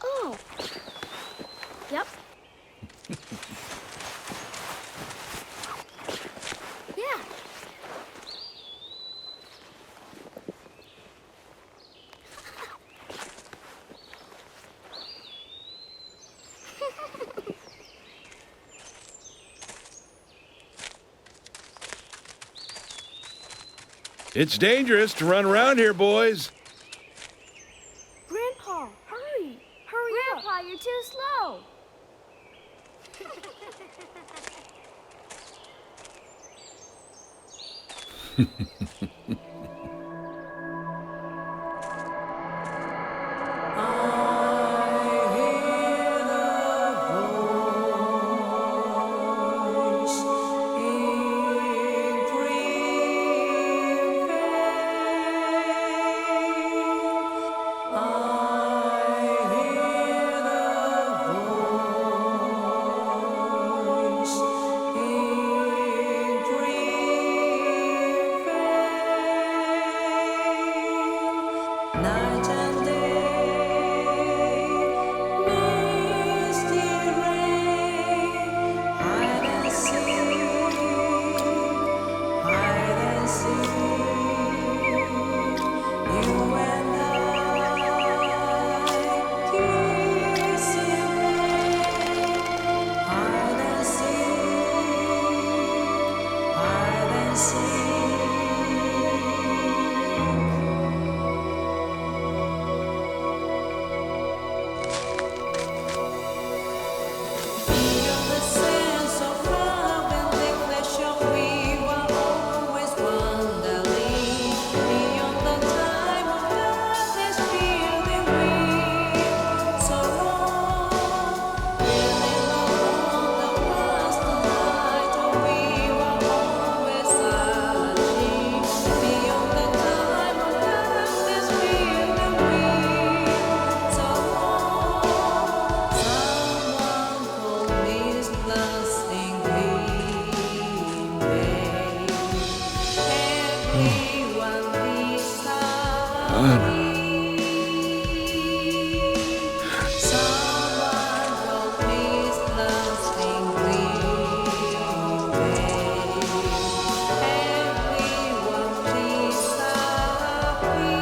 Oh. Yep. Yeah. It's dangerous to run around here, boys. Grandpa, hurry! Hurry up! Grandpa, you're too slow. Night and day, misty rain, hide and seek, you and I, kissing rain, hide and seek. Beyond the sense of love and declaration, we were always wandering. Beyond the time of darkness, feeling we so long. Feeling alone, the past night, we were always searching. Beyond the time of darkness, feeling we so long. Someone called me blasting Greenvale. Everyone beside me. Someone called me blasting Greenvale. Everyone beside me.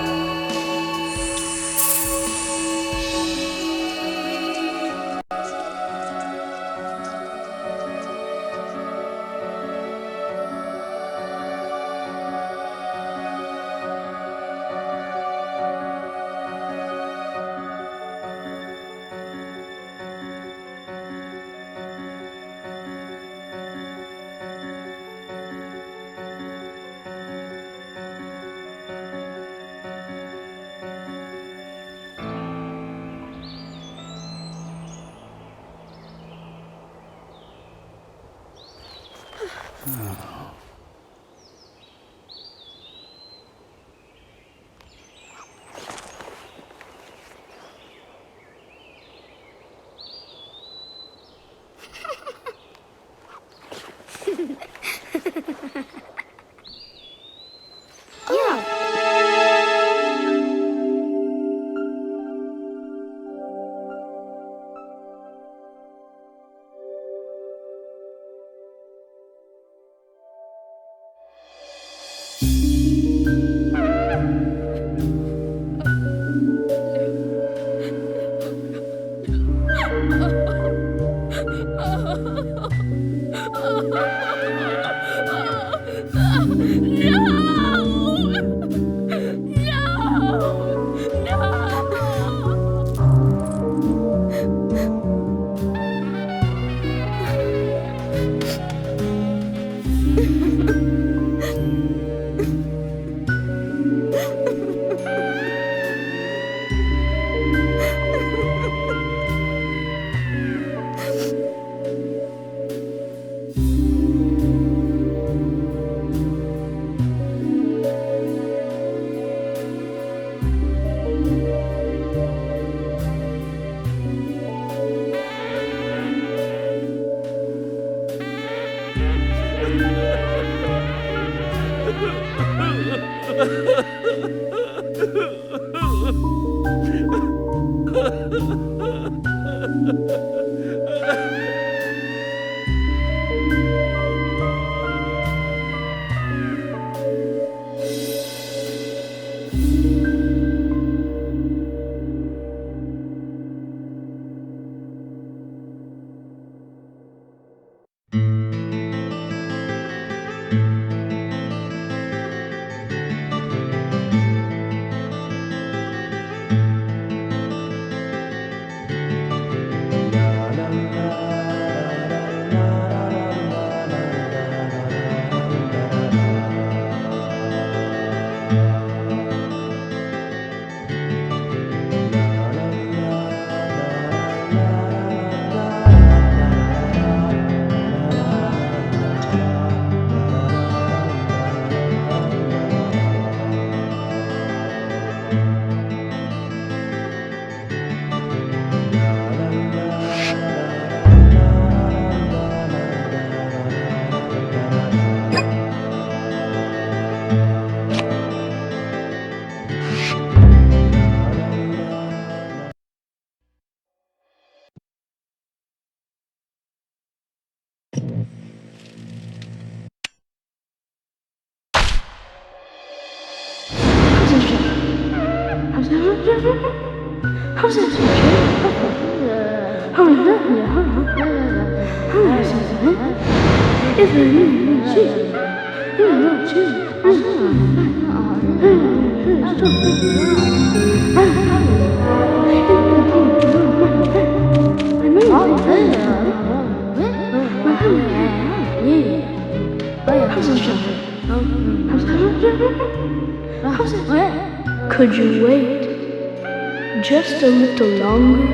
Could you wait just a little longer?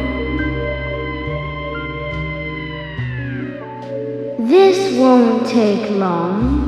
This won't take long.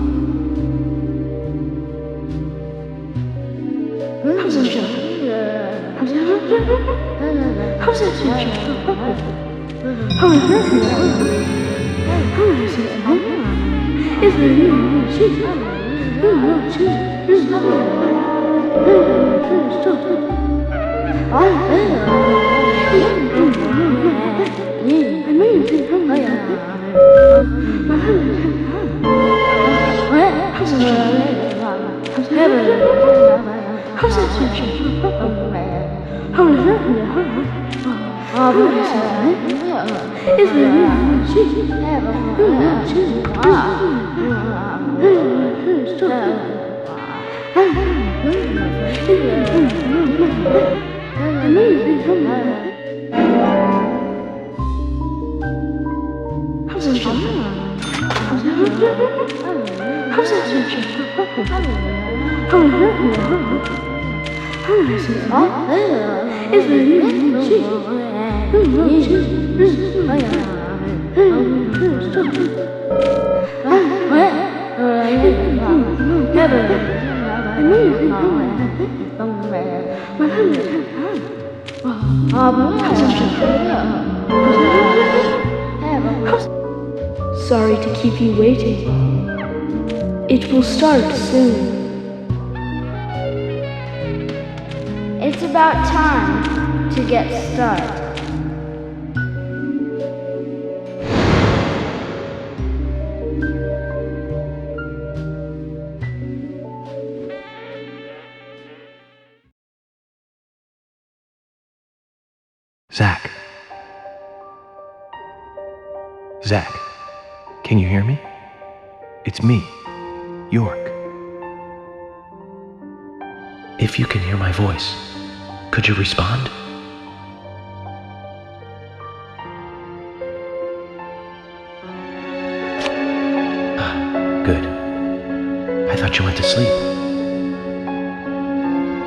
Sorry to keep you waiting. It will start soon. It's about time to get started. Zach. Zach, can you hear me? It's me, York. If you can hear my voice, could you respond? Good. I thought you went to sleep.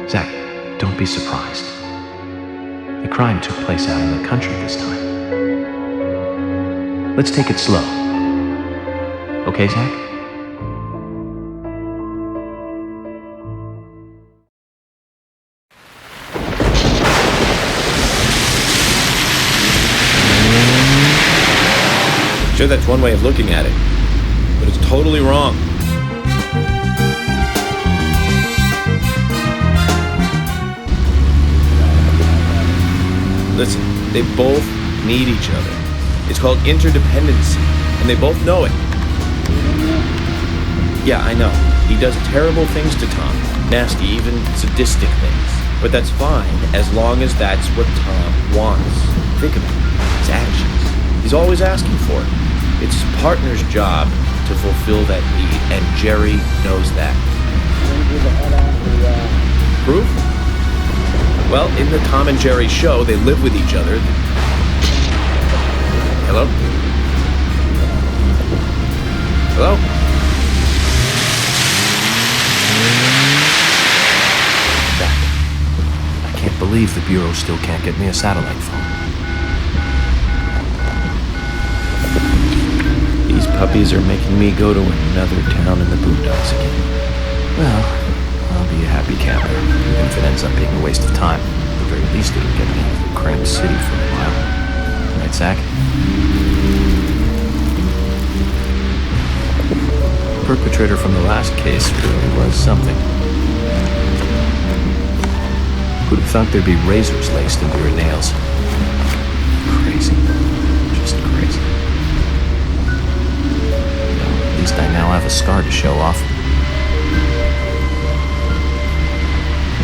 Zach, don't be surprised. The crime took place out in the country this time. Let's take it slow. Okay, Zach? Sure, that's one way of looking at it, but it's totally wrong. Listen, they both need each other. It's called interdependency, and they both know it. Yeah, I know. He does terrible things to Tom. Nasty, even sadistic things. But that's fine, as long as that's what Tom wants. Think of it. His actions. He's always asking for it. It's his partner's job to fulfill that need, and Jerry knows that. Proof? Well, in the Tom and Jerry show, they live with each other. Hello? Hello? Jack, I can't believe the Bureau still can't get me a satellite phone. These puppies are making me go to another town in the boondocks again. Well, I'll be a happy camper, even if it ends up being a waste of time. At the very least, it'll get me out of the cramped city for a while. Right, Zach? The perpetrator from the last case really was something. Who'd have thought there'd be razors laced into her nails? Crazy. Just crazy. Well, at least I now have a scar to show off.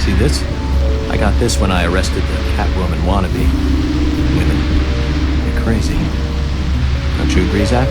See this? I got this when I arrested the Catwoman wannabe. Women. They're crazy. Don't you agree, Zach?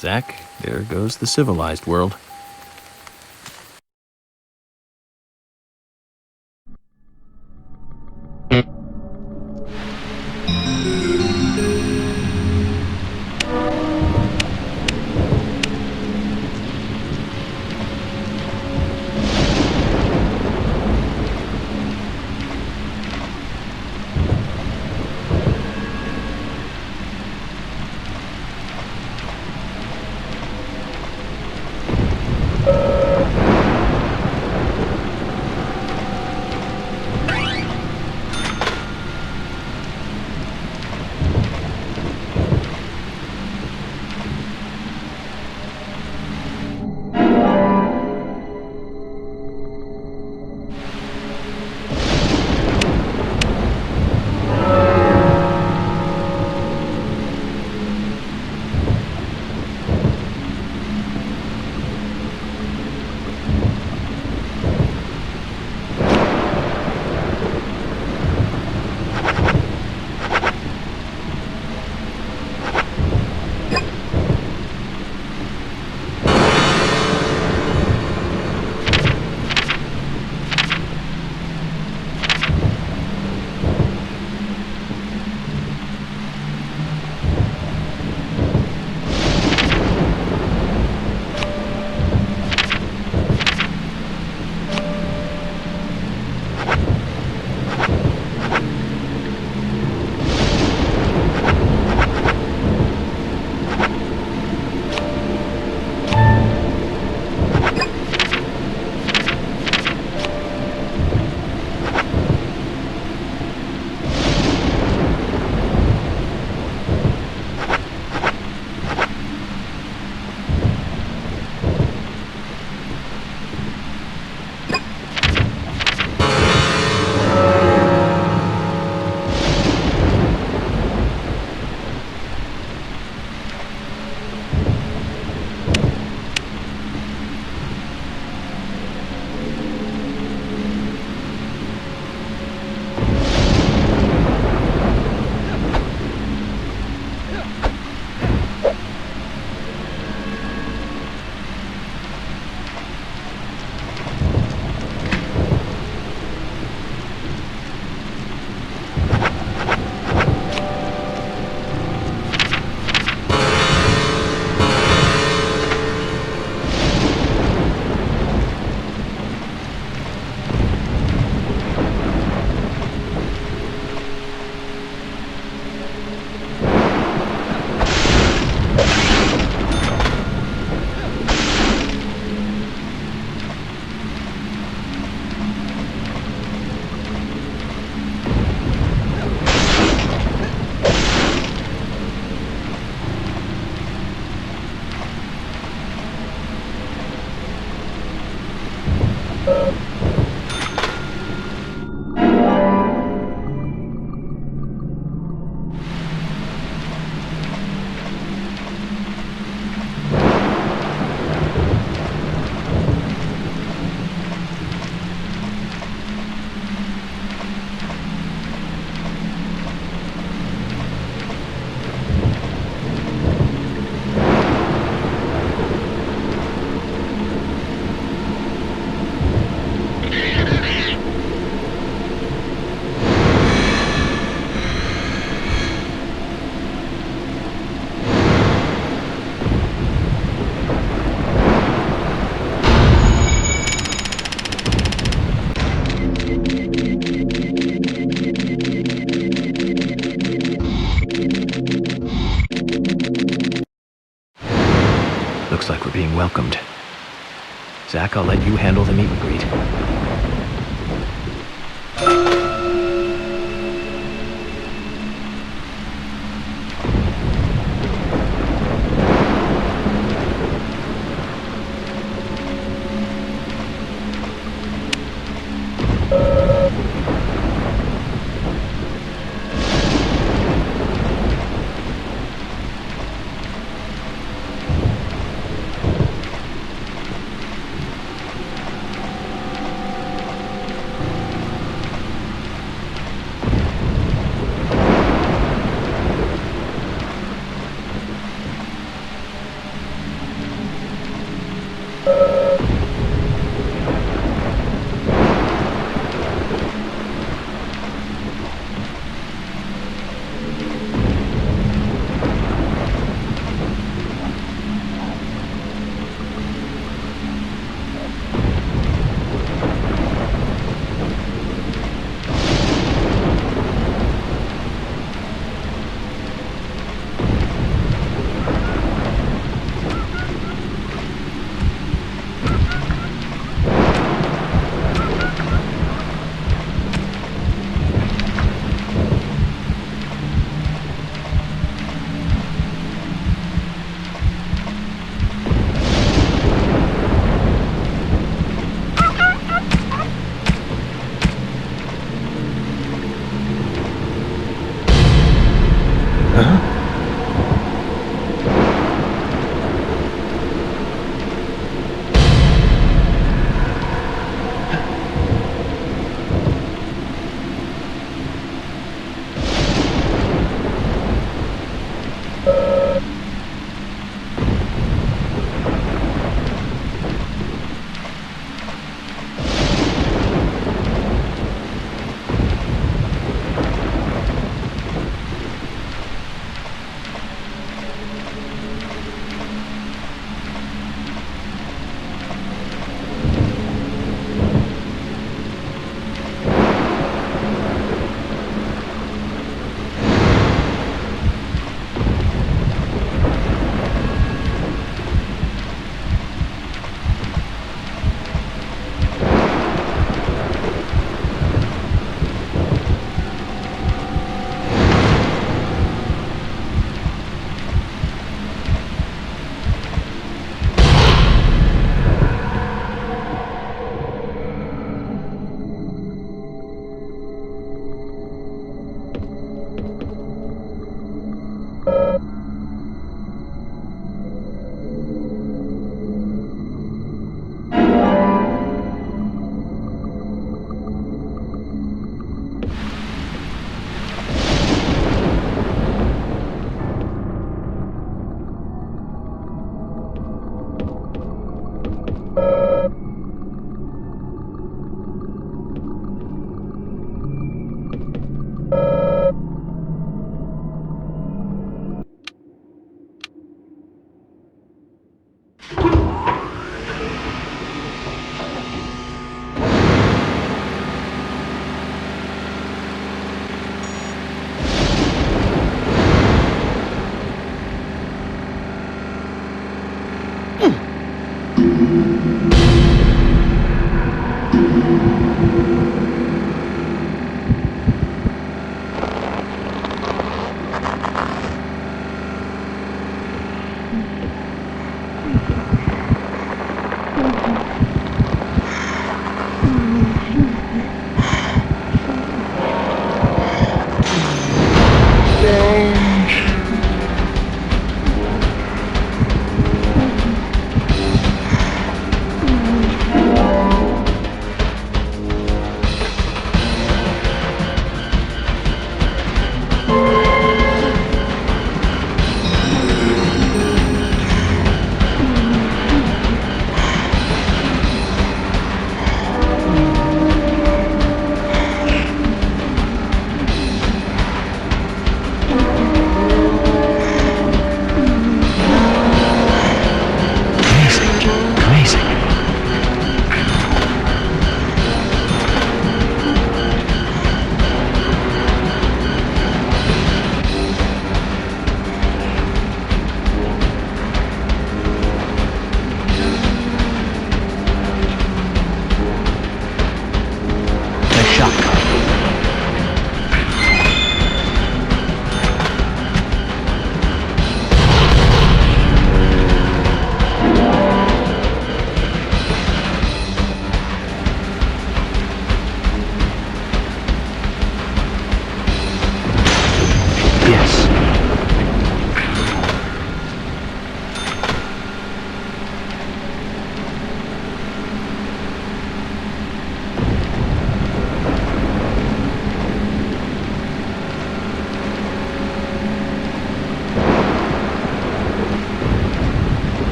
Zach, there goes the civilized world. Zach, I'll let you handle the meet and greet.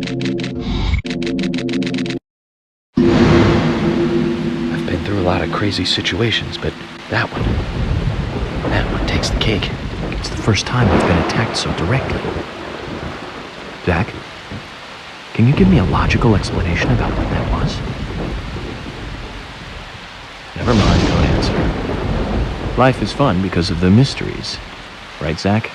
I've been through a lot of crazy situations, but that one takes the cake. It's the first time I've been attacked so directly. Jack, can you give me a logical explanation about what that was? Never mind, don't answer. Life is fun because of the mysteries. Right, Zach?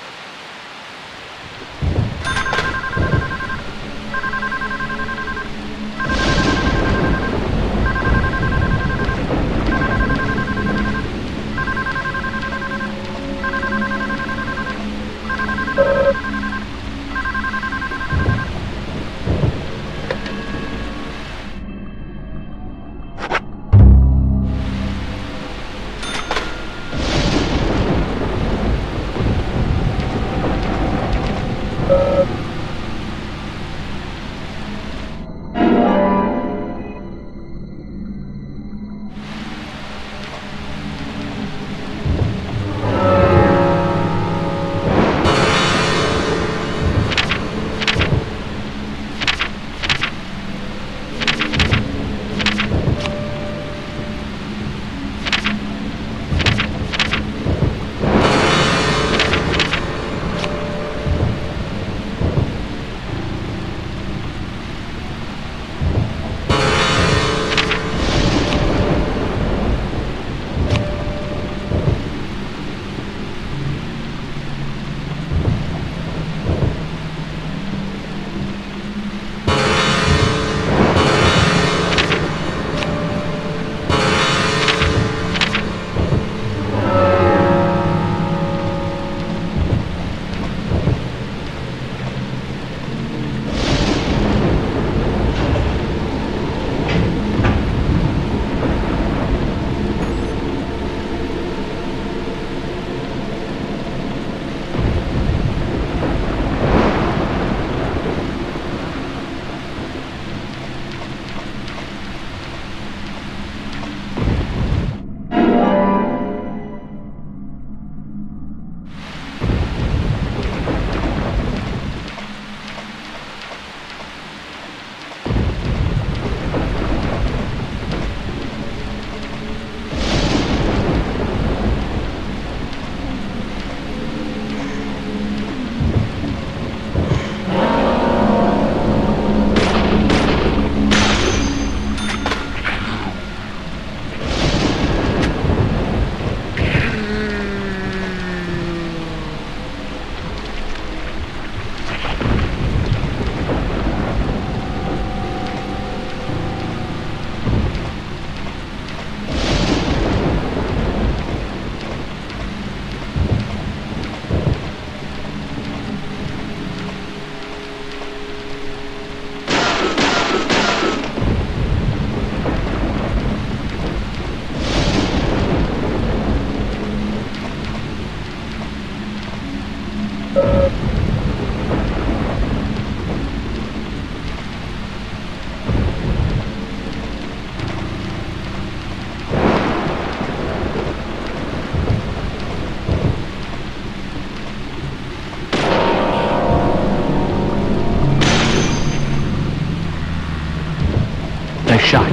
Nice shot.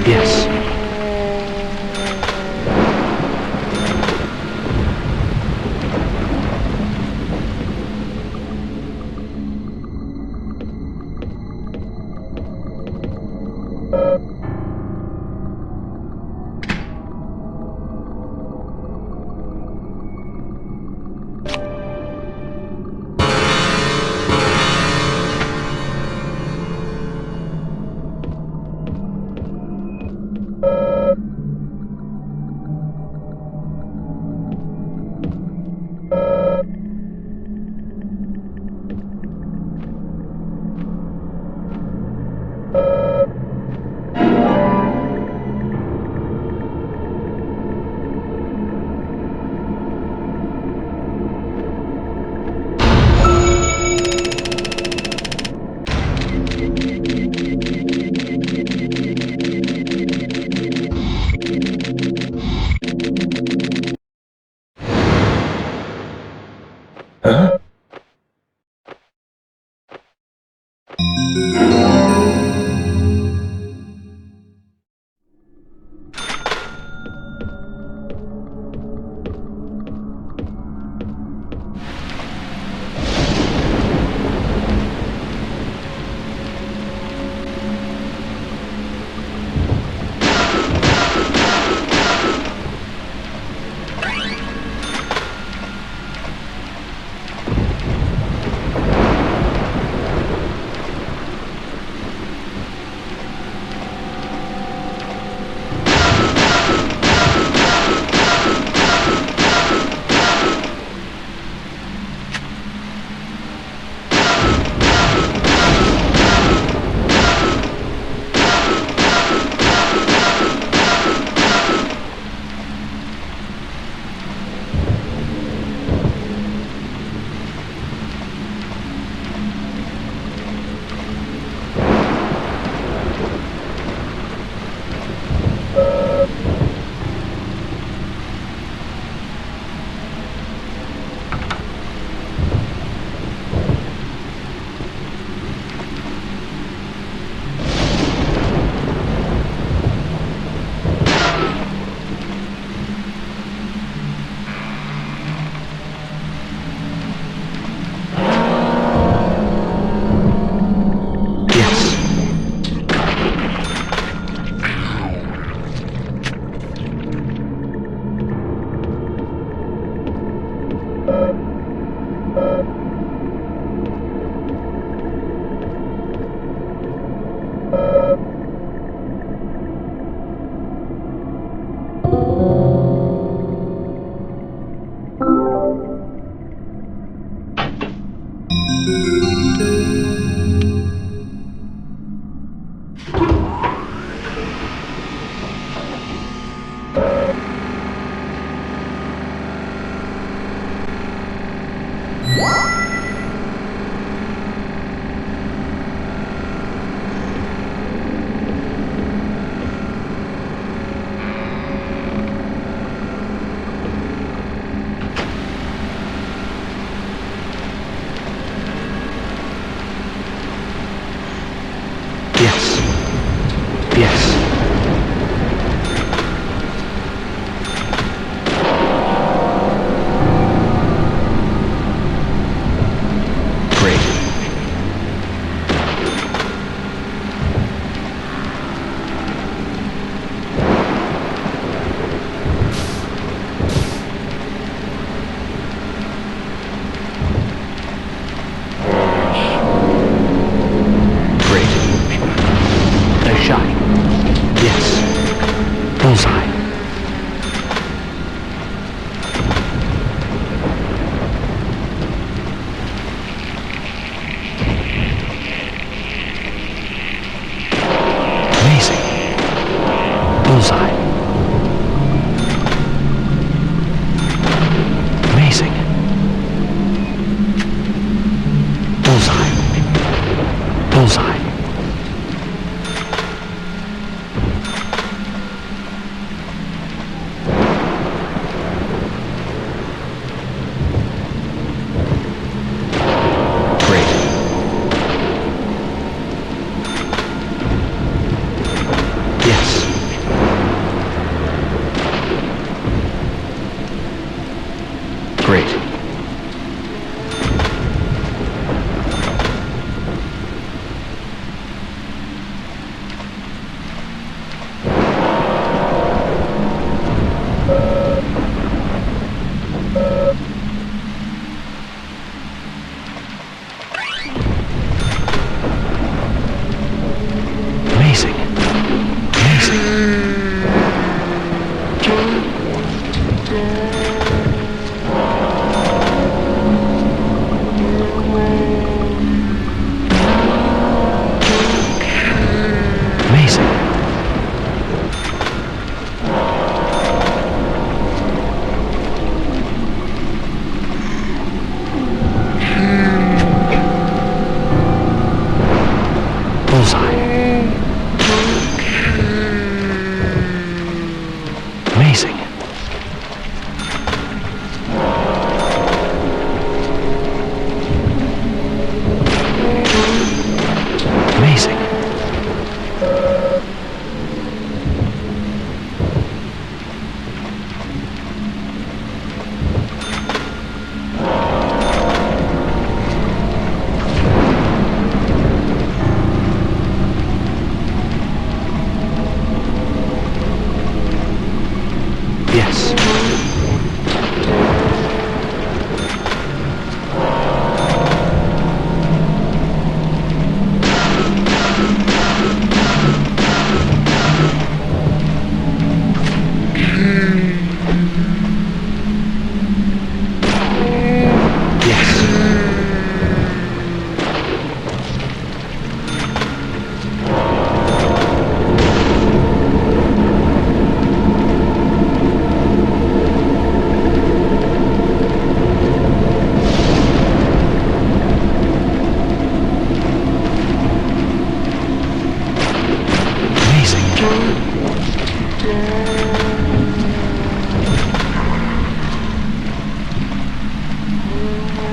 Yes. Huh? Yes. Amazing. Bullseye. Amazing. Amazing. Yes.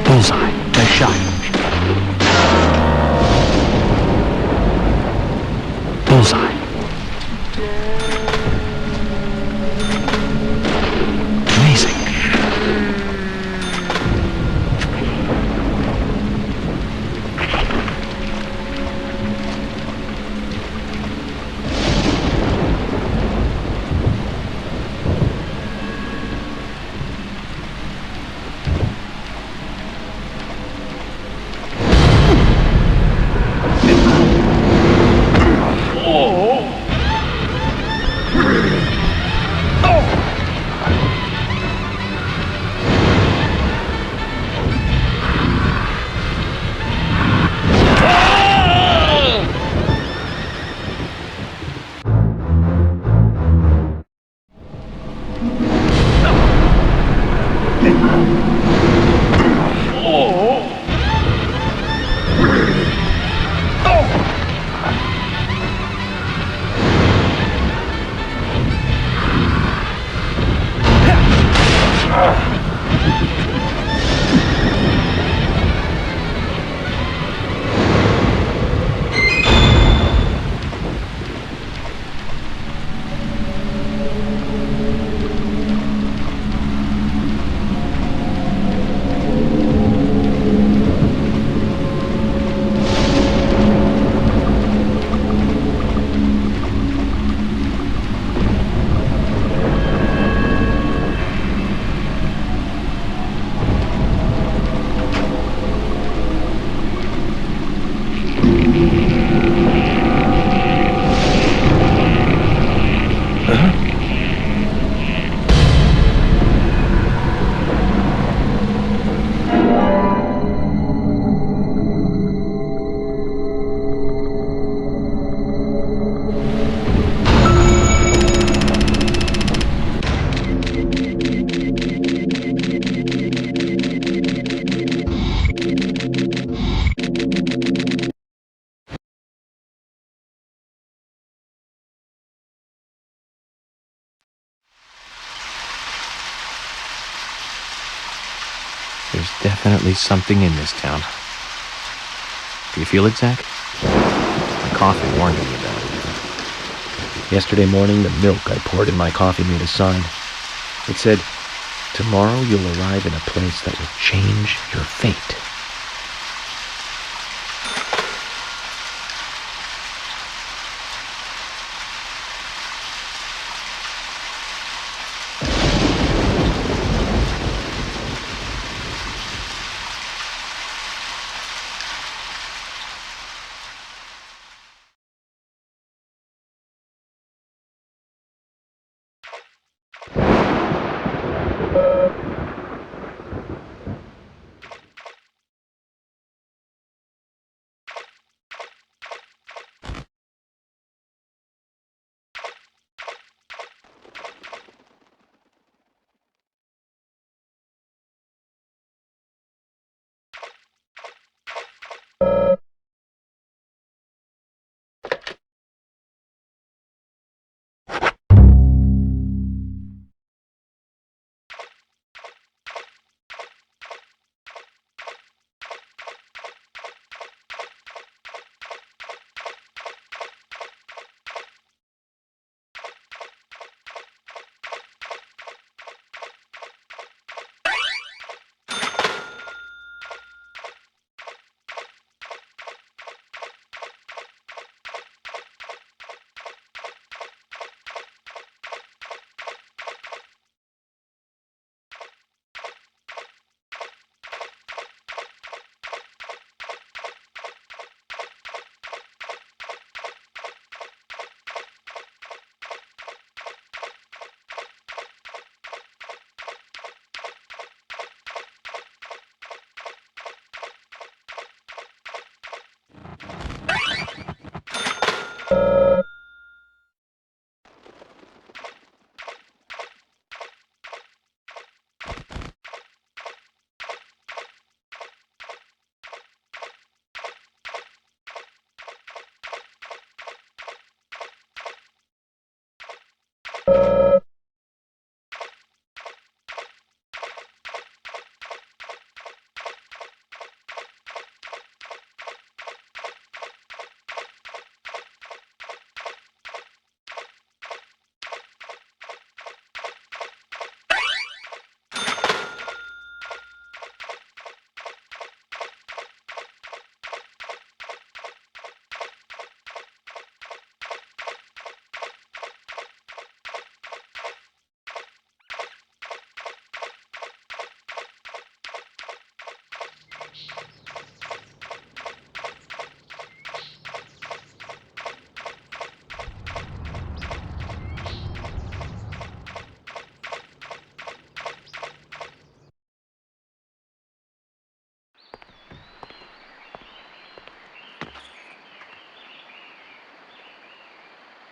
Bullseye. Nice shot. Bullseye. Amazing. There's definitely something in this town. Do you feel it, Zach? My coffee warned me about it. Yesterday morning, the milk I poured in my coffee made a sign. It said, "Tomorrow you'll arrive in a place that will change your fate."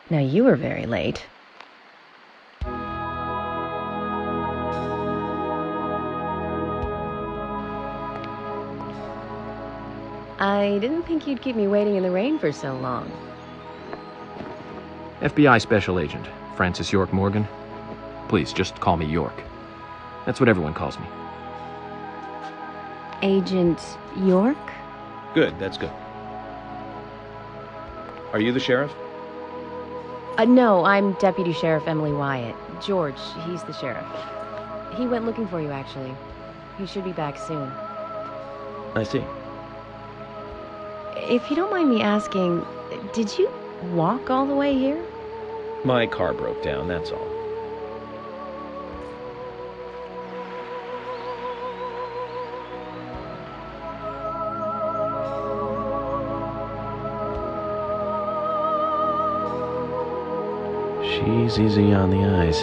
Now you were very late. I didn't think you'd keep me waiting in the rain for so long. FBI Special Agent, Francis York Morgan. Please, just call me York. That's what everyone calls me. Agent York? Good, that's good. Are you the sheriff? No, I'm Deputy Sheriff Emily Wyatt. George, he's the sheriff. He went looking for you, actually. He should be back soon. I see. If you don't mind me asking, did you walk all the way here? My car broke down, that's all. She's easy on the eyes.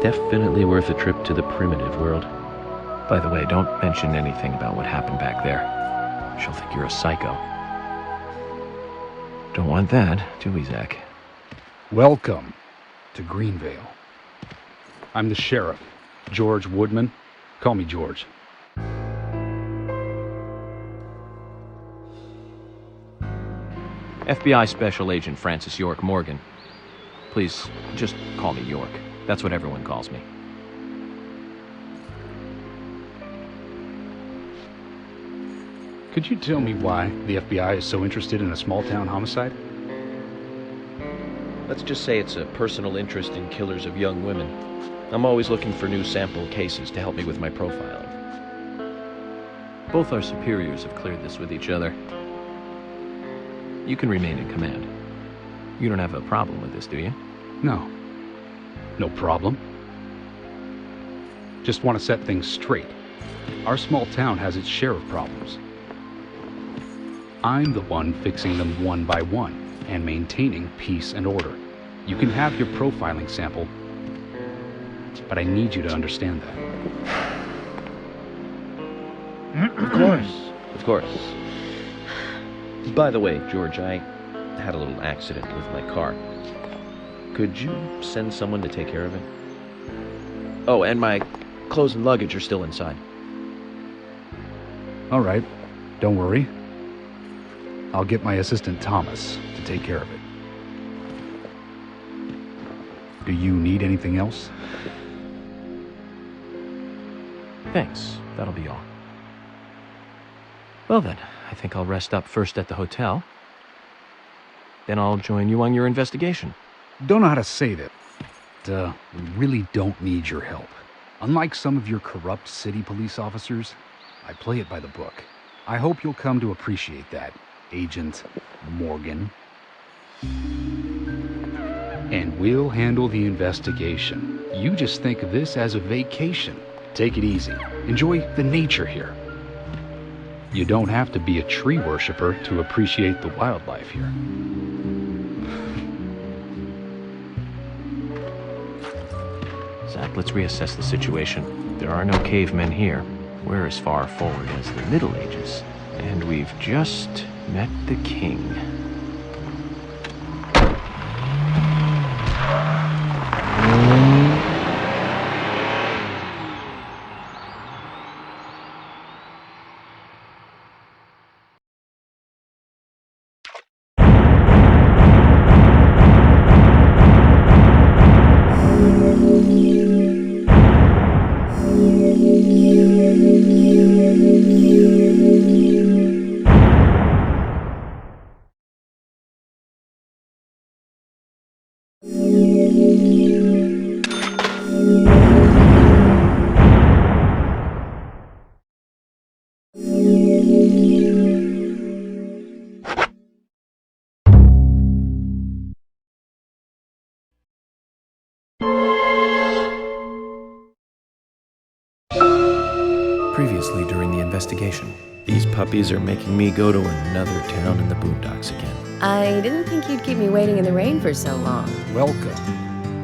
Definitely worth a trip to the primitive world. By the way, don't mention anything about what happened back there. She'll think you're a psycho. Don't want that, do we, Zach? Welcome to Greenvale. I'm the sheriff, George Woodman. Call me George. FBI Special Agent Francis York Morgan. Please, just call me York. That's what everyone calls me. Could you tell me why the FBI is so interested in a small-town homicide? Let's just say it's a personal interest in killers of young women. I'm always looking for new sample cases to help me with my profiling. Both our superiors have cleared this with each other. You can remain in command. You don't have a problem with this, do you? No. No problem. Just want to set things straight. Our small town has its share of problems. I'm the one fixing them one by one and maintaining peace and order. You can have your profiling sample, but I need you to understand that. Of course. Of course. By the way, George, I had a little accident with my car. Could you send someone to take care of it? Oh, and my clothes and luggage are still inside. All right, don't worry. I'll get my assistant Thomas to take care of it. Do you need anything else? Thanks. That'll be all. Well then, I think I'll rest up first at the hotel. Then I'll join you on your investigation. Don't know how to say that. We really don't need your help. Unlike some of your corrupt city police officers, I play it by the book. I hope you'll come to appreciate that, Agent Morgan. And we'll handle the investigation. You just think of this as a vacation. Take it easy. Enjoy the nature here. You don't have to be a tree worshiper to appreciate the wildlife here. Zach, let's reassess the situation. There are no cavemen here. We're as far forward as the Middle Ages. And we've just met the king. Previously during the investigation. These puppies are making me go to another town in the boondocks again. I didn't think you'd keep me waiting in the rain for so long. Welcome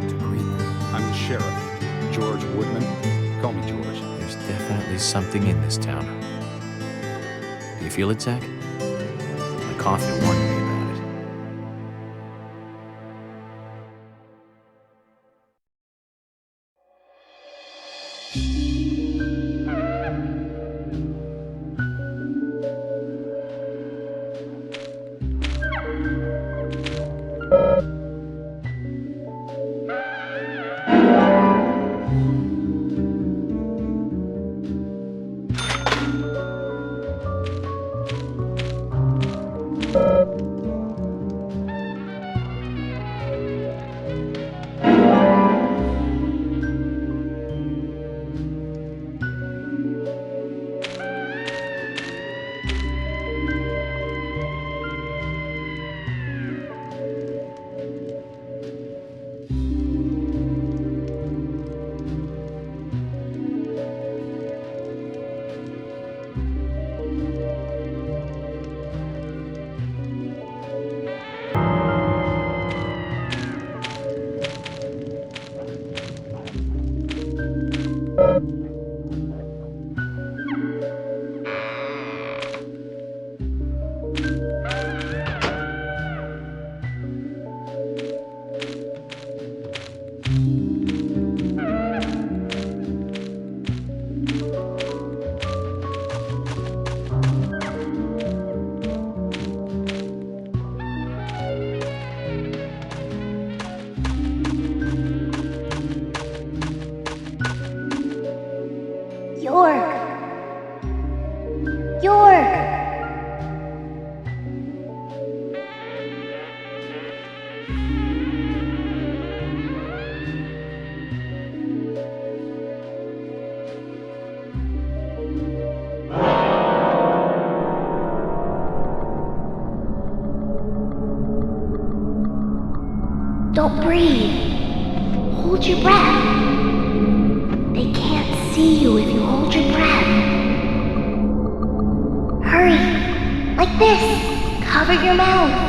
to Greenvale. I'm the sheriff, George Woodman. Call me George. There's definitely something in this town. Do you feel it, Zach? My coffee warned me about it. York! York! Don't breathe. Hold your breath. They can't see you if you hold your breath. Hurry. Like this. Cover your mouth.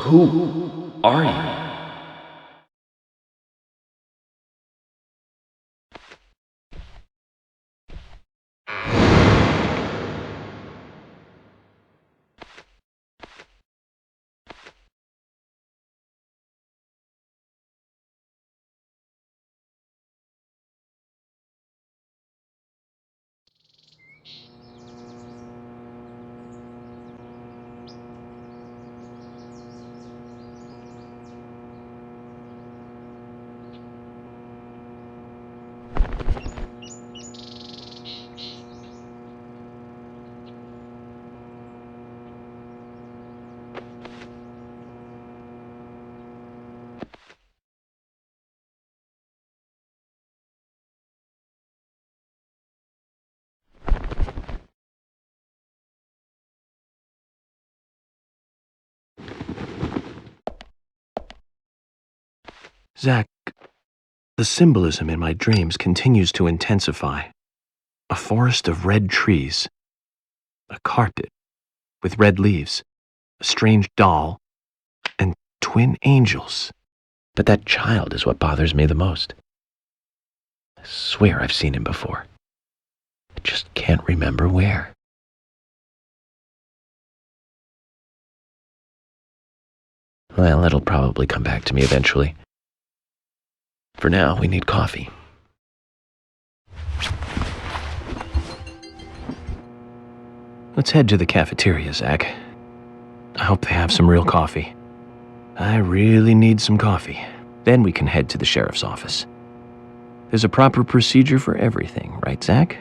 Who are you? Zach, the symbolism in my dreams continues to intensify. A forest of red trees, a carpet with red leaves, a strange doll, and twin angels. But that child is what bothers me the most. I swear I've seen him before. I just can't remember where. Well, it'll probably come back to me eventually. For now, we need coffee. Let's head to the cafeteria, Zach. I hope they have some real coffee. I really need some coffee. Then we can head to the sheriff's office. There's a proper procedure for everything, right, Zach?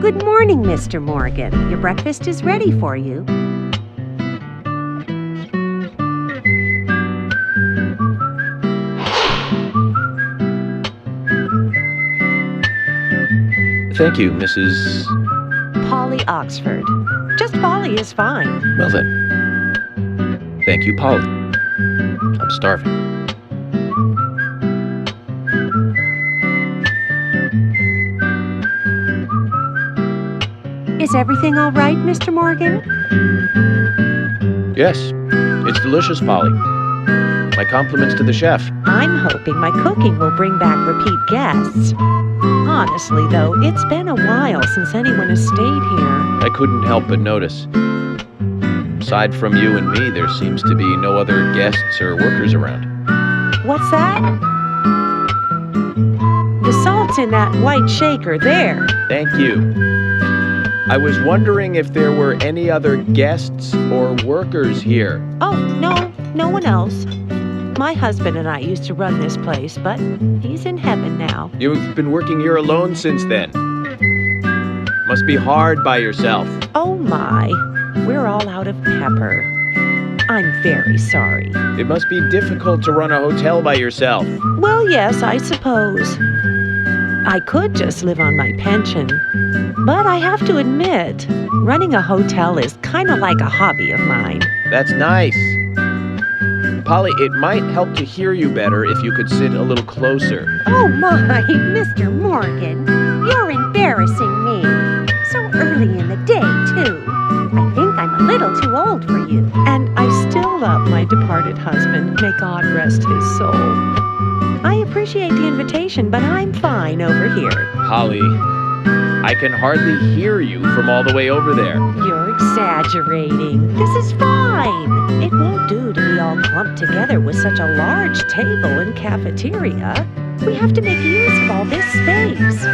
Good morning, Mr. Morgan. Your breakfast is ready for you. Thank you, Mrs. Polly Oxford. Just Polly is fine. Well then. Thank you, Polly. I'm starving. Is everything all right, Mr. Morgan? Yes, it's delicious, Polly. My compliments to the chef. I'm hoping my cooking will bring back repeat guests. Honestly, though, it's been a while since anyone has stayed here. I couldn't help but notice. Aside from you and me, there seems to be no other guests or workers around. What's that? The salt's in that white shaker there. Thank you. I was wondering if there were any other guests or workers here. Oh, no one else. My husband and I used to run this place, but he's in heaven now. You've been working here alone since then. Must be hard by yourself. Oh my, we're all out of pepper. I'm very sorry. It must be difficult to run a hotel by yourself. Well, yes, I suppose. I could just live on my pension. But I have to admit, running a hotel is kind of like a hobby of mine. That's nice. Polly, it might help to hear you better if you could sit a little closer. Oh my, Mr. Morgan, you're embarrassing me. So early in the day, too. I think I'm a little too old for you. And I still love my departed husband. May God rest his soul. I appreciate the invitation, but I'm fine over here. Polly, I can hardly hear you from all the way over there. You're exaggerating. This is fine. It won't do to be all clumped together with such a large table and cafeteria. We have to make use of all this space.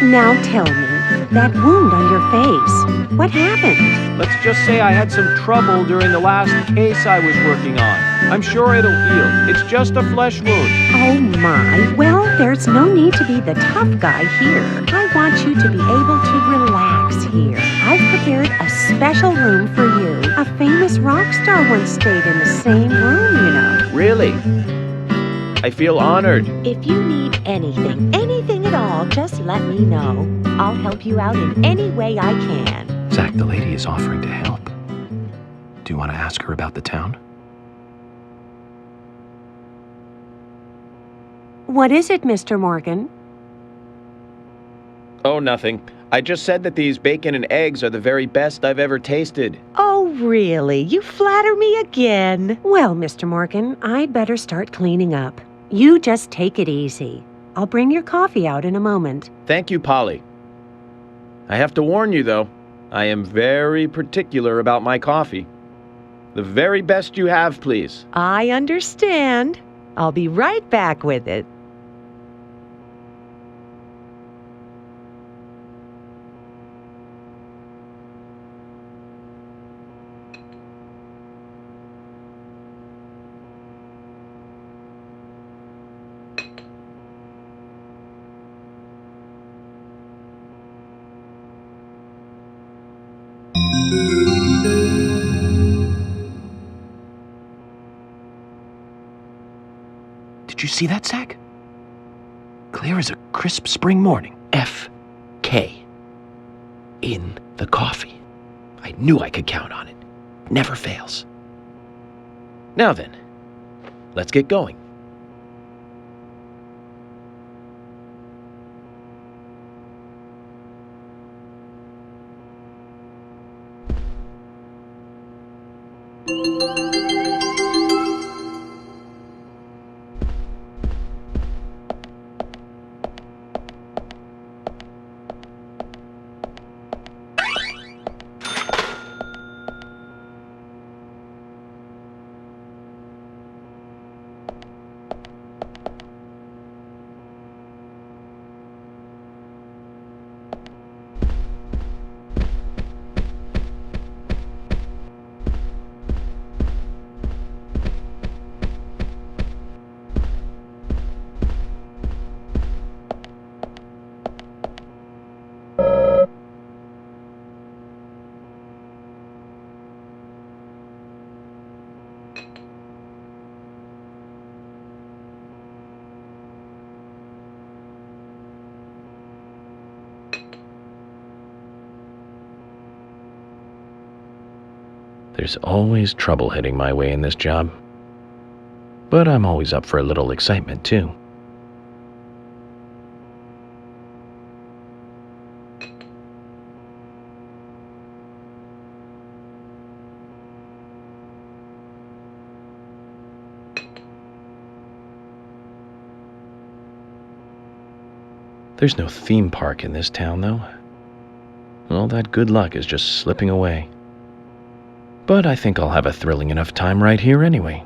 Now tell me, that wound on your face, what happened? Let's just say I had some trouble during the last case I was working on. I'm sure it'll heal. It's just a flesh wound. Oh my, well, there's no need to be the tough guy here. I want you to be able to relax here. I've prepared a special room for you. A famous rock star once stayed in the same room, you know. Really? I feel honored. If you need anything at all, just let me know. I'll help you out in any way I can. Zach, the lady is offering to help. Do you want to ask her about the town? What is it, Mr. Morgan? Oh, nothing. I just said that these bacon and eggs are the very best I've ever tasted. Oh, really? You flatter me again. Well, Mr. Morgan, I'd better start cleaning up. You just take it easy. I'll bring your coffee out in a moment. Thank you, Polly. I have to warn you, though. I am very particular about my coffee. The very best you have, please. I understand. I'll be right back with it. Did you see that, Zach? Clear as a crisp spring morning. F.K. in the coffee. I knew I could count on it. Never fails. Now then, let's get going. There's always trouble heading my way in this job. But I'm always up for a little excitement, too. There's no theme park in this town, though. All that good luck is just slipping away. But I think I'll have a thrilling enough time right here anyway.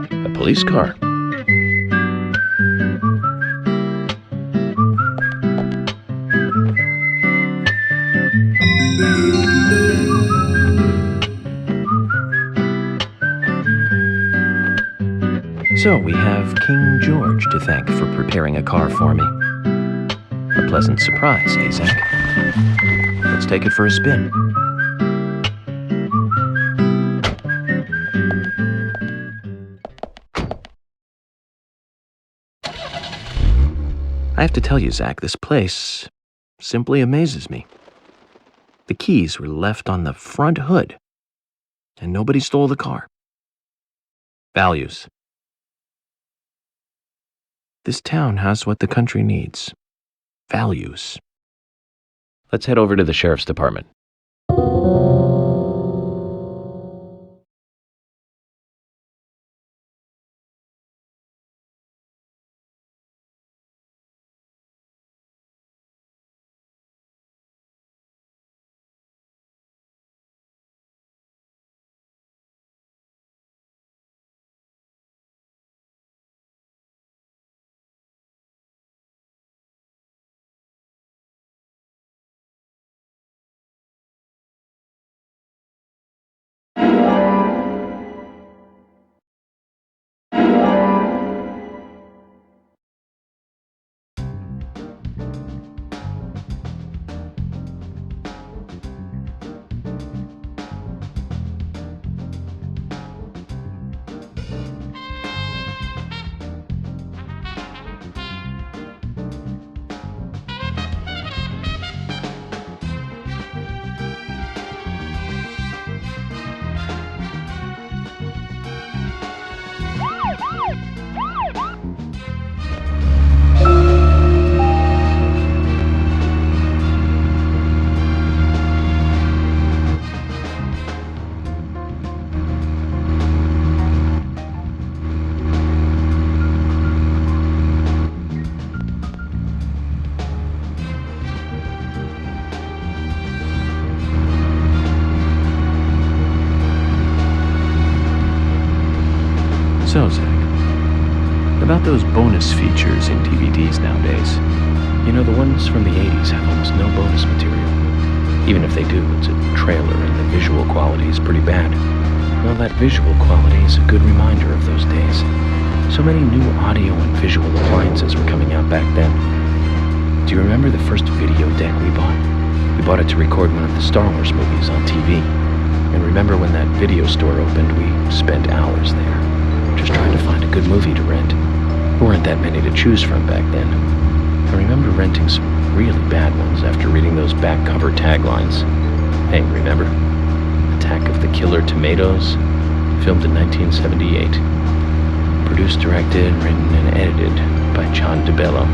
A police car. So we have King George to thank for preparing a car for me. A pleasant surprise, eh, Zach? Let's take it for a spin. I have to tell you, Zach, this place simply amazes me. The keys were left on the front hood, and nobody stole the car. Values. This town has what the country needs. Values. Let's head over to the sheriff's department. About those bonus features in DVDs nowadays. You know, the ones from the 80s have almost no bonus material. Even if they do, it's a trailer and the visual quality is pretty bad. Well, that visual quality is a good reminder of those days. So many new audio and visual appliances were coming out back then. Do you remember the first video deck we bought? We bought it to record one of the Star Wars movies on TV. And remember when that video store opened, we spent hours there, just trying to find a good movie to rent. There weren't that many to choose from back then. I remember renting some really bad ones after reading those back cover taglines. Hey, remember? Attack of the Killer Tomatoes? Filmed in 1978. Produced, directed, written, and edited by John DeBello.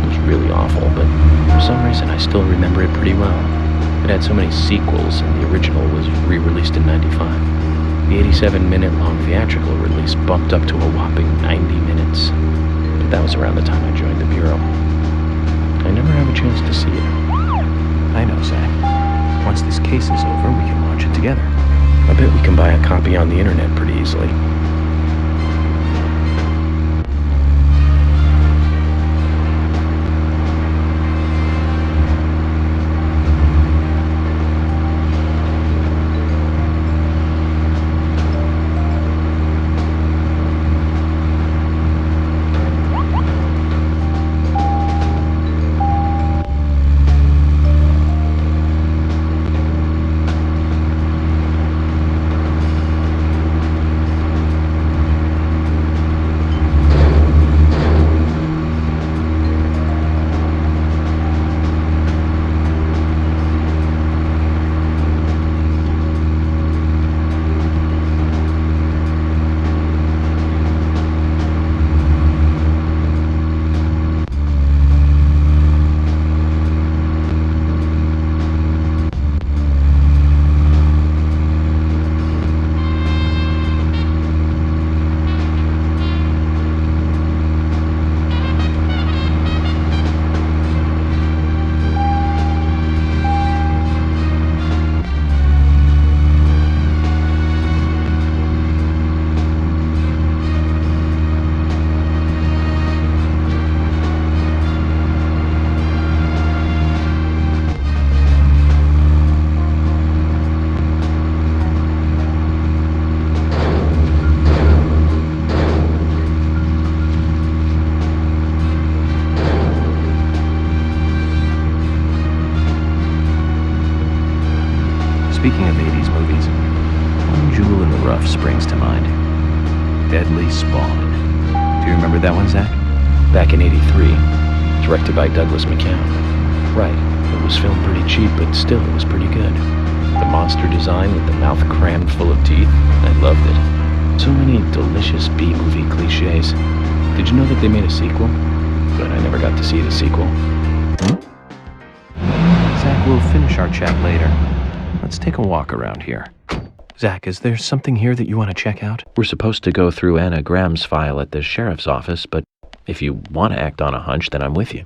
It was really awful, but for some reason I still remember it pretty well. It had so many sequels, and the original was re-released in '95. The 87-minute-long theatrical release bumped up to a whopping 90 minutes. But that was around the time I joined the Bureau. I never have a chance to see it. I know, Zach. Once this case is over, we can watch it together. I bet we can buy a copy on the internet pretty easily. Speaking of 80s movies, one jewel in the rough springs to mind. Deadly Spawn. Do you remember that one, Zach? Back in '83, directed by Douglas McCown. Right, it was filmed pretty cheap, but still it was pretty good. The monster design with the mouth crammed full of teeth, I loved it. So many delicious B-movie cliches. Did you know that they made a sequel? But I never got to see the sequel. Zach, we'll finish our chat later. Let's take a walk around here. Zach, is there something here that you want to check out? We're supposed to go through Anna Graham's file at the sheriff's office, but if you want to act on a hunch, then I'm with you.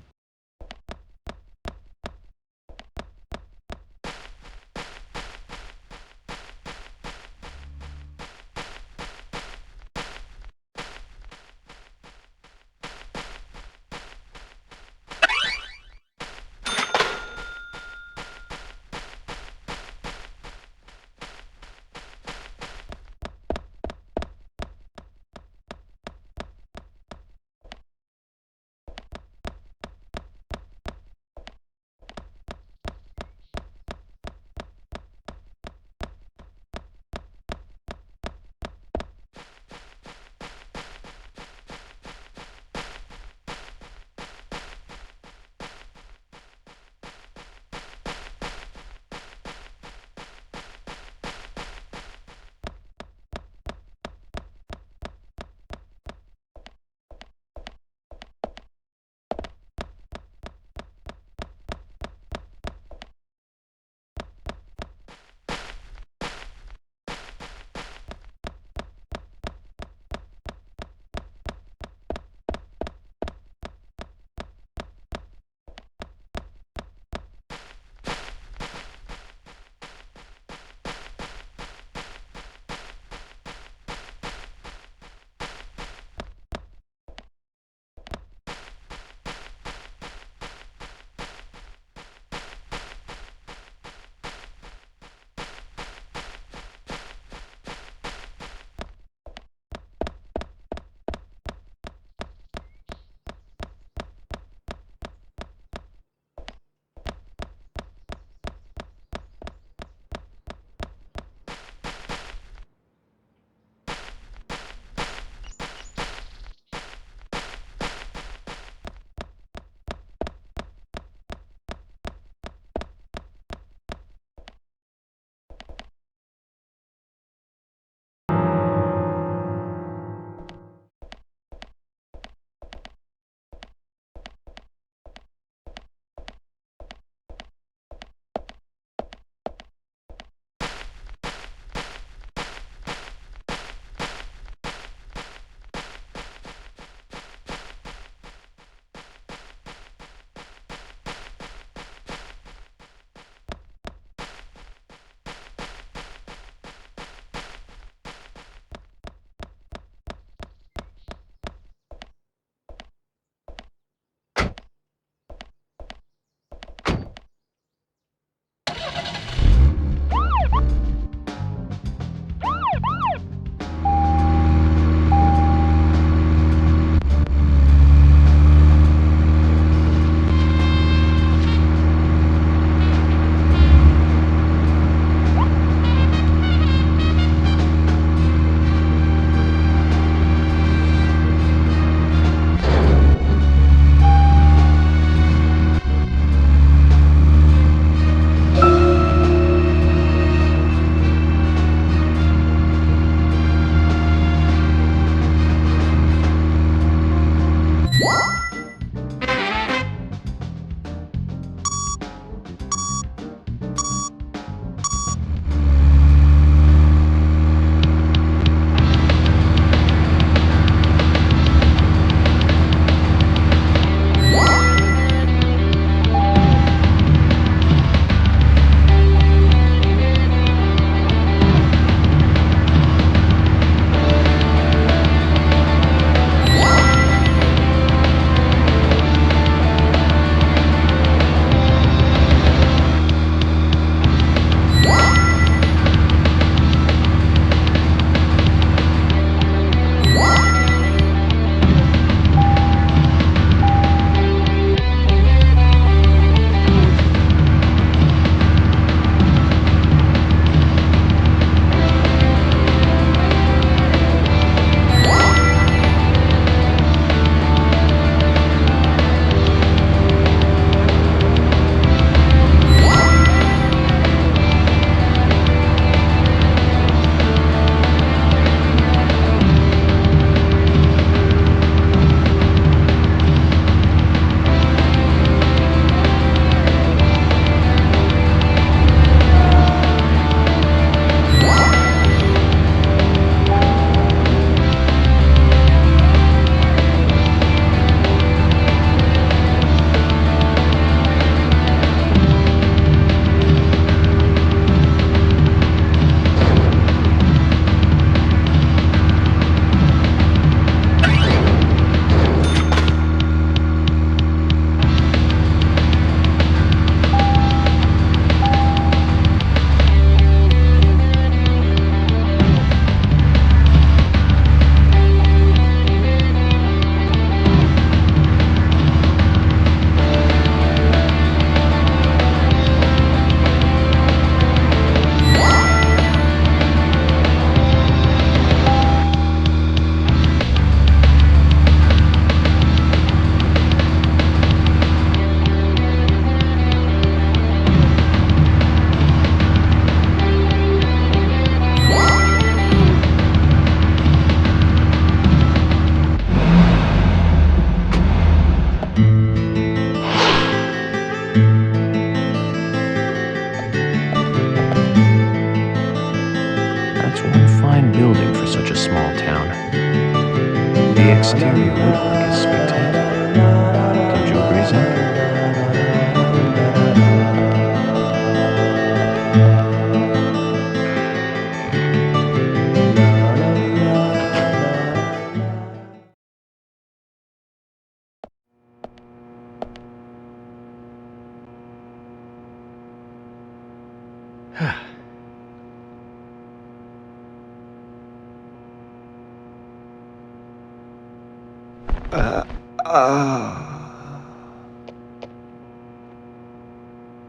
exterior woodwork is spectacular. Don't you agree, Zach?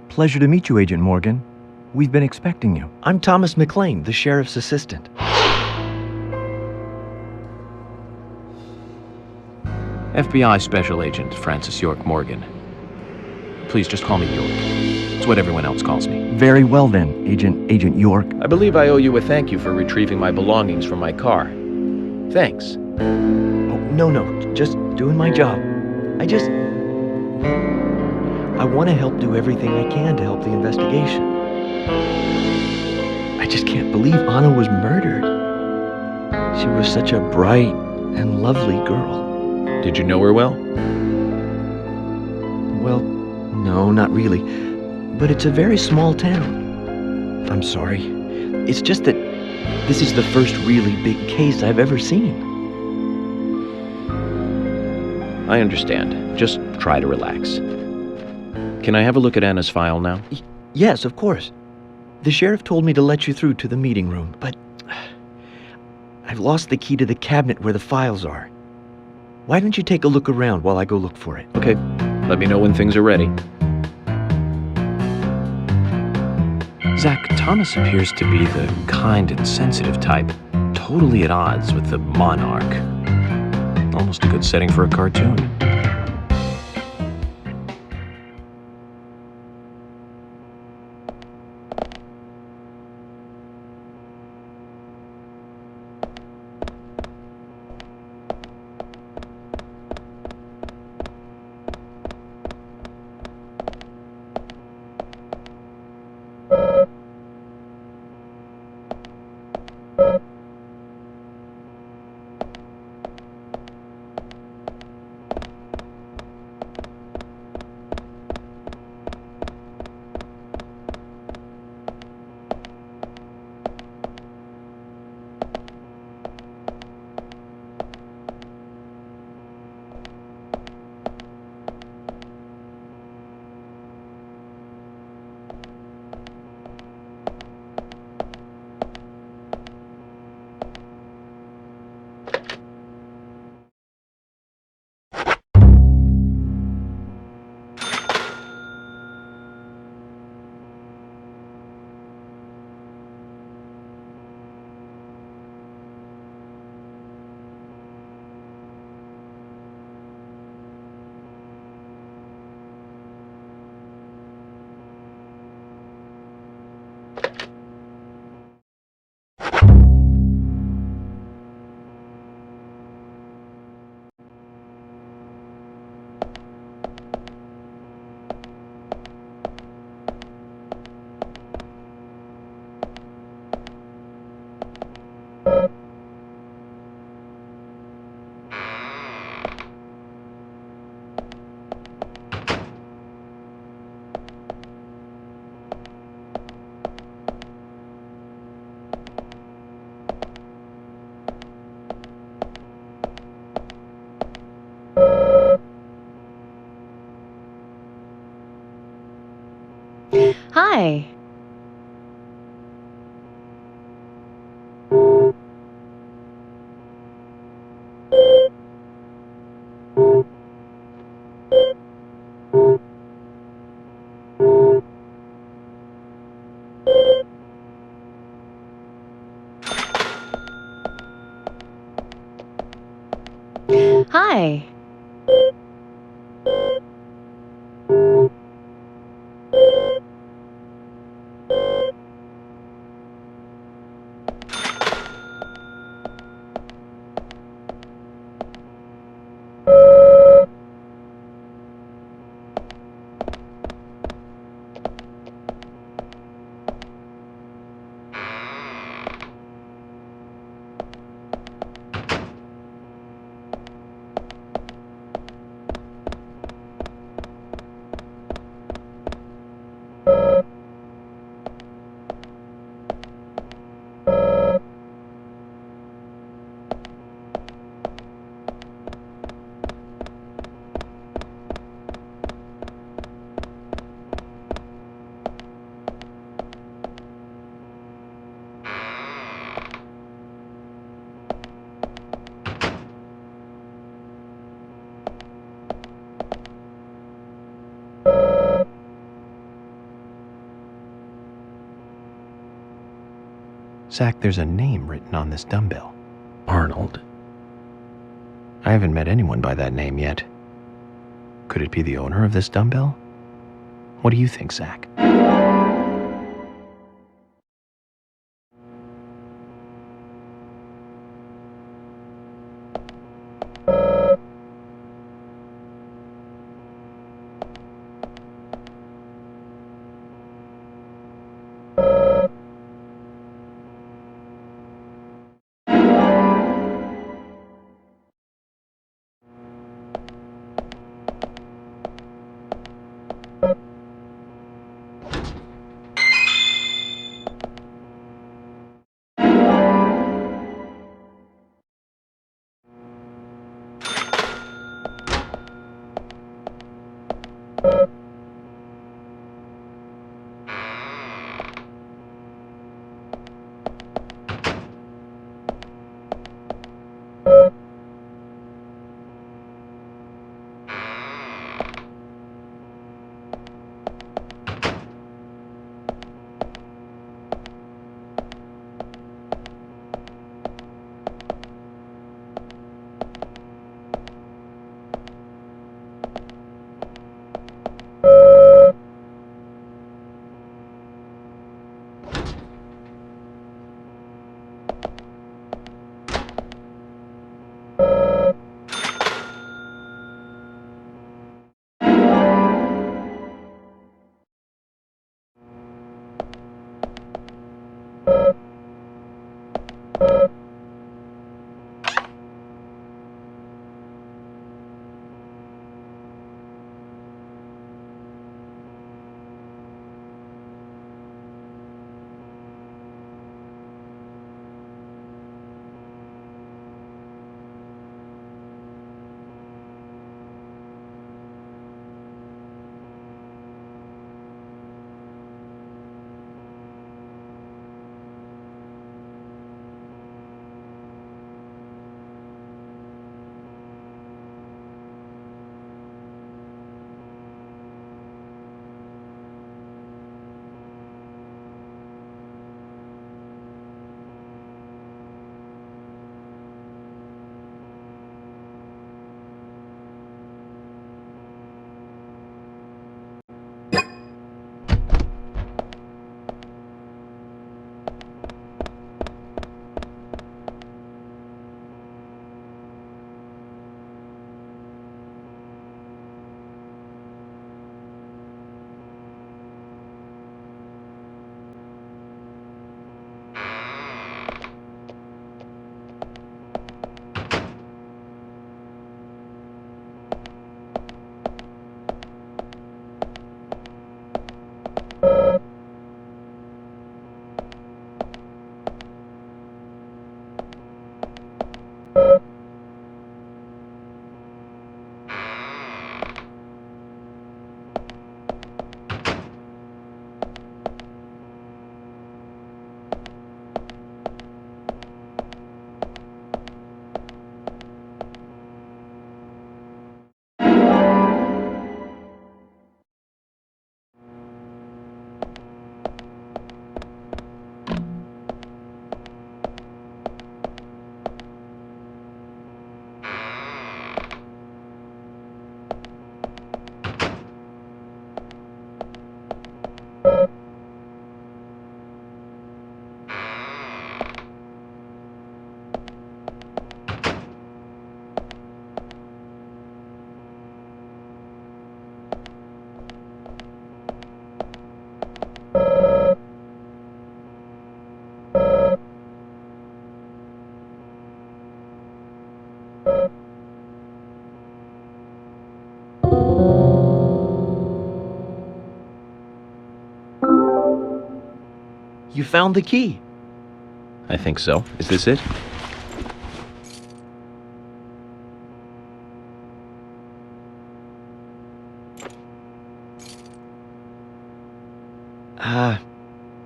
Pleasure to meet you, Agent Morgan. We've been expecting you. I'm Thomas McLean, the sheriff's assistant. FBI Special Agent Francis York Morgan. Please just call me York. It's what everyone else calls me. Very well then, Agent York. I believe I owe you a thank you for retrieving my belongings from my car. Thanks. Oh, no, just doing my job. I want to help do everything I can to help the investigation. I just can't believe Anna was murdered. She was such a bright and lovely girl. Did you know her well? Well, no, not really. But it's a very small town. I'm sorry. It's just that this is the first really big case I've ever seen. I understand. Just try to relax. Can I have a look at Anna's file now? Yes, of course. The sheriff told me to let you through to the meeting room, but I've lost the key to the cabinet where the files are. Why don't you take a look around while I go look for it? Okay. Let me know when things are ready. Zach, Thomas appears to be the kind and sensitive type, totally at odds with the monarch. Almost a good setting for a cartoon. Hi. Hi. Zach, there's a name written on this dumbbell. Arnold. I haven't met anyone by that name yet. Could it be the owner of this dumbbell? What do you think, Zach? You found the key. I think so. Is this it?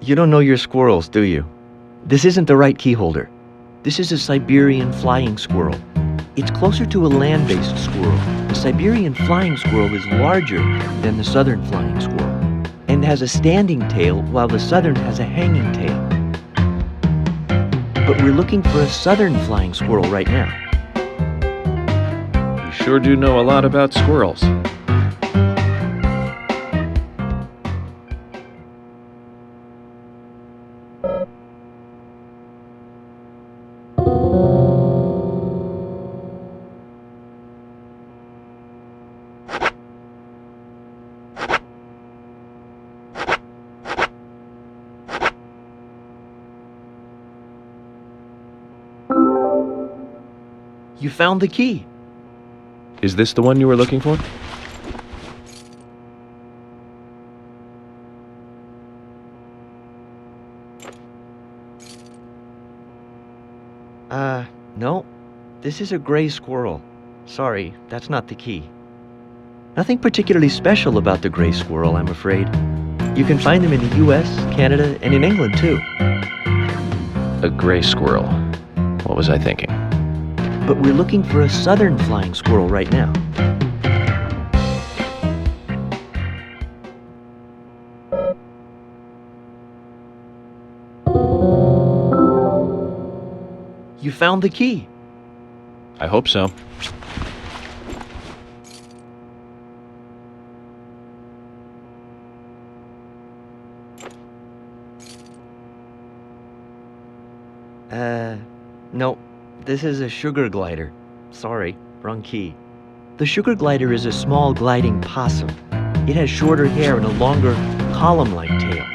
You don't know your squirrels, do you? This isn't the right key holder. This is a Siberian flying squirrel. It's closer to a land-based squirrel. The Siberian flying squirrel is larger than the southern flying squirrel and has a standing tail while the southern has a hanging tail. But we're looking for a southern flying squirrel right now. You sure do know a lot about squirrels. You found the key. Is this the one you were looking for? No. This is a gray squirrel. Sorry, that's not the key. Nothing particularly special about the gray squirrel, I'm afraid. You can find them in the US, Canada, and in England, too. A gray squirrel. What was I thinking? But we're looking for a southern flying squirrel right now. You found the key. I hope so. No. This is a sugar glider. Sorry, wrong key. The sugar glider is a small gliding possum. It has shorter hair and a longer, column-like tail.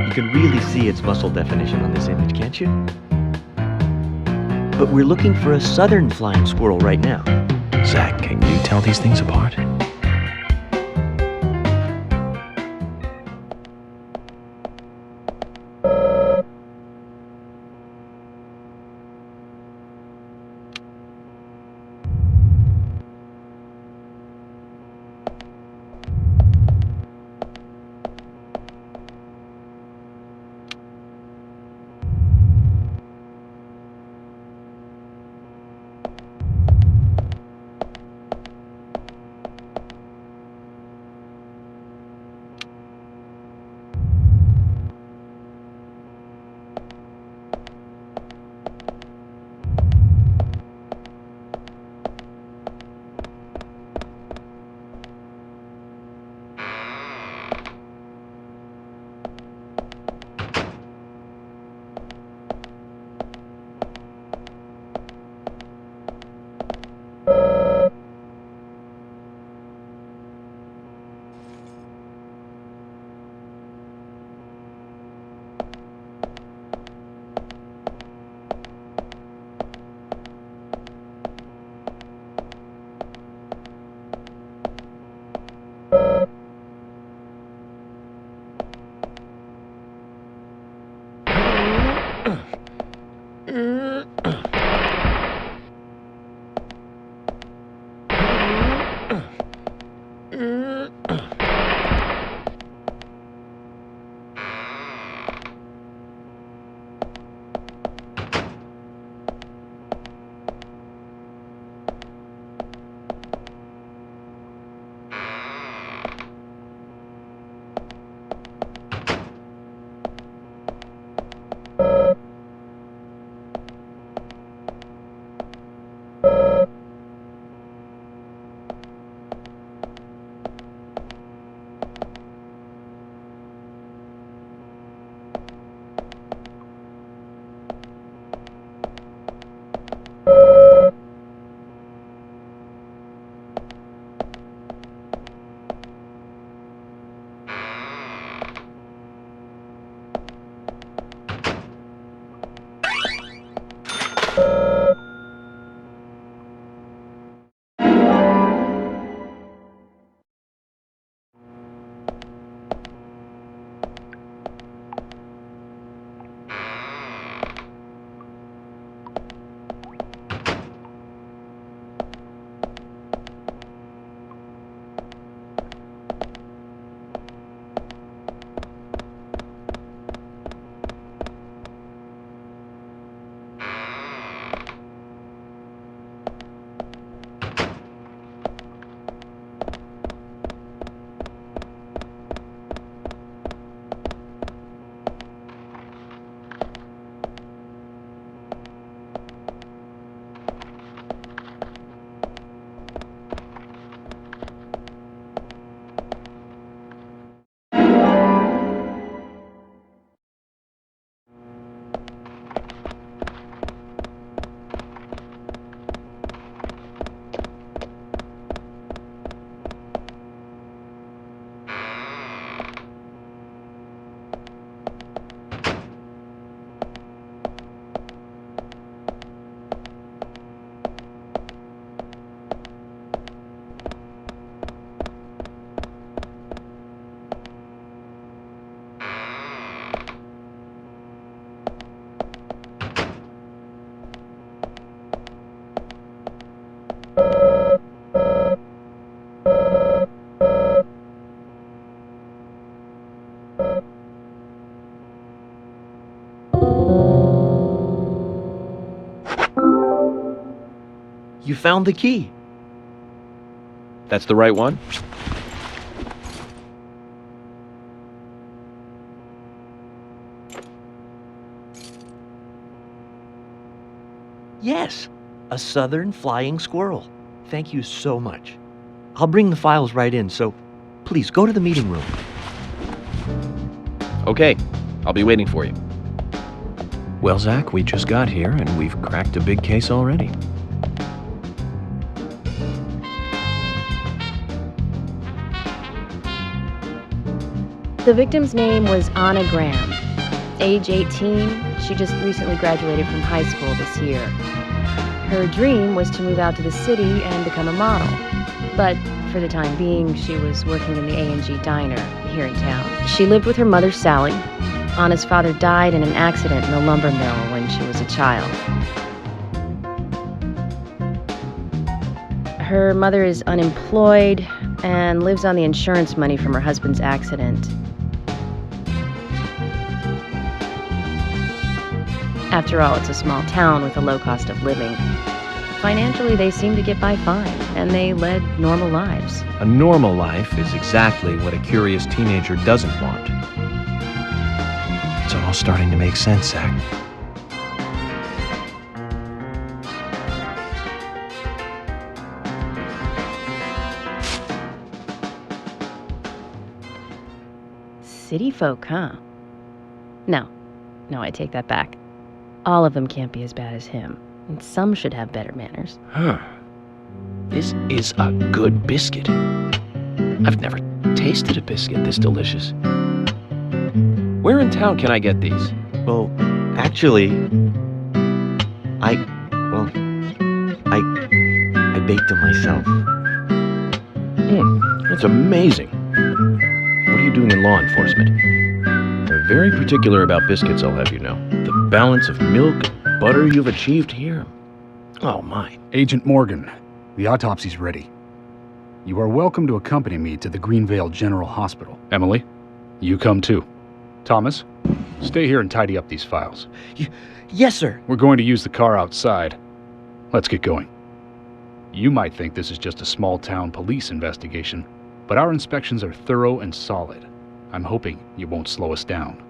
You can really see its muscle definition on this image, can't you? But we're looking for a southern flying squirrel right now. Zach, can you tell these things apart? You found the key. That's the right one? Yes, a southern flying squirrel. Thank you so much. I'll bring the files right in, so please go to the meeting room. Okay, I'll be waiting for you. Well, Zach, we just got here, and we've cracked a big case already. The victim's name was Anna Graham. Age 18, she just recently graduated from high school this year. Her dream was to move out to the city and become a model. But for the time being, she was working in the A&G diner here in town. She lived with her mother, Sally. Anna's father died in an accident in the lumber mill when she was a child. Her mother is unemployed and lives on the insurance money from her husband's accident. After all, it's a small town with a low cost of living. Financially, they seem to get by fine, and they led normal lives. A normal life is exactly what a curious teenager doesn't want. It's all starting to make sense, Zach. City folk, huh? No, I take that back. All of them can't be as bad as him, and some should have better manners. Huh. This is a good biscuit. I've never tasted a biscuit this delicious. Where in town can I get these? Well, actually, I baked them myself. That's amazing. What are you doing in law enforcement? I'm very particular about biscuits, I'll have you know. The balance of milk and butter you've achieved here. Oh, my. Agent Morgan, the autopsy's ready. You are welcome to accompany me to the Greenvale General Hospital. Emily, you come too. Thomas, stay here and tidy up these files. Yes, sir. We're going to use the car outside. Let's get going. You might think this is just a small-town police investigation, but our inspections are thorough and solid. I'm hoping you won't slow us down.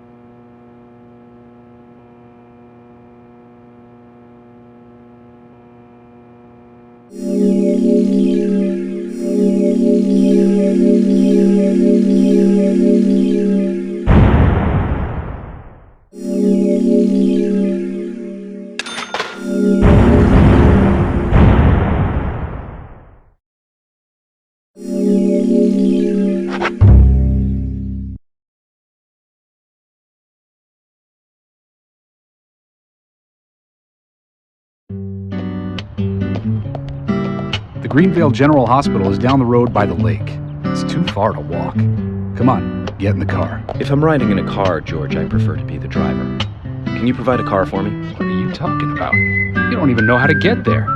The Greenvale General Hospital is down the road by the lake. It's too far to walk. Come on, get in the car. If I'm riding in a car, George, I prefer to be the driver. Can you provide a car for me? What are you talking about? You don't even know how to get there.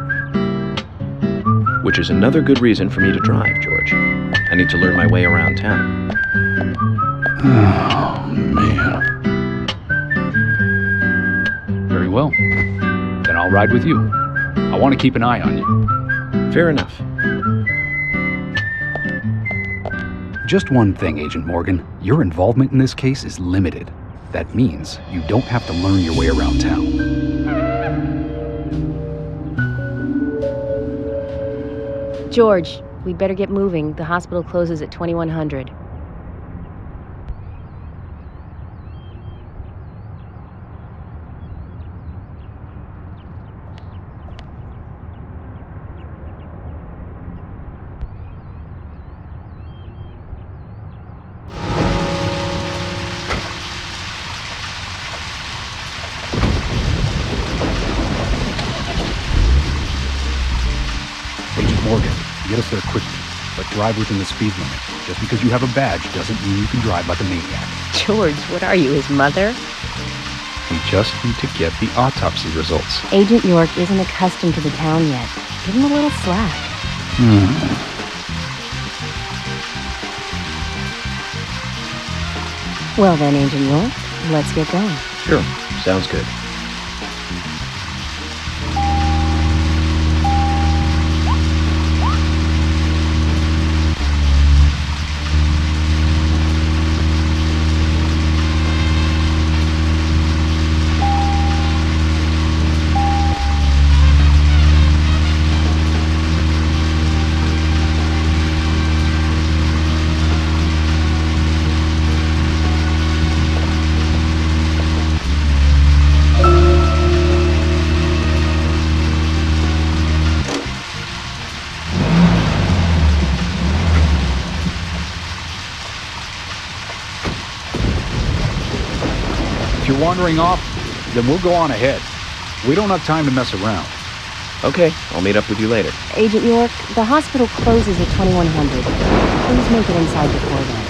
Which is another good reason for me to drive, George. I need to learn my way around town. Oh, man. Very well. Then I'll ride with you. I want to keep an eye on you. Fair enough. Just one thing, Agent Morgan. Your involvement in this case is limited. That means you don't have to learn your way around town. George, we'd better get moving. The hospital closes at 2100. Morgan, get us there quickly, but drive within the speed limit. Just because you have a badge doesn't mean you can drive like a maniac. George, what are you, his mother? We just need to get the autopsy results. Agent York isn't accustomed to the town yet. Give him a little slack. Well then, Agent York, let's get going. Sure, sounds good. If you're wandering off, then we'll go on ahead. We don't have time to mess around. Okay, I'll meet up with you later. Agent York, the hospital closes at 2100. Please make it inside before then.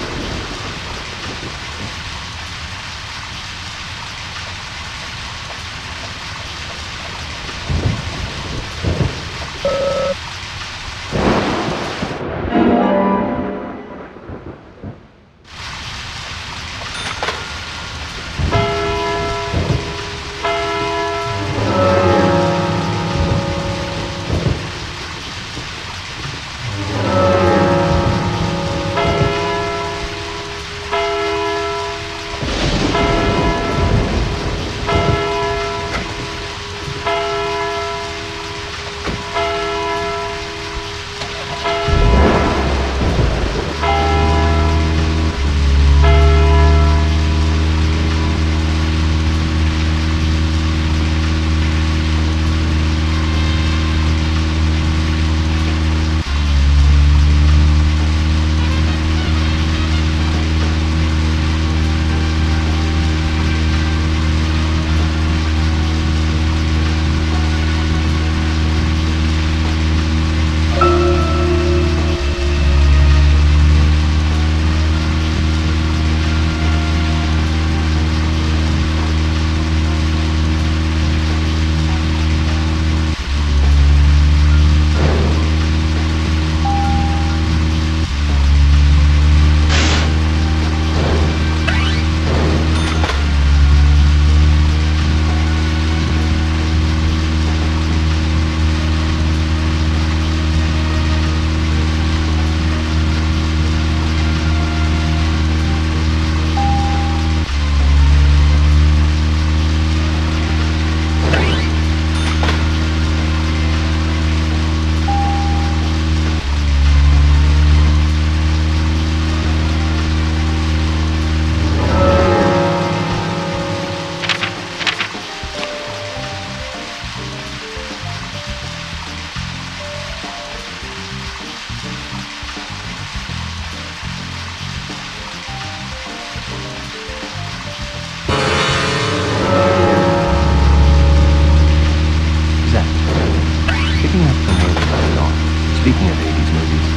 Speaking of 80s movies,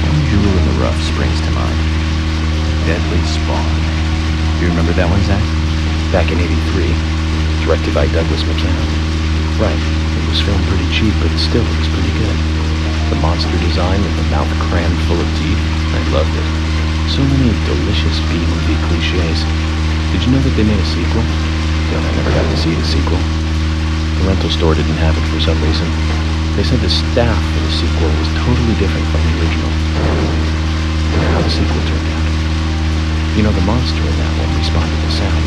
one jewel in the rough springs to mind. Deadly Spawn. Do you remember that one, Zach? Back in '83, directed by Douglas McKenna. Right, it was filmed pretty cheap, but still it was pretty good. The monster design with the mouth crammed full of teeth, I loved it. So many delicious B-movie cliches. Did you know that they made a sequel? But I never got to see the sequel. The rental store didn't have it for some reason. They said the staff for the sequel was totally different from the original. How the sequel turned out. You know, the monster in that one responded to sound.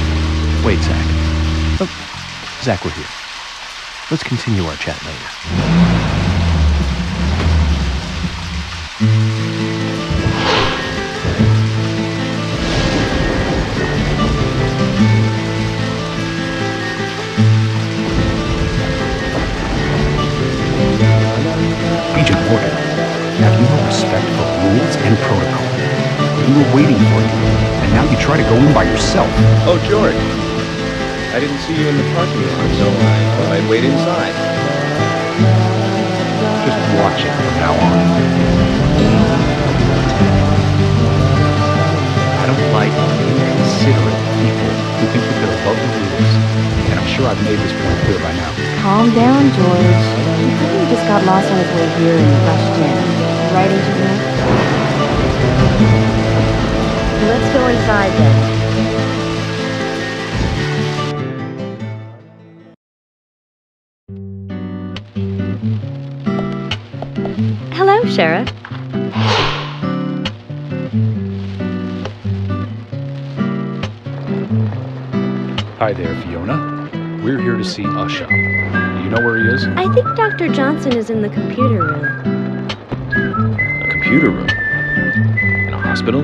Wait, Zach. Oh, Zach, we're here. Let's continue our chat later. Agent Morgan, have you no respect for rules and protocol? We were waiting for you, and now you try to go in by yourself. Oh, George. I didn't see you in the parking lot, so I thought I'd wait inside. Just watch it from now on. I don't like inconsiderate people who think that they're above the rules, and I'm sure I've made this point clear by now. Calm down, George. He probably just got lost on his way here and rushed in. Right, Agent York? Let's go inside then. Sheriff. Hi there, Fiona. We're here to see Usha. Do you know where he is? I think Dr. Johnson is in the computer room. A computer room? In a hospital?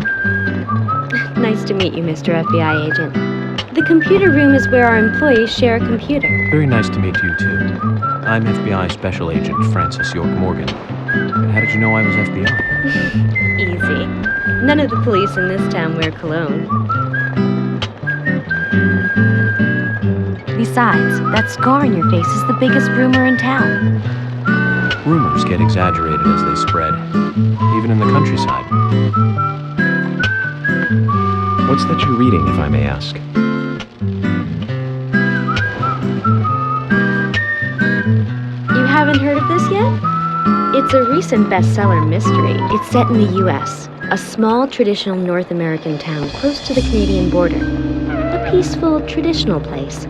Nice to meet you, Mr. FBI agent. The computer room is where our employees share a computer. Very nice to meet you, too. I'm FBI Special Agent Francis York Morgan. And how did you know I was FBI? Easy. None of the police in this town wear cologne. Besides, that scar on your face is the biggest rumor in town. Rumors get exaggerated as they spread, even in the countryside. What's that you're reading, if I may ask? You haven't heard of this yet? It's a recent bestseller mystery. It's set in the U.S., a small traditional North American town close to the Canadian border. A peaceful, traditional place.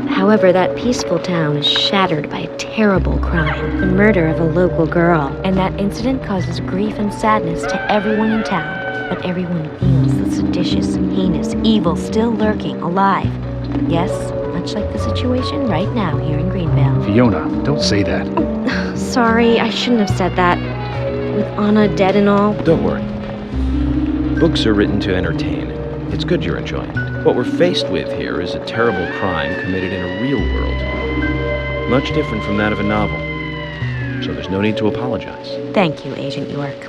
However, that peaceful town is shattered by a terrible crime, the murder of a local girl. And that incident causes grief and sadness to everyone in town. But everyone feels the seditious, heinous evil still lurking, alive. Yes, much like the situation right now here in Greenvale. Fiona, don't say that. Sorry, I shouldn't have said that. With Anna dead and all. Don't worry. Books are written to entertain. It's good you're enjoying it. What we're faced with here is a terrible crime committed in a real world. Much different from that of a novel. So there's no need to apologize. Thank you, Agent York.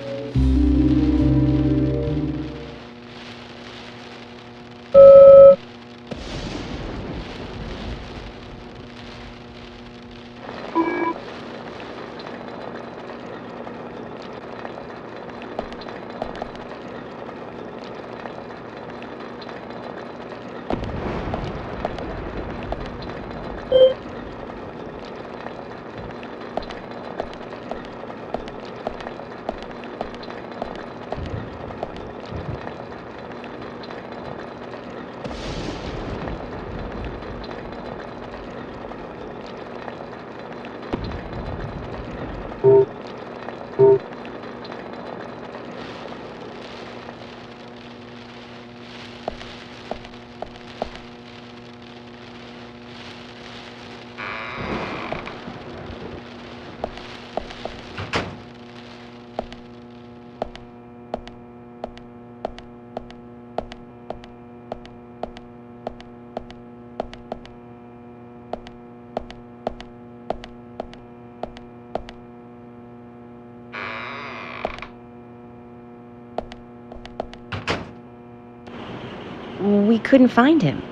We couldn't find him.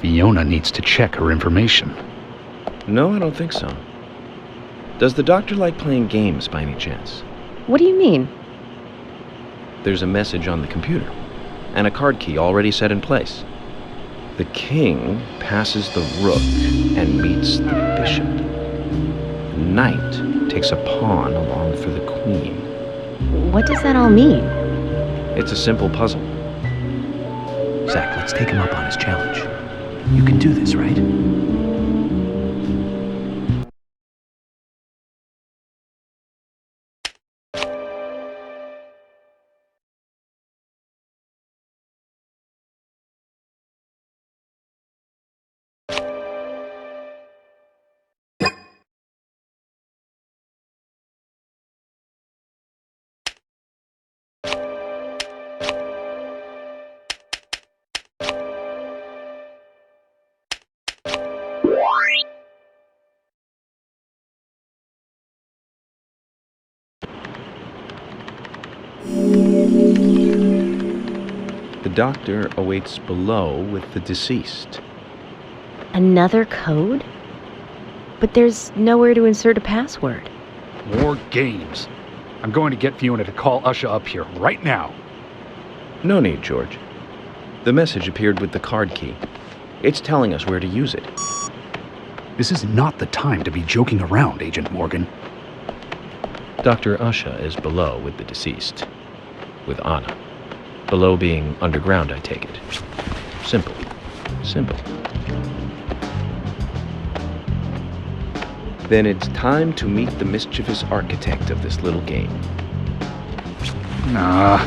Fiona needs to check her information. No, I don't think so. Does the doctor like playing games by any chance? What do you mean? There's a message on the computer, and a card key already set in place. The king passes the rook and meets the bishop. The knight takes a pawn along for the queen. What does that all mean? It's a simple puzzle. Zach, let's take him up on his challenge. You can do this, right? The doctor awaits below with the deceased. Another code? But there's nowhere to insert a password. More games. I'm going to get Fiona to call Usha up here right now. No need, George. The message appeared with the card key. It's telling us where to use it. This is not the time to be joking around, Agent Morgan. Dr. Usha is below with the deceased. With Anna. Below being underground, I take it. Simple. Simple. Then it's time to meet the mischievous architect of this little game. Nah.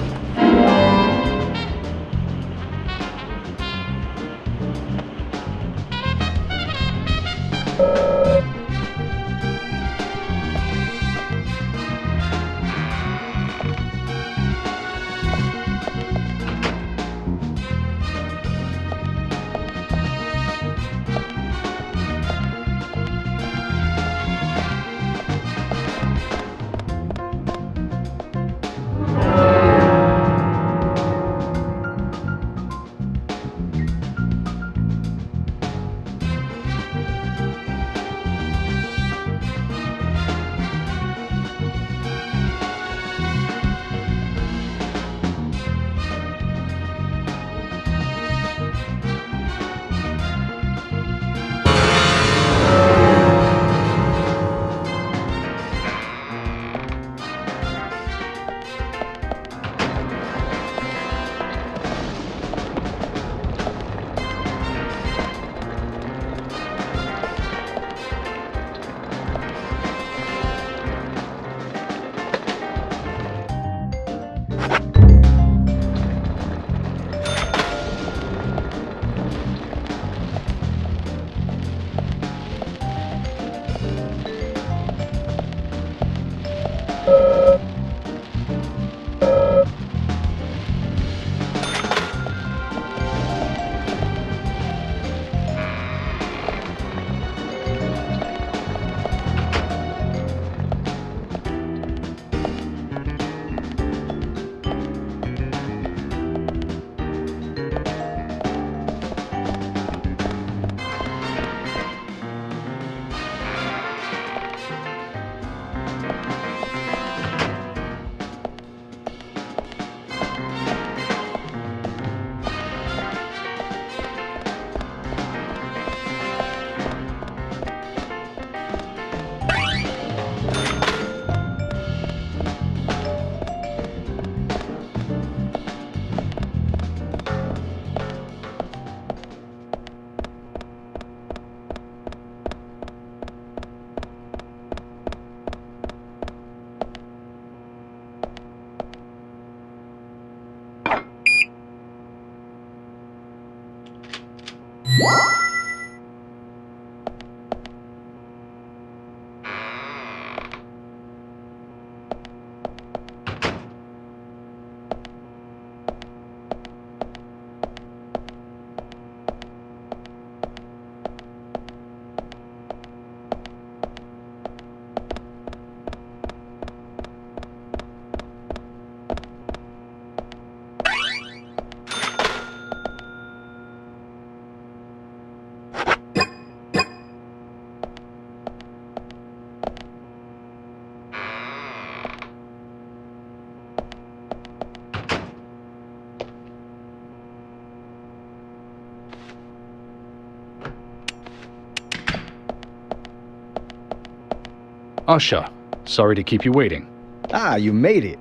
Usha, sorry to keep you waiting. Ah, you made it.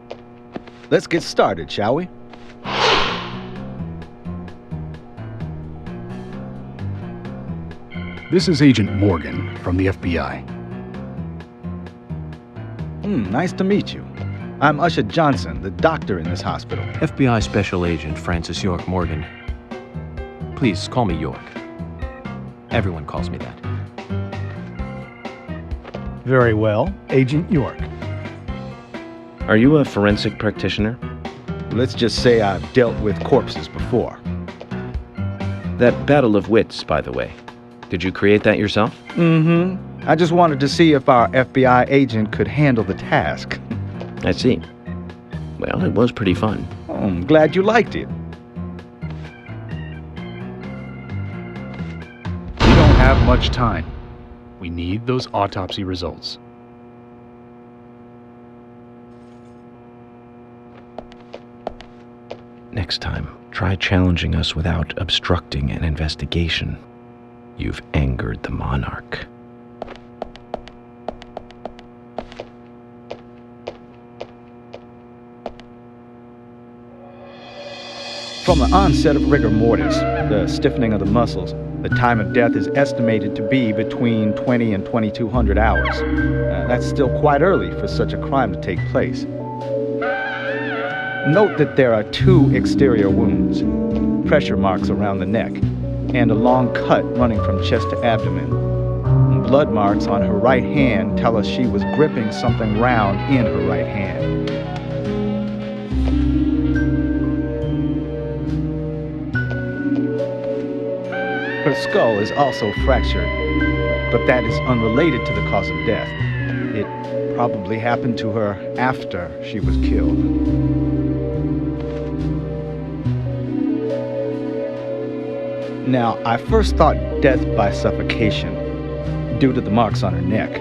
Let's get started, shall we? This is Agent Morgan from the FBI. Nice to meet you. I'm Usha Johnson, the doctor in this hospital. FBI Special Agent Francis York Morgan. Please call me York. Everyone calls me that. Very well, Agent York. Are you a forensic practitioner? Let's just say I've dealt with corpses before. That battle of wits, by the way. Did you create that yourself? Mm-hmm. I just wanted to see if our FBI agent could handle the task. I see. Well, it was pretty fun. Oh, I'm glad you liked it. We don't have much time. We need those autopsy results. Next time, try challenging us without obstructing an investigation. You've angered the monarch. From the onset of rigor mortis, the stiffening of the muscles, The time of death is estimated to be between 20 and 2200 hours. That's still quite early for such a crime to take place. Note that there are 2 exterior wounds, pressure marks around the neck, and a long cut running from chest to abdomen. Blood marks on her right hand tell us she was gripping something round in her right hand. Her skull is also fractured, but that is unrelated to the cause of death. It probably happened to her after she was killed. Now, I first thought death by suffocation due to the marks on her neck,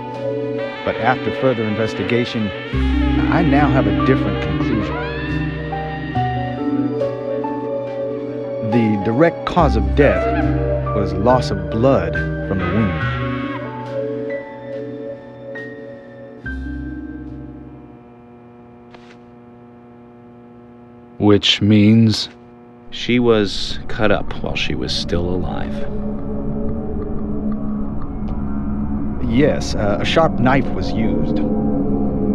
but after further investigation, I now have a different conclusion. The direct cause of death was loss of blood from the wound. Which means? She was cut up while she was still alive. Yes, a sharp knife was used.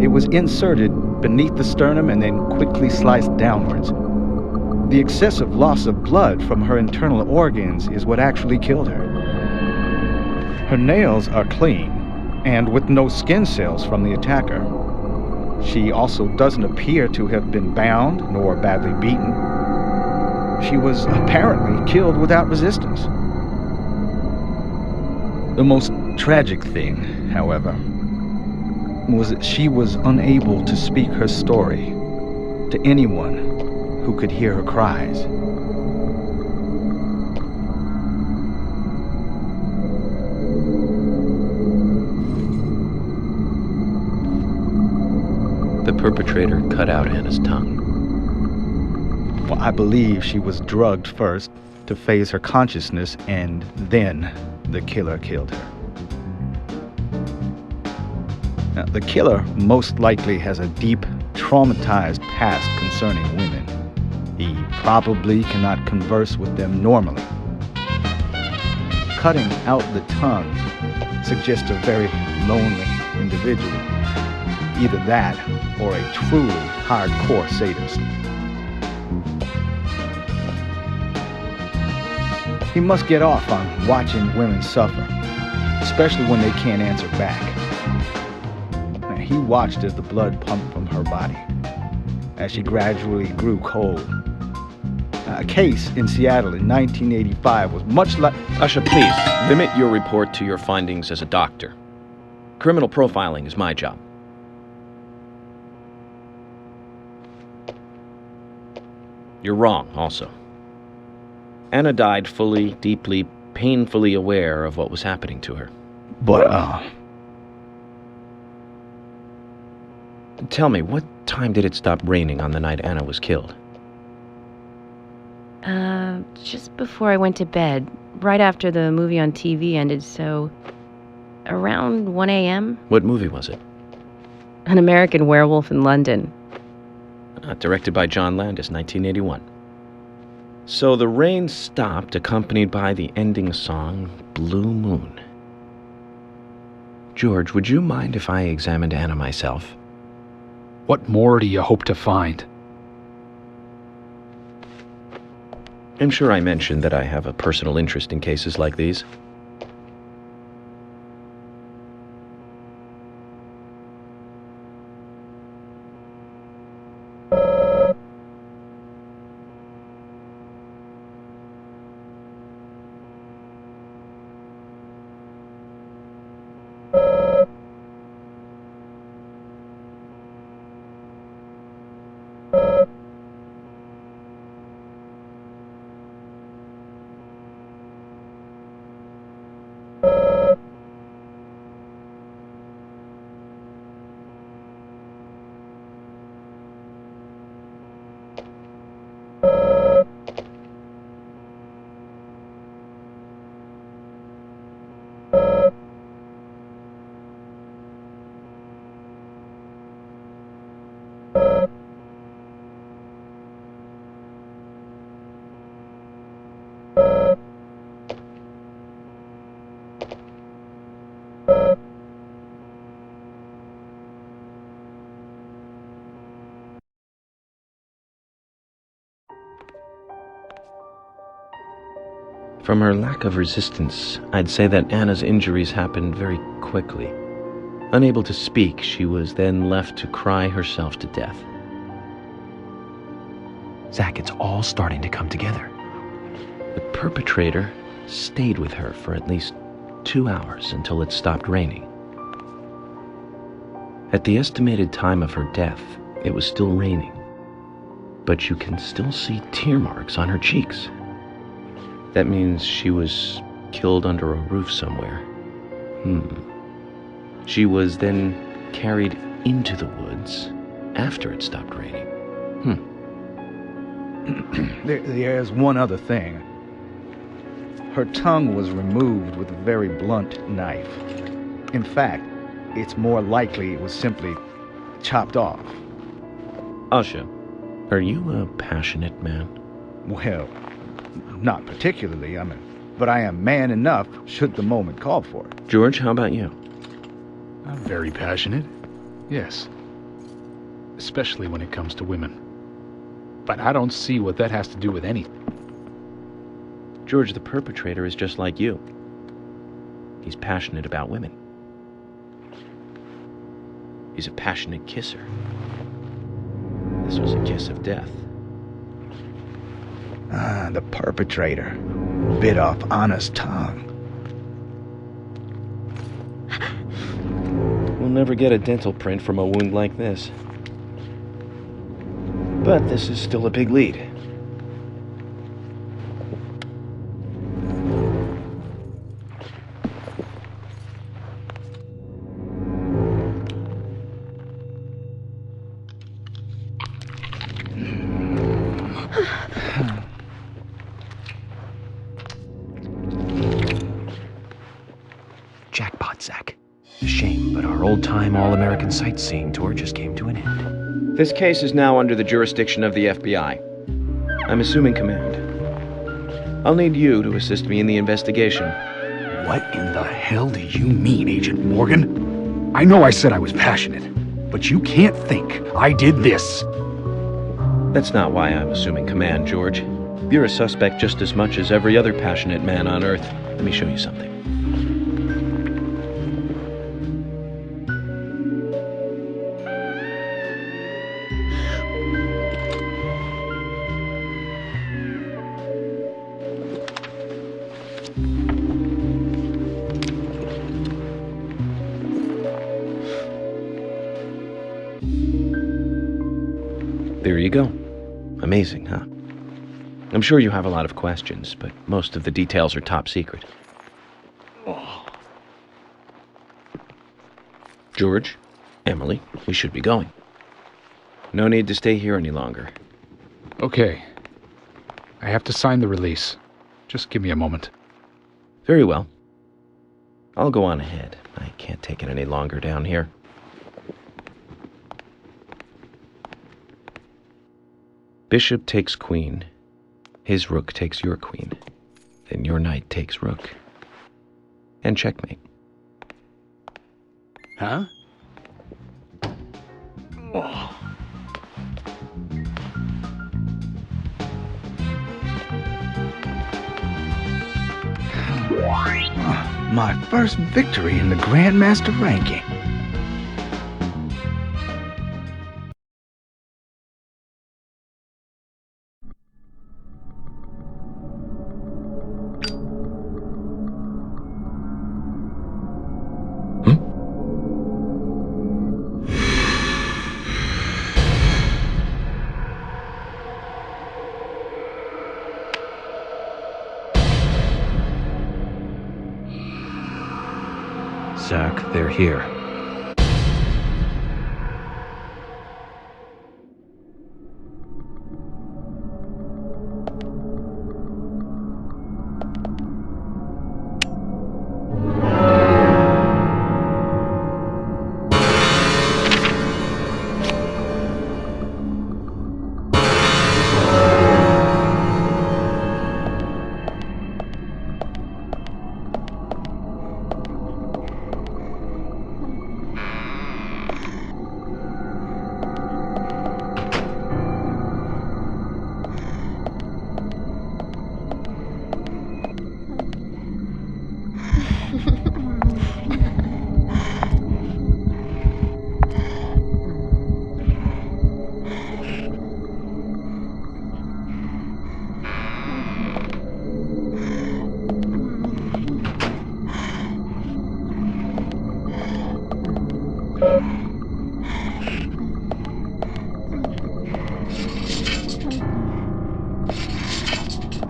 It was inserted beneath the sternum and then quickly sliced downwards. The excessive loss of blood from her internal organs is what actually killed her. Her nails are clean, and with no skin cells from the attacker. She also doesn't appear to have been bound nor badly beaten. She was apparently killed without resistance. The most tragic thing, however, was that she was unable to speak her story to anyone who could hear her cries. The perpetrator cut out Anna's tongue. Well, I believe she was drugged first to phase her consciousness, and then the killer killed her. Now, the killer most likely has a deep, traumatized past concerning women. He probably cannot converse with them normally. Cutting out the tongue suggests a very lonely individual. Either that or a truly hardcore sadist. He must get off on watching women suffer, especially when they can't answer back. He watched as the blood pumped from her body, as she gradually grew cold. A case in Seattle in 1985 was much like... Usha, please, limit your report to your findings as a doctor. Criminal profiling is my job. You're wrong, also. Anna died fully, deeply, painfully aware of what was happening to her. But, Tell me, what time did it stop raining on the night Anna was killed? Just before I went to bed, right after the movie on TV ended, so around 1 a.m. What movie was it? An American Werewolf in London. Directed by John Landis, 1981. So the rain stopped, accompanied by the ending song, Blue Moon. George, would you mind if I examined Anna myself? What more do you hope to find? I'm sure I mentioned that I have a personal interest in cases like these. From her lack of resistance, I'd say that Anna's injuries happened very quickly. Unable to speak, she was then left to cry herself to death. Zach, it's all starting to come together. The perpetrator stayed with her for at least 2 hours until it stopped raining. At the estimated time of her death, it was still raining, but you can still see tear marks on her cheeks. That means she was killed under a roof somewhere. She was then carried into the woods after it stopped raining. There's one other thing. Her tongue was removed with a very blunt knife. In fact, it's more likely it was simply chopped off. Asha, are you a passionate man? Well, not particularly, but I am man enough should the moment call for it. George, how about you? I'm very passionate, yes. Especially when it comes to women. But I don't see what that has to do with anything. George, the perpetrator is just like you. He's passionate about women. He's a passionate kisser. This was a kiss of death. The perpetrator bit off Anna's tongue. We'll never get a dental print from a wound like this. But this is still a big lead. Jackpot, Zach. A shame, but our old-time all-American sightseeing tour just came to an end. This case is now under the jurisdiction of the FBI. I'm assuming command. I'll need you to assist me in the investigation. What in the hell do you mean, Agent Morgan? I know I said I was passionate, but you can't think I did this. That's not why I'm assuming command, George. You're a suspect just as much as every other passionate man on Earth. Let me show you something. There you go. Amazing, huh? I'm sure you have a lot of questions, but most of the details are top secret. George, Emily, we should be going. No need to stay here any longer. Okay. I have to sign the release. Just give me a moment. Very well. I'll go on ahead. I can't take it any longer down here. Bishop takes queen. His rook takes your queen. Then your knight takes rook. And checkmate. Huh? My first victory in the Grandmaster ranking. Zach, they're here.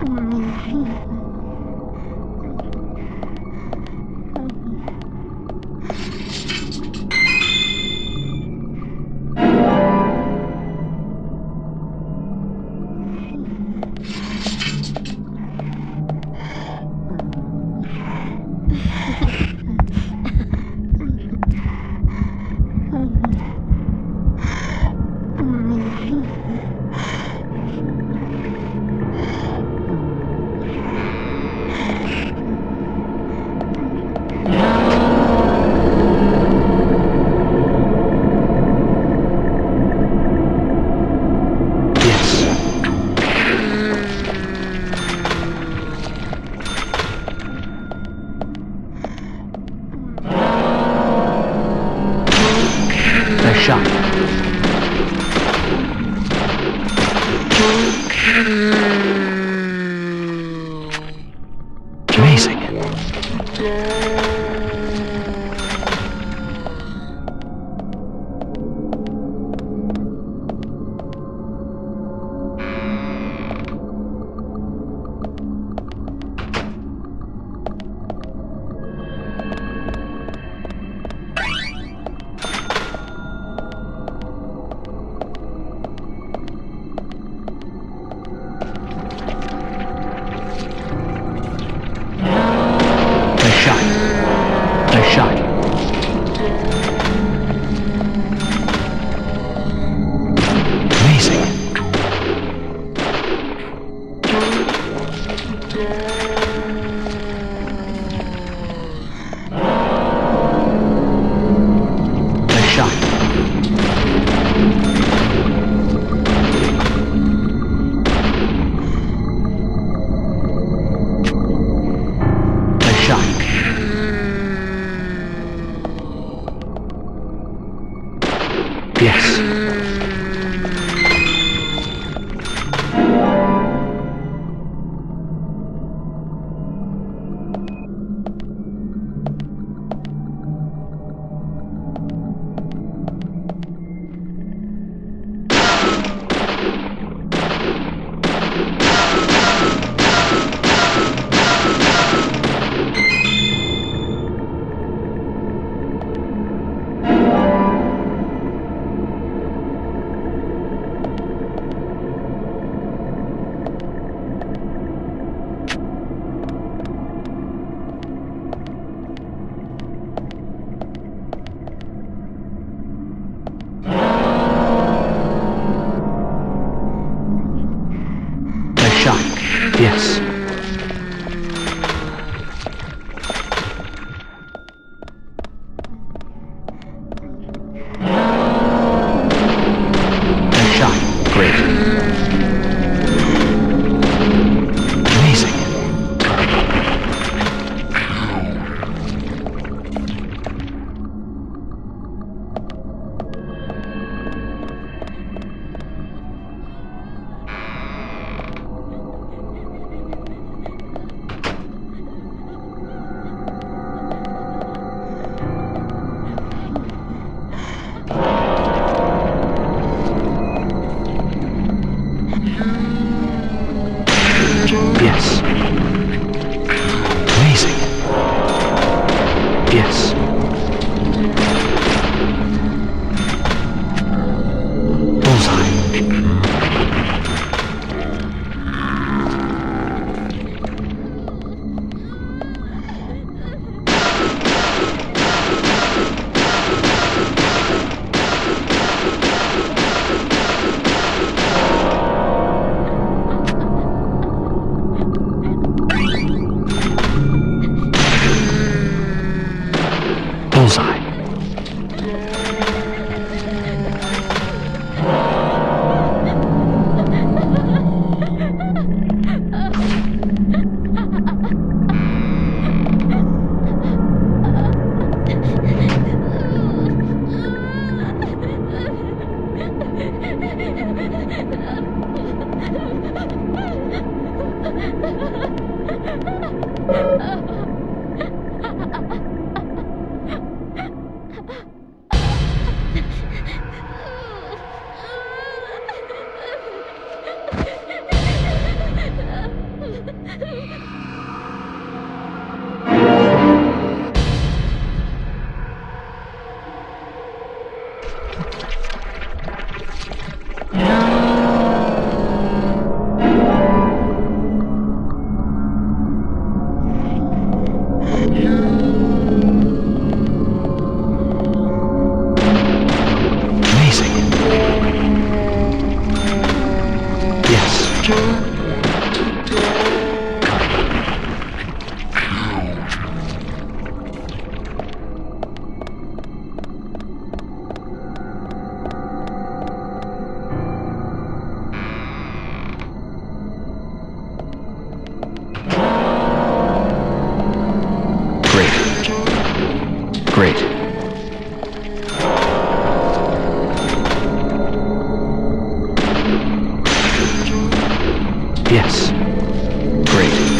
Amazing. Yes. Yes. Nice shot. Great. Amazing. Yes. Amazing. Yes. Bullseye. Bullseye. Great. Yes. Great.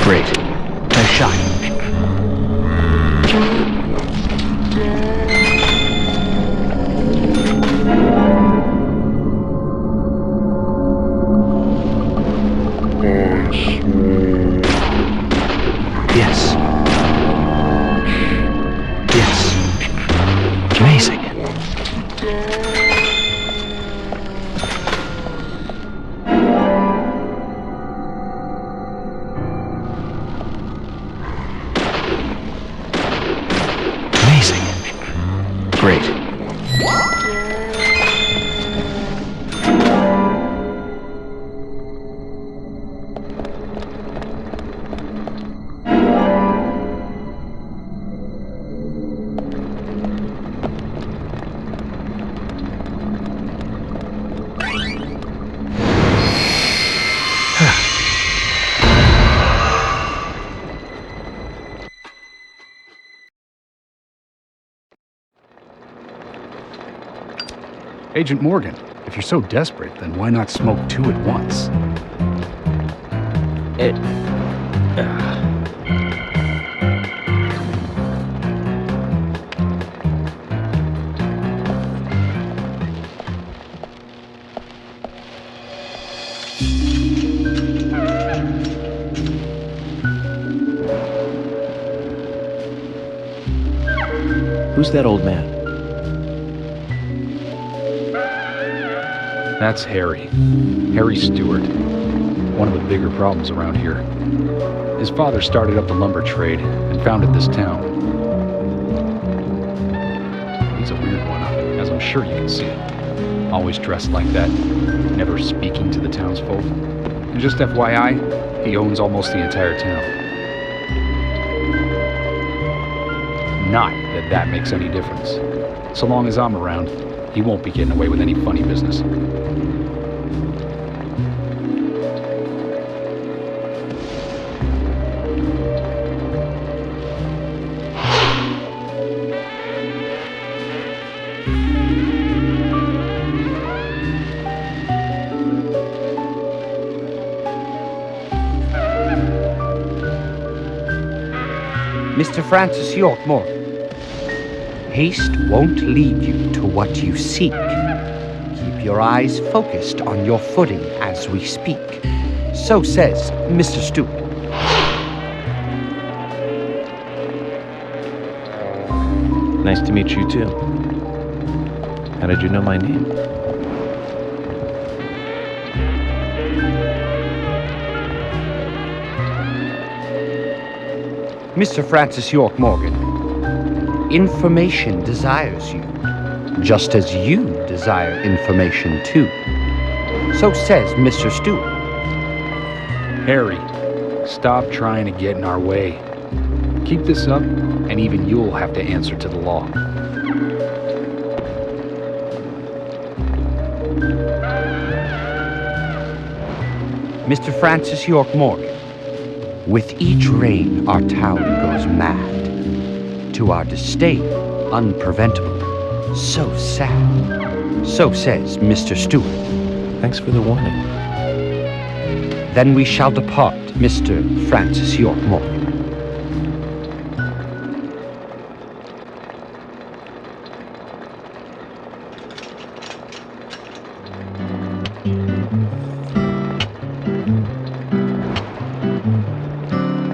Great. Nice shot. Yes. Yes. Amazing. Great. Agent Morgan, if you're so desperate, then why not smoke two at once? Who's that old man? That's Harry. Harry Stewart. One of the bigger problems around here. His father started up the lumber trade and founded this town. He's a weird one, as I'm sure you can see. Always dressed like that, never speaking to the townsfolk. And just FYI, he owns almost the entire town. Not that that makes any difference. So long as I'm around, he won't be getting away with any funny business. Mr. Francis York Morgan. Haste won't lead you to what you seek. Keep your eyes focused on your footing as we speak. So says Mr. Stewart. Nice to meet you, too. How did you know my name? Mr. Francis York Morgan, information desires you, just as you desire information too. So says Mr. Stewart. Harry, stop trying to get in our way. Keep this up, and even you'll have to answer to the law. Mr. Francis York Morgan, with each rain our town goes mad. To our disdain, unpreventable. So sad. So says Mr. Stewart. Thanks for the warning. Then we shall depart, Mr. Francis York Morgan.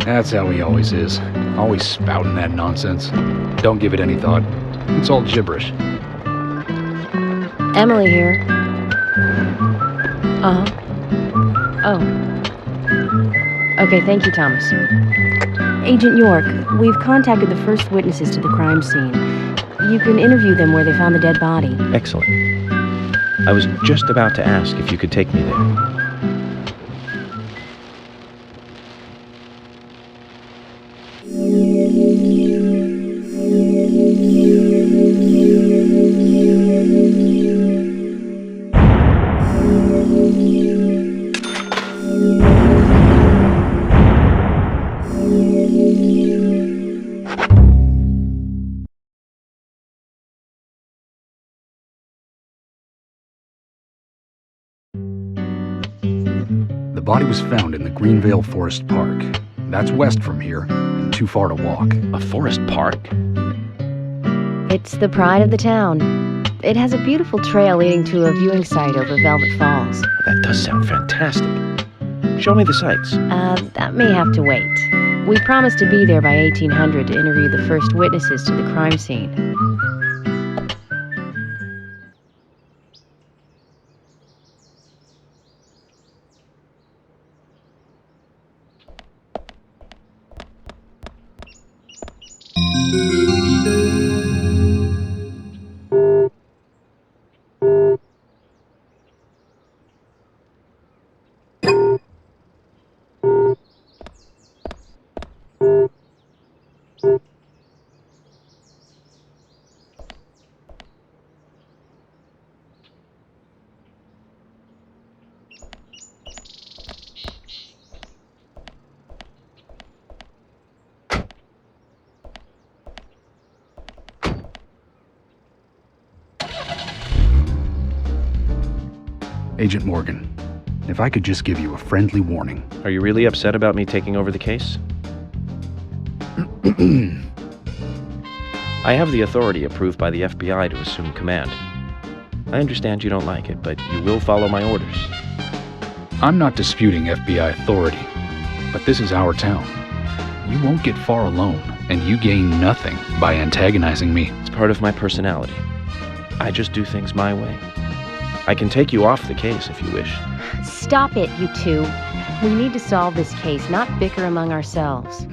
That's how he always is. Always spouting that nonsense. Don't give it any thought. It's all gibberish. Emily here. Uh-huh. Oh. Okay, thank you, Thomas. Agent York, we've contacted the first witnesses to the crime scene. You can interview them where they found the dead body. Excellent. I was just about to ask if you could take me there. The body was found in the Greenvale Forest Park. That's west from here, and too far to walk. A forest park? It's the pride of the town. It has a beautiful trail leading to a viewing site over Velvet Falls. That does sound fantastic. Show me the sights. That may have to wait. We promised to be there by 1800 to interview the first witnesses to the crime scene. Agent Morgan, if I could just give you a friendly warning. Are you really upset about me taking over the case? I have the authority approved by the FBI to assume command. I understand you don't like it, but you will follow my orders. I'm not disputing FBI authority, but this is our town. You won't get far alone, and you gain nothing by antagonizing me. It's part of my personality. I just do things my way. I can take you off the case if you wish. Stop it, you two. We need to solve this case, not bicker among ourselves.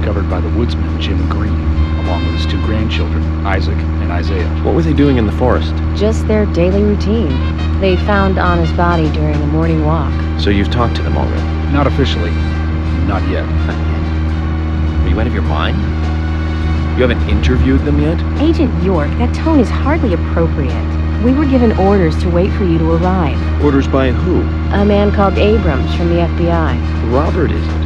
discovered by the woodsman Jim Green, along with his 2 grandchildren, Isaac and Isaiah. What were they doing in the forest? Just their daily routine. They found Anna's body during a morning walk. So you've talked to them already? Not officially. Not yet. Not yet. Are you out of your mind? You haven't interviewed them yet? Agent York, that tone is hardly appropriate. We were given orders to wait for you to arrive. Orders by who? A man called Abrams from the FBI. Robert, is it?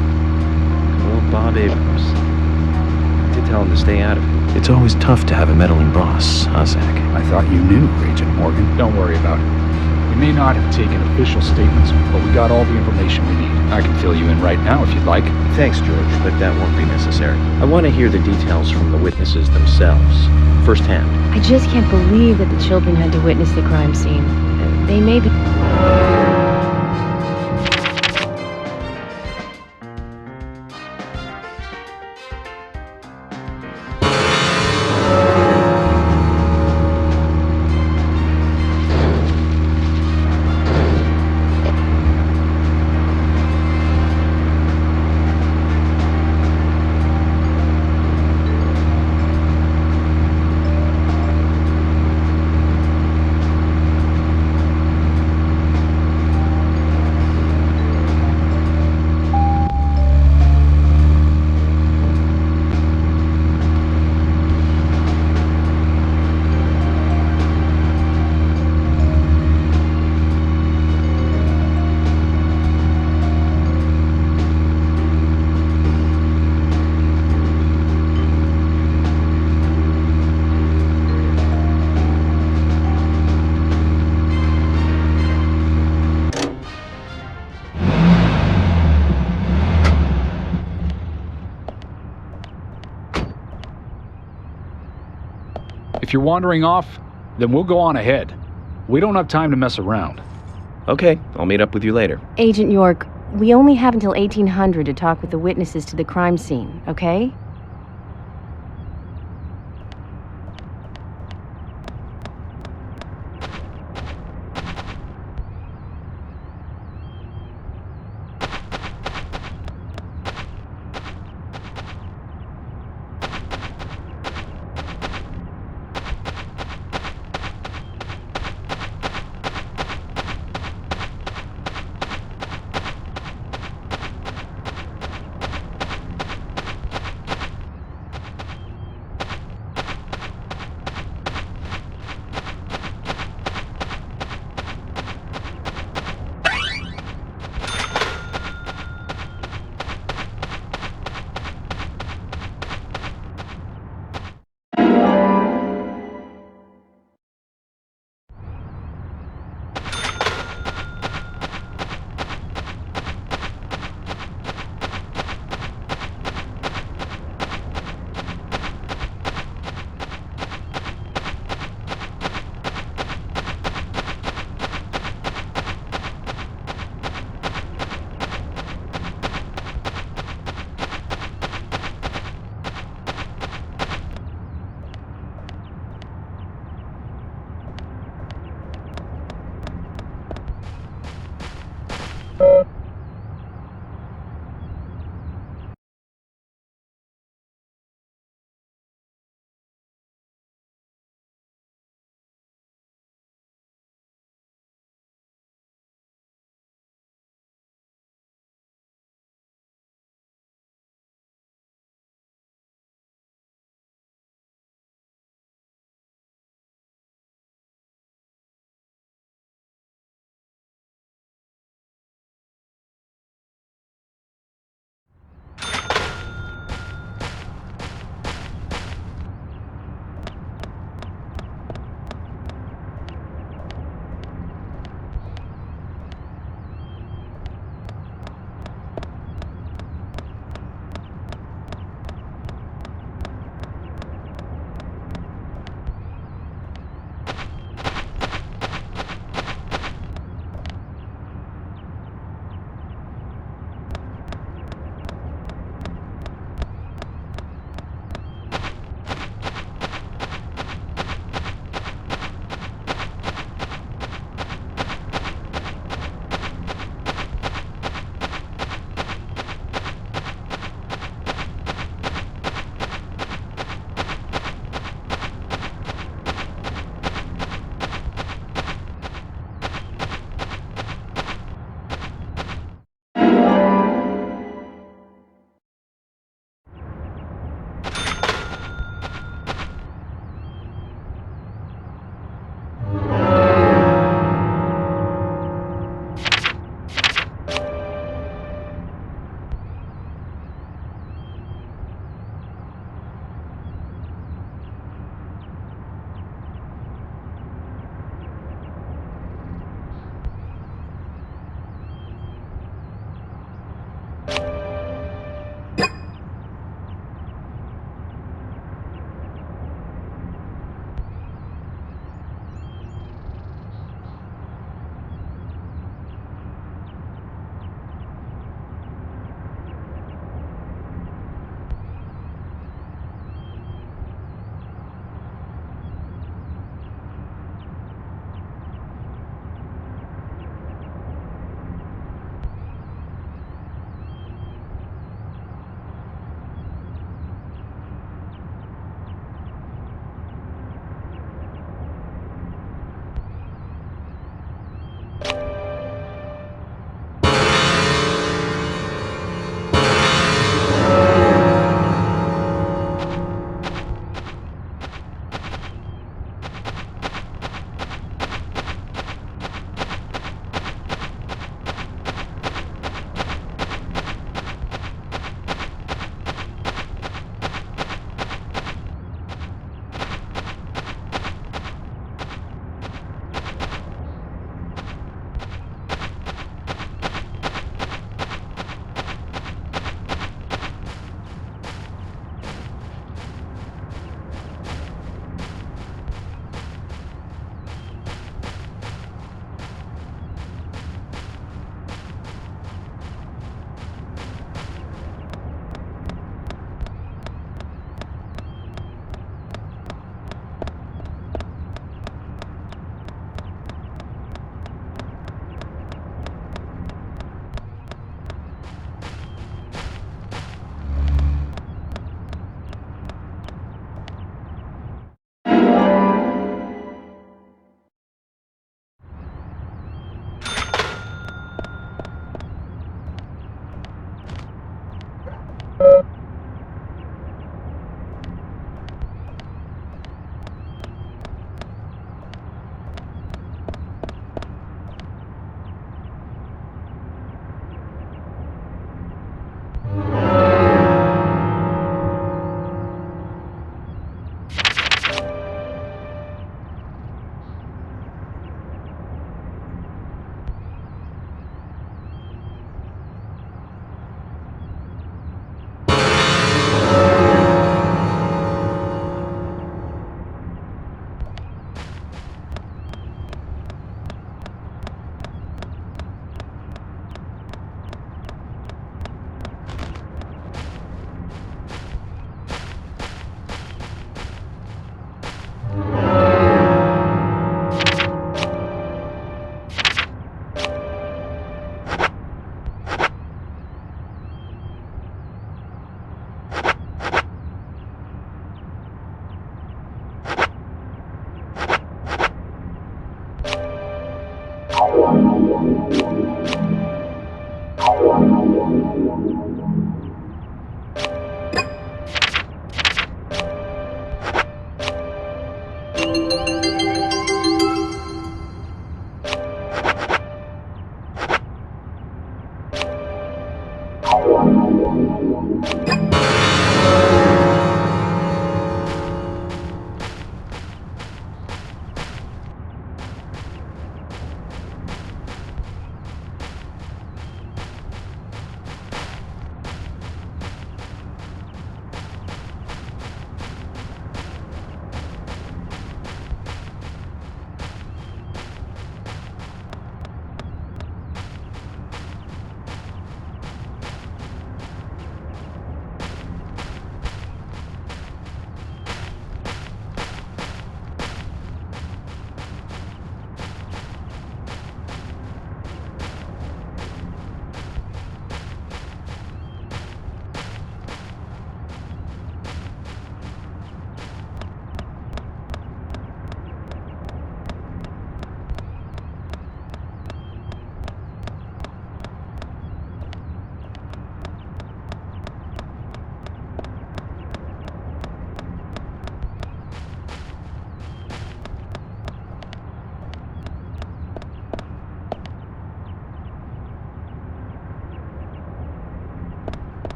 Well, Bob Abrams. I did tell him to stay out of it. It's always tough to have a meddling boss, huh, Zach? I thought you knew, Agent Morgan. Don't worry about it. We may not have taken official statements, but we got all the information we need. I can fill you in right now if you'd like. Thanks, George, but that won't be necessary. I want to hear the details from the witnesses themselves, firsthand. I just can't believe that the children had to witness the crime scene. They may be... If you're wandering off, then we'll go on ahead. We don't have time to mess around. Okay, I'll meet up with you later. Agent York, we only have until 1800 to talk with the witnesses to the crime scene, okay?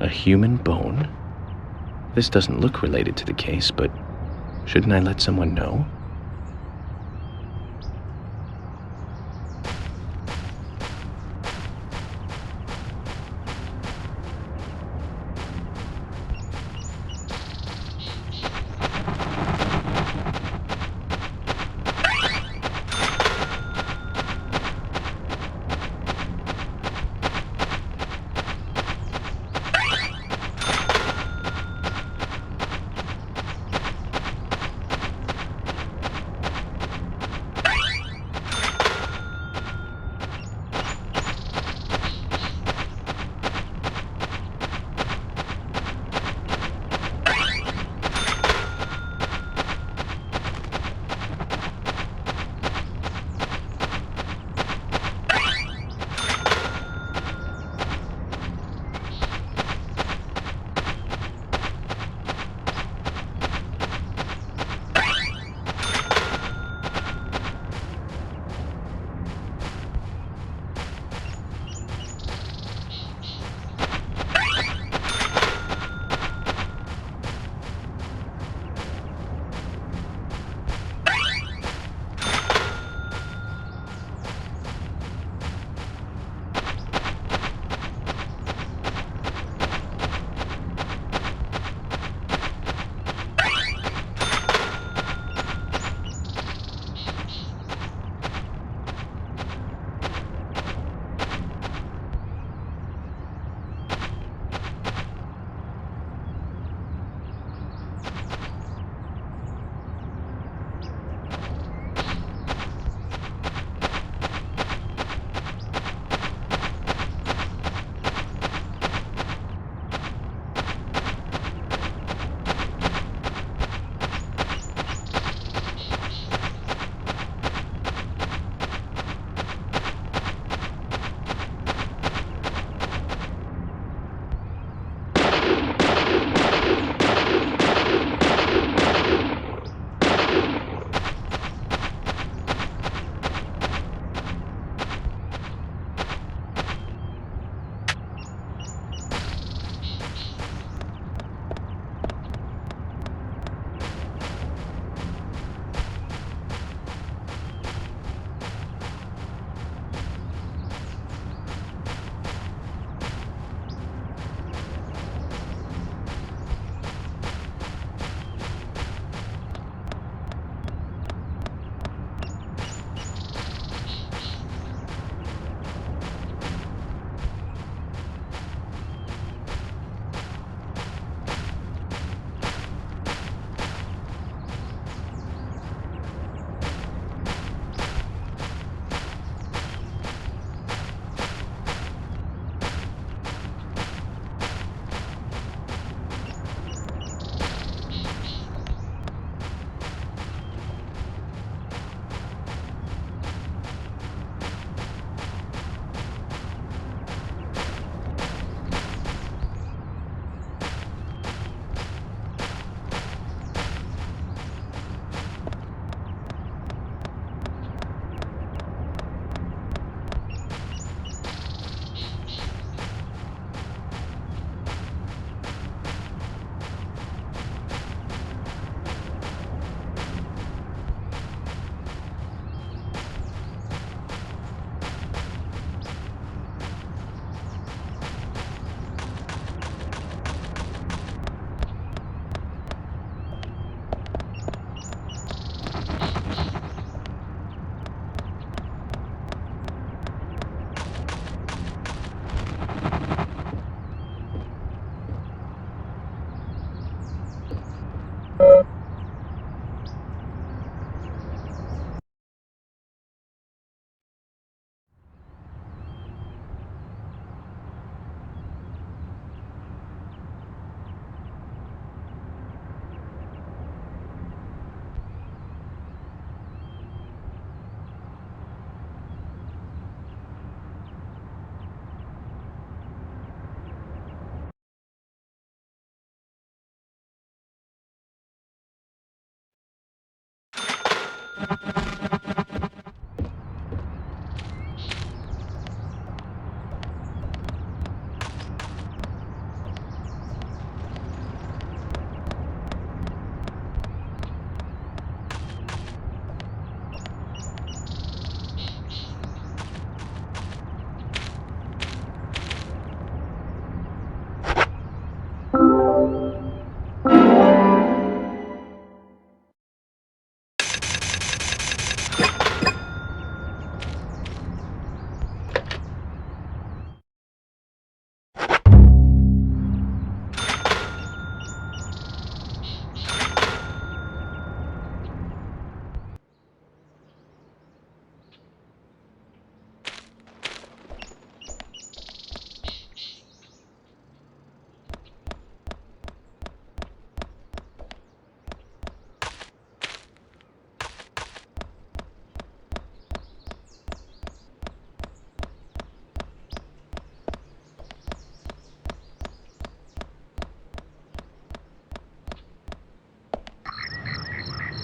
A human bone? This doesn't look related to the case, but shouldn't I let someone know?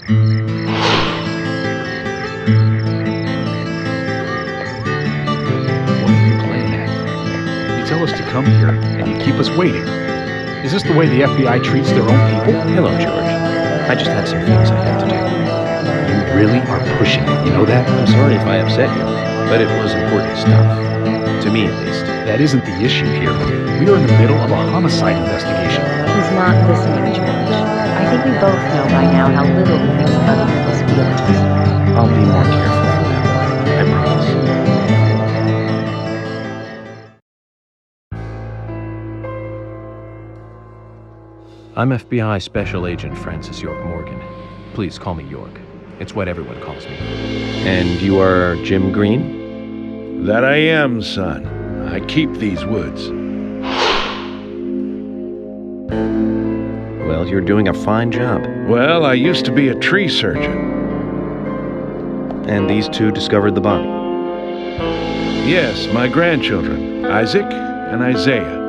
What are you playing at? You tell us to come here, and you keep us waiting. Is this the way the FBI treats their own people? Hello, George. I just had some things I had to do. You really are pushing it, you know that? I'm sorry if I upset you, but it was important stuff. To me, at least. That isn't the issue here. We are in the middle of a homicide investigation. He's not listening, George. I think we both know by now how little he thinks about other people's feelings. I'll be more careful from now on. I promise. I'm FBI Special Agent Francis York Morgan. Please call me York. It's what everyone calls me. And you are Jim Green? That I am, son. I keep these woods. Well, you're doing a fine job. Well, I used to be a tree surgeon. And these two discovered the body? Yes, my grandchildren, Isaac and Isaiah.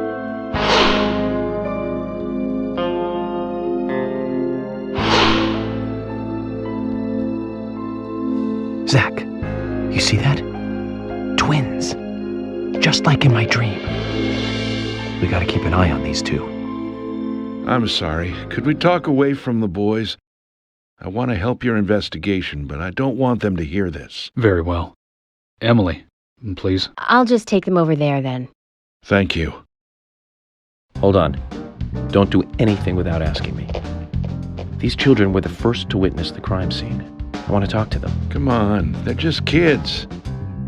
Zach, you see that? Twins. Just like in my dream. We gotta keep an eye on these two. I'm sorry. Could we talk away from the boys? I want to help your investigation, but I don't want them to hear this. Very well. Emily, please. I'll just take them over there then. Thank you. Hold on. Don't do anything without asking me. These children were the first to witness the crime scene. I want to talk to them. Come on, they're just kids.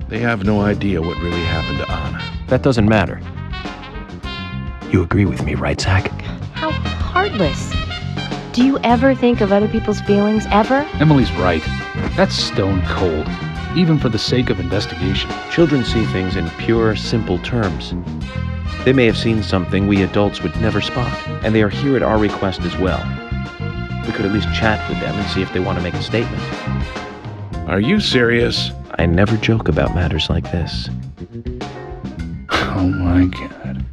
They have no idea what really happened to Anna. That doesn't matter. You agree with me, right, Zach? How heartless. Do you ever think of other people's feelings, ever? Emily's right. That's stone cold, even for the sake of investigation. Children see things in pure, simple terms. They may have seen something we adults would never spot, and they are here at our request as well. We could at least chat with them and see if they want to make a statement. Are you serious? I never joke about matters like this. Oh my God.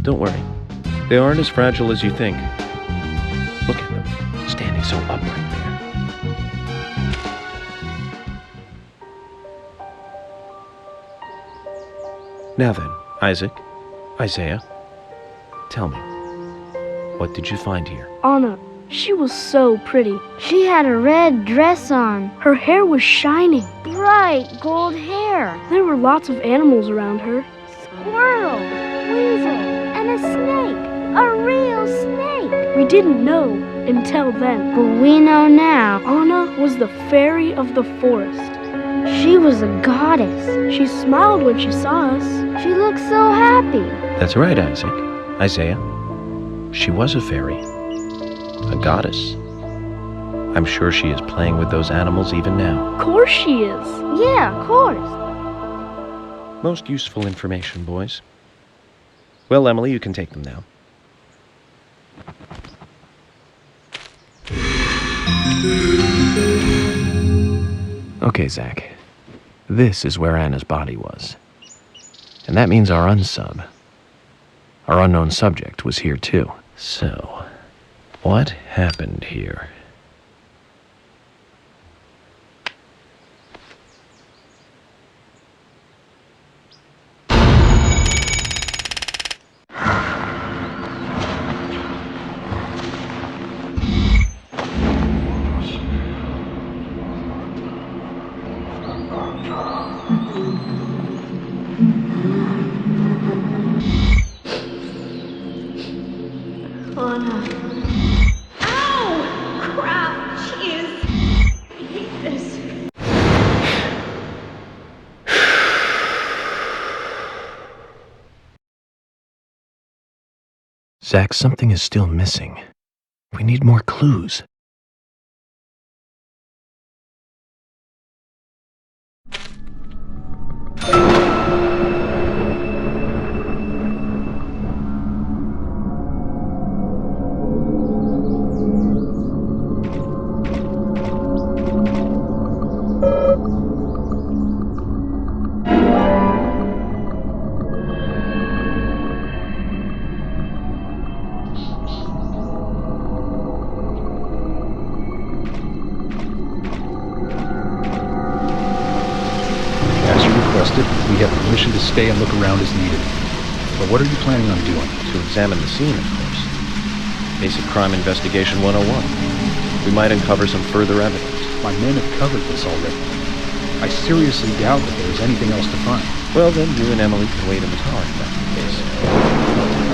Don't worry. They aren't as fragile as you think. Look at them, standing so upright there. Now then, Isaac, Isaiah, tell me, what did you find here? Anna, she was so pretty. She had a red dress on. Her hair was shining. Bright gold hair. There were lots of animals around her. Squirrel, weasel, and a snake. A real snake. We didn't know until then. But we know now. Anna was the fairy of the forest. She was a goddess. She smiled when she saw us. She looked so happy. That's right, Isaac. Isaiah. She was a fairy. A goddess. I'm sure she is playing with those animals even now. Of course she is. Yeah, of course. Most useful information, boys. Well, Emily, you can take them now. Okay, Zach. This is where Anna's body was. And that means our unsub, our unknown subject, was here too. So, what happened here? Zach, something is still missing. We need more clues. trusted, we have permission to stay and look around as needed. But what are you planning on doing? To examine the scene, of course. Basic crime investigation 101. We might uncover some further evidence. My men have covered this already. I seriously doubt that there's anything else to find. Well, then you and Emily can wait in the car if that's the case.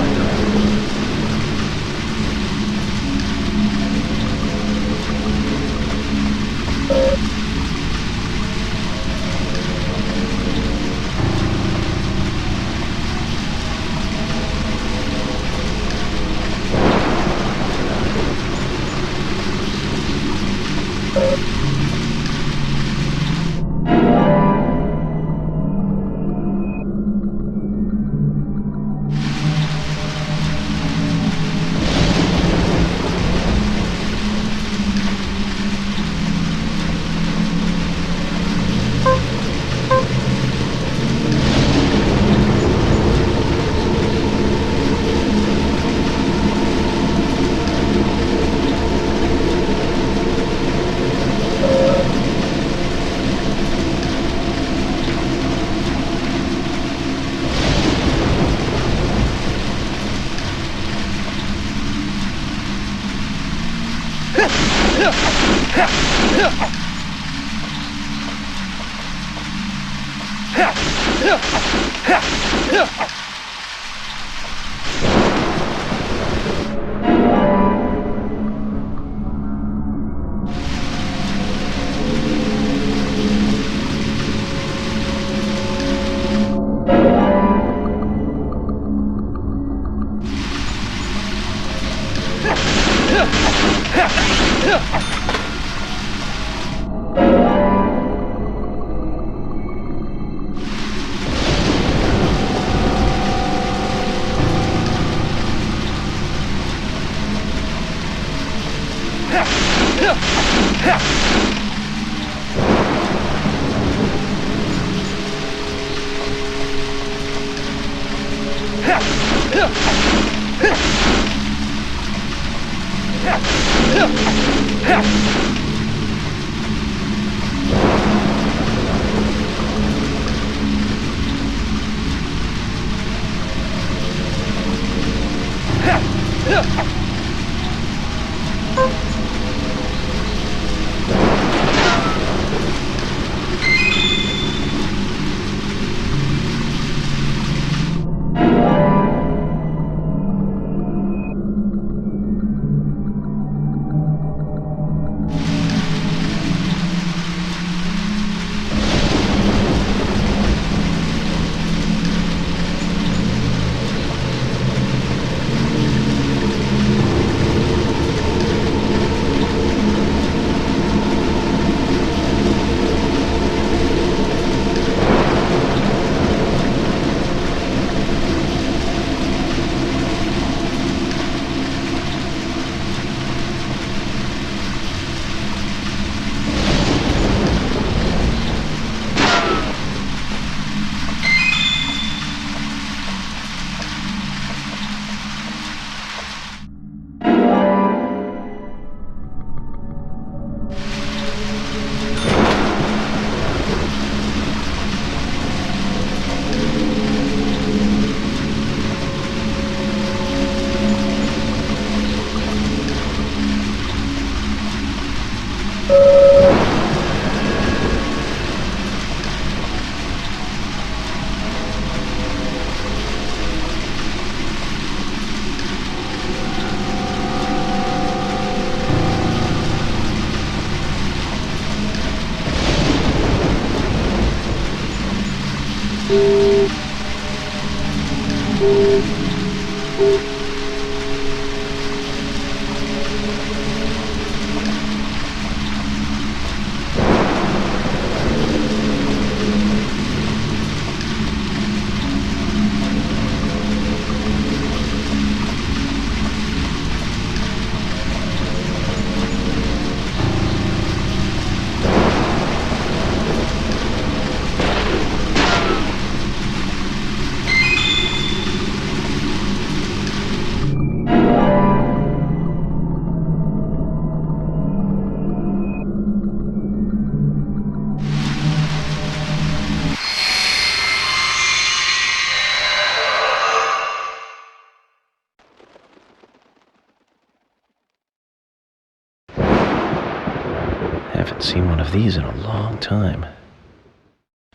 seen one of these in a long time.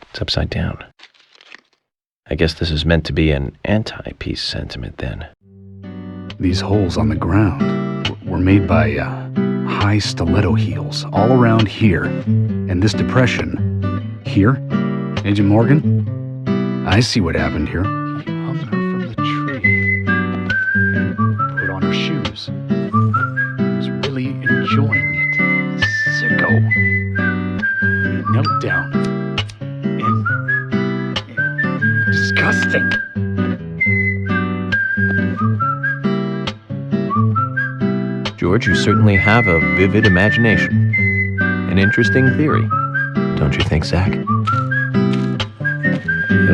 It's upside down. I guess this is meant to be an anti-peace sentiment then. These holes on the ground were made by high stiletto heels all around here. And this depression here, Agent Morgan, I see what happened here. He hung her from the tree and put on her shoes. He was really enjoying it. Sicko. He knelt down. And disgusting. George, you certainly have a vivid imagination. An interesting theory. Don't you think, Zach?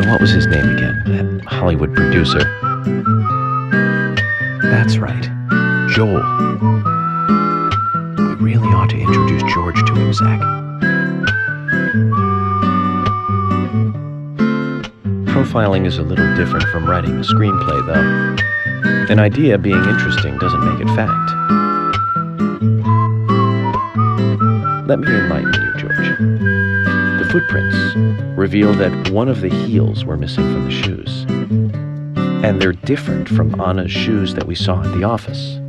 What was his name again? That Hollywood producer. That's right. Joel. We really ought to introduce George to him, Zach. Profiling is a little different from writing a screenplay, though. An idea being interesting doesn't make it fact. Let me enlighten you, George. The footprints reveal that one of the heels were missing from the shoes. And they're different from Anna's shoes that we saw at the office.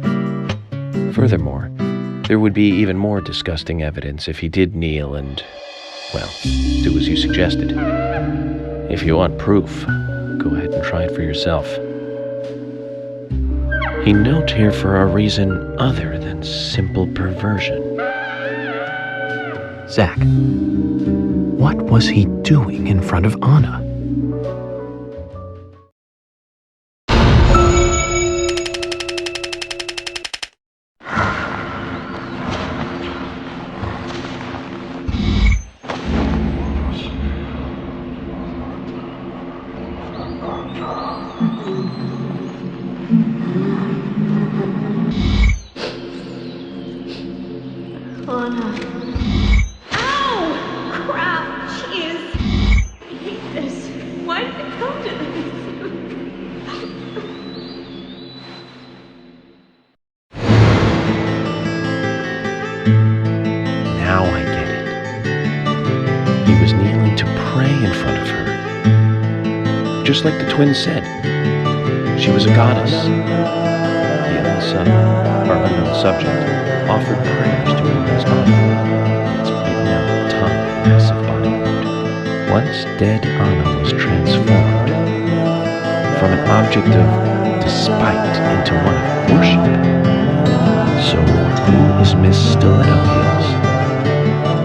Furthermore, there would be even more disgusting evidence if he did kneel and, well, do as you suggested. If you want proof, go ahead and try it for yourself. He knelt here for a reason other than simple perversion. Zach, what was he doing in front of Anna? Now I get it. He was kneeling to pray in front of her. Just like the twins said. She was a goddess. The unknown son, our unknown subject, offered prayers to Anna's body. Its beaten out tongue and massive body wound. Once dead Anna was transformed from an object of despite into one of worship. So who is Miss Stiletto Heels?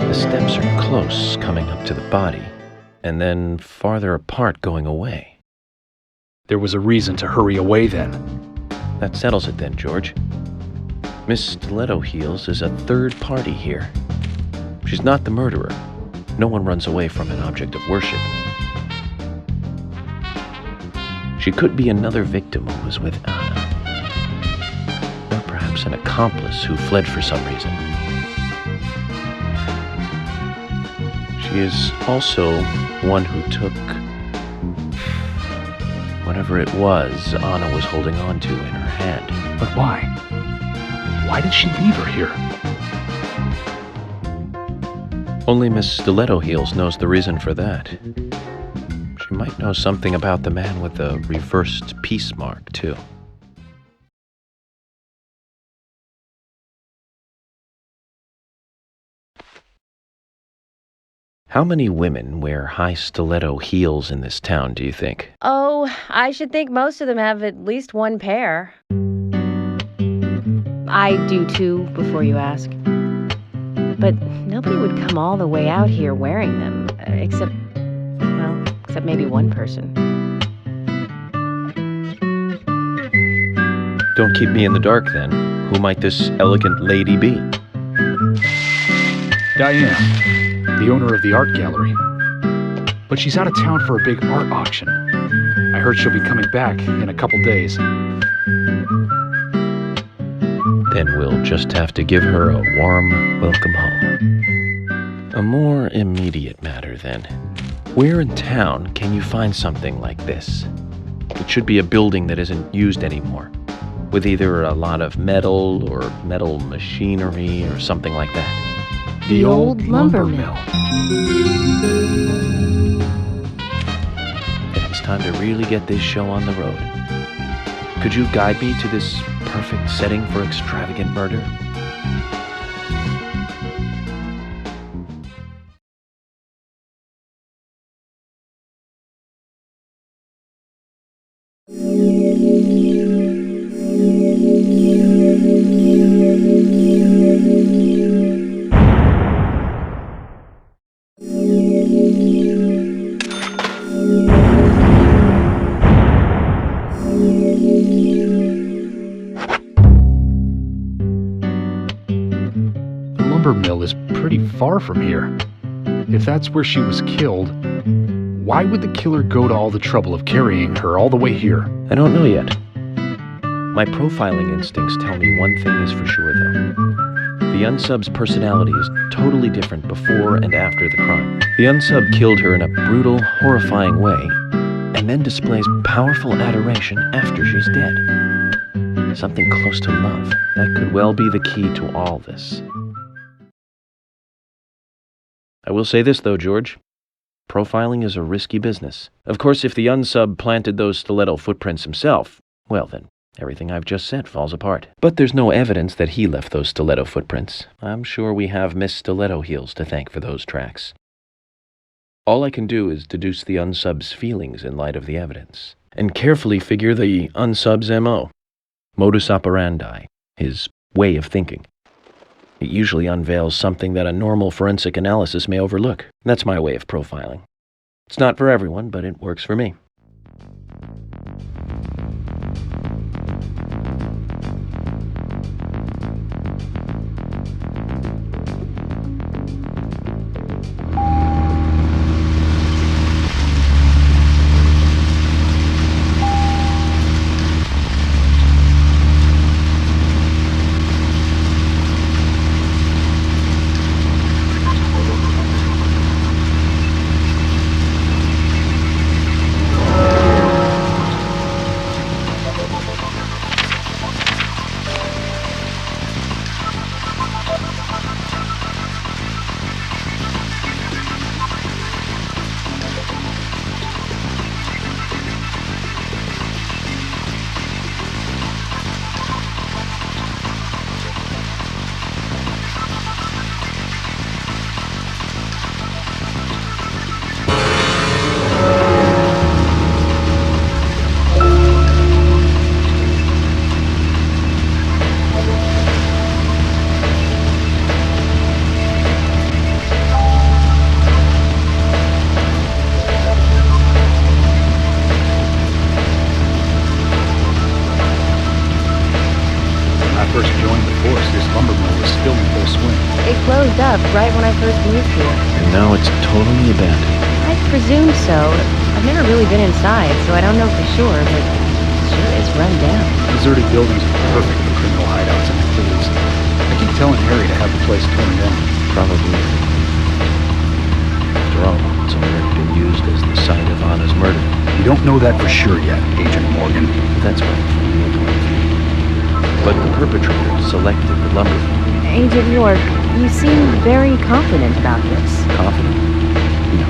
The steps are close coming up to the body, and then farther apart going away. There was a reason to hurry away then. That settles it then, George. Miss Stiletto Heels is a third party here. She's not the murderer. No one runs away from an object of worship. She could be another victim who was with Anna. Or perhaps an accomplice who fled for some reason. She is also one who took whatever it was Anna was holding on to in her hand. But why? Why did she leave her here? Only Miss Stiletto Heels knows the reason for that. She might know something about the man with the reversed peace mark, too. How many women wear high stiletto heels in this town, do you think? Oh, I should think most of them have at least one pair. I do too, before you ask. But nobody would come all the way out here wearing them, except maybe one person. Don't keep me in the dark, then. Who might this elegant lady be? Diane, the owner of the art gallery. But she's out of town for a big art auction. I heard she'll be coming back in a couple days. Then we'll just have to give her a warm welcome home. A more immediate matter, then. Where in town can you find something like this? It should be a building that isn't used anymore, with either a lot of metal or metal machinery or something like that. The old lumber mill. It's time to really get this show on the road. Could you guide me to this perfect setting for extravagant murder? The lumber mill is pretty far from here. If that's where she was killed, why would the killer go to all the trouble of carrying her all the way here? I don't know yet. My profiling instincts tell me one thing is for sure, though. The unsub's personality is totally different before and after the crime. The unsub killed her in a brutal, horrifying way, and then displays powerful adoration after she's dead. Something close to love. That could well be the key to all this. I will say this, though, George. Profiling is a risky business. Of course, if the unsub planted those stiletto footprints himself, well then, everything I've just said falls apart. But there's no evidence that he left those stiletto footprints. I'm sure we have Miss Stiletto Heels to thank for those tracks. All I can do is deduce the unsub's feelings in light of the evidence, and carefully figure the unsub's MO, modus operandi, his way of thinking. It usually unveils something that a normal forensic analysis may overlook. That's my way of profiling. It's not for everyone, but it works for me. Right when I first moved here. And now it's totally abandoned. I presume so. I've never really been inside, so I don't know for sure, but it sure is run down. Deserted buildings are perfect for criminal hideouts and activities. I keep telling Harry to have the place torn down. Probably. After all, it's already been used as the site of Anna's murder. You don't know that for sure yet, Agent Morgan. That's right, from your point of view. But the perpetrator selected the lumber mill. Agent York, you seem very confident about this. Confident? No.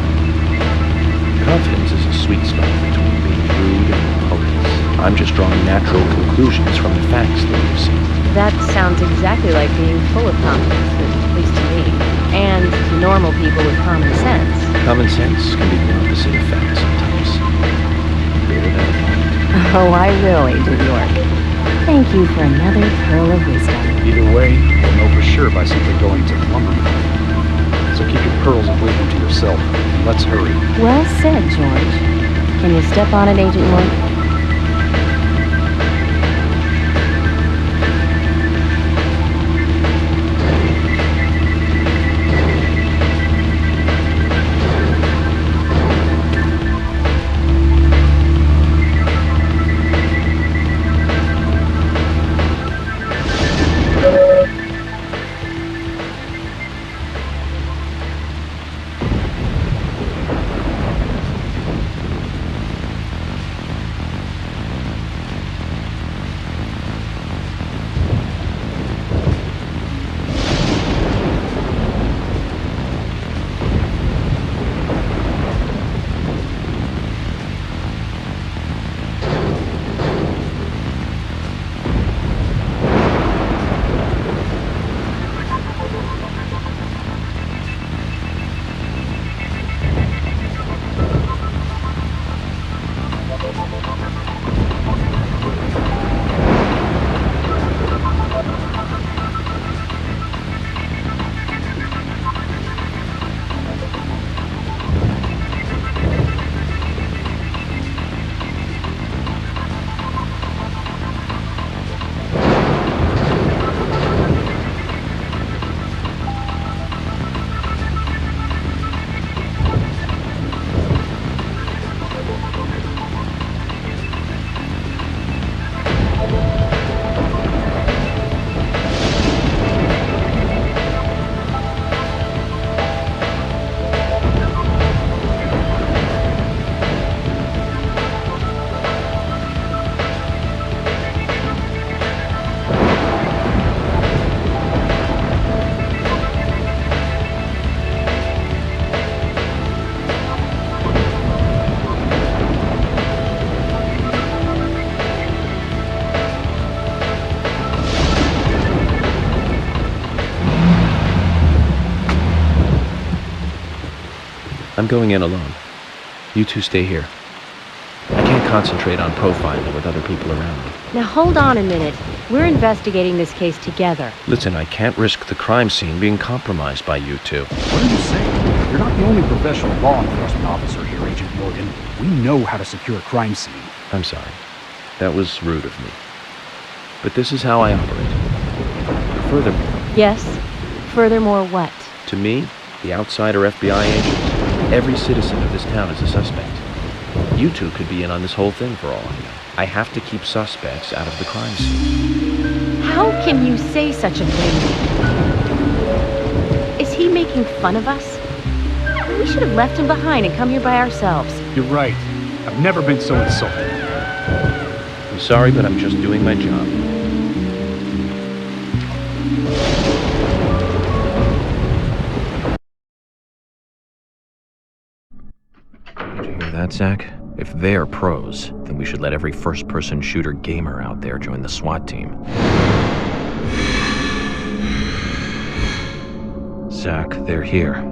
Confidence is a sweet spot between being rude and repulsive. I'm just drawing natural conclusions from the facts that we've seen. That sounds exactly like being full of confidence, at least to me, and to normal people with common sense. Common sense can be the opposite of fact sometimes. Bear that in mind. Oh, I will, Agent York. Thank you for another pearl of wisdom. Either way, we'll know for sure by simply going to the lumber mill. So keep your pearls of wisdom to yourself, and let's hurry. Well said, George. Can you step on it, Agent York? I'm going in alone. You two stay here. I can't concentrate on profiling with other people around me. Now hold on a minute. We're investigating this case together. Listen, I can't risk the crime scene being compromised by you two. What are you saying? You're not the only professional law enforcement officer here, Agent Morgan. We know how to secure a crime scene. I'm sorry. That was rude of me. But this is how I operate. Furthermore... Yes? Furthermore what? To me, the outsider FBI agent, every citizen of this town is a suspect. You two could be in on this whole thing for all I know. I have to keep suspects out of the crime scene. How can you say such a thing? Is he making fun of us? We should have left him behind and come here by ourselves. You're right. I've never been so insulted. I'm sorry, but I'm just doing my job. Did you hear that, Zach? If they're pros, then we should let every first-person shooter gamer out there join the SWAT team. Zach, they're here.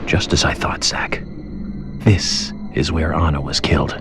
Just as I thought, Zach. This is where Anna was killed.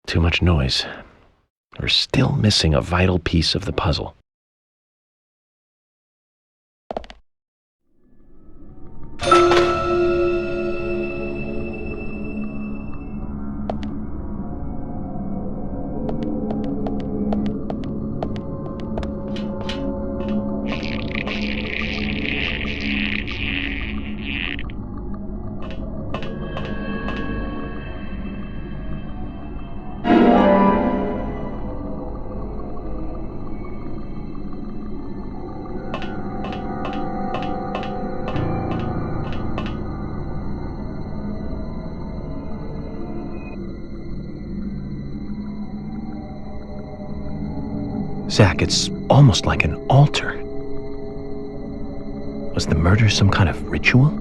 Too much noise. We're still missing a vital piece of the puzzle. Zach, it's almost like an altar. Was the murder some kind of ritual?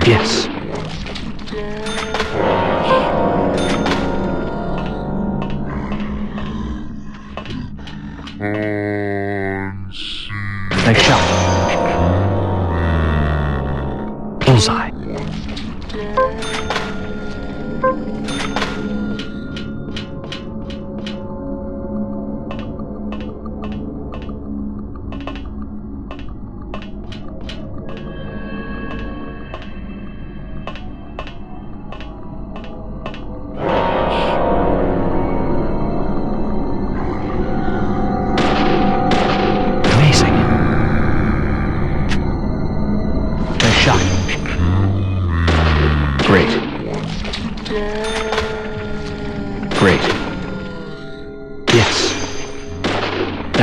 Yes. Nice shot. Bullseye.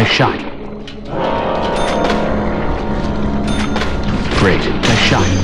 Shot. Great. Nice shot.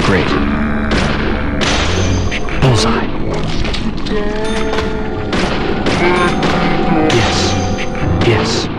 Great. Bullseye. Yes. Yes.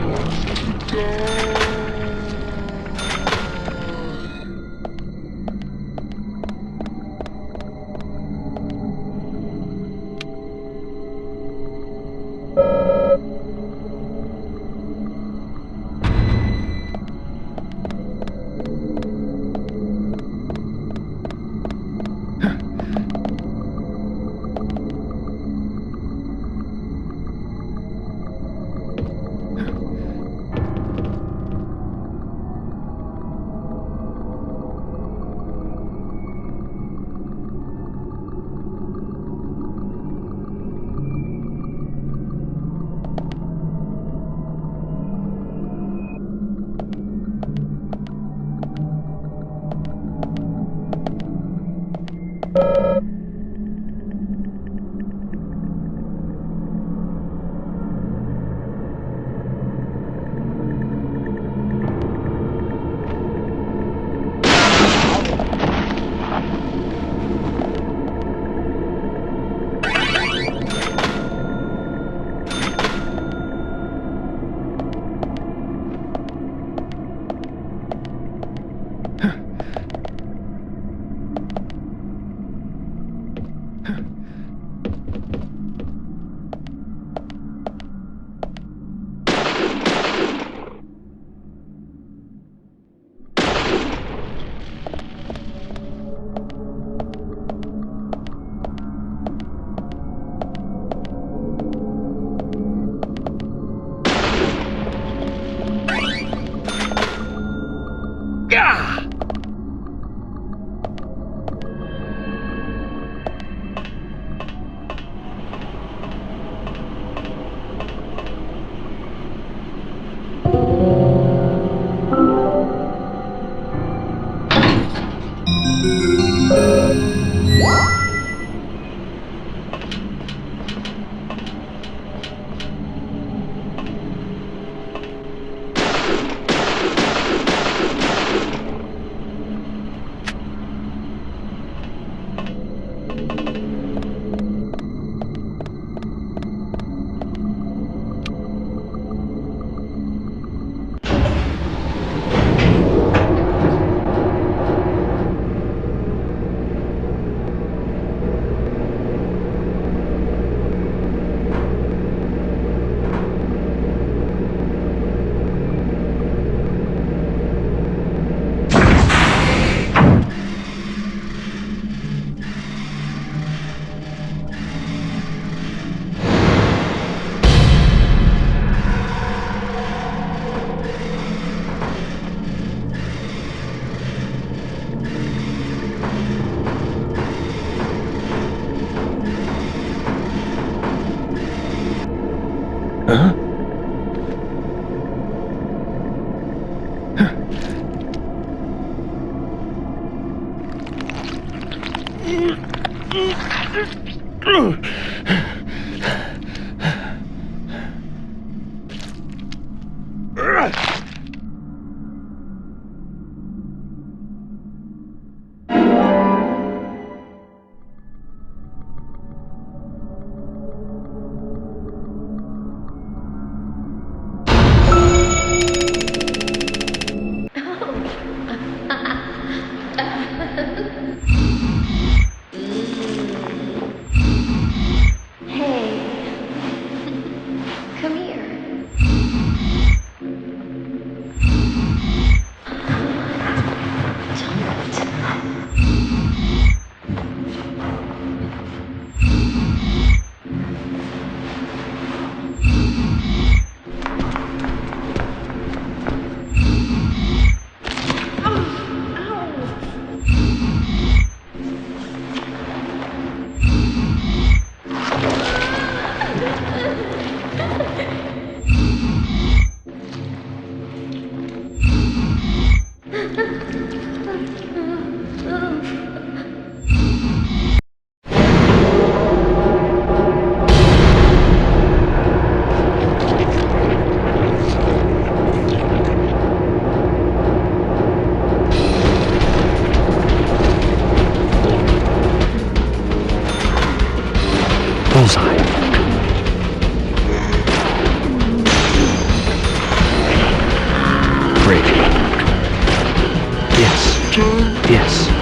Huh? Bullseye. Great. Yes. Yes.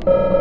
Huh?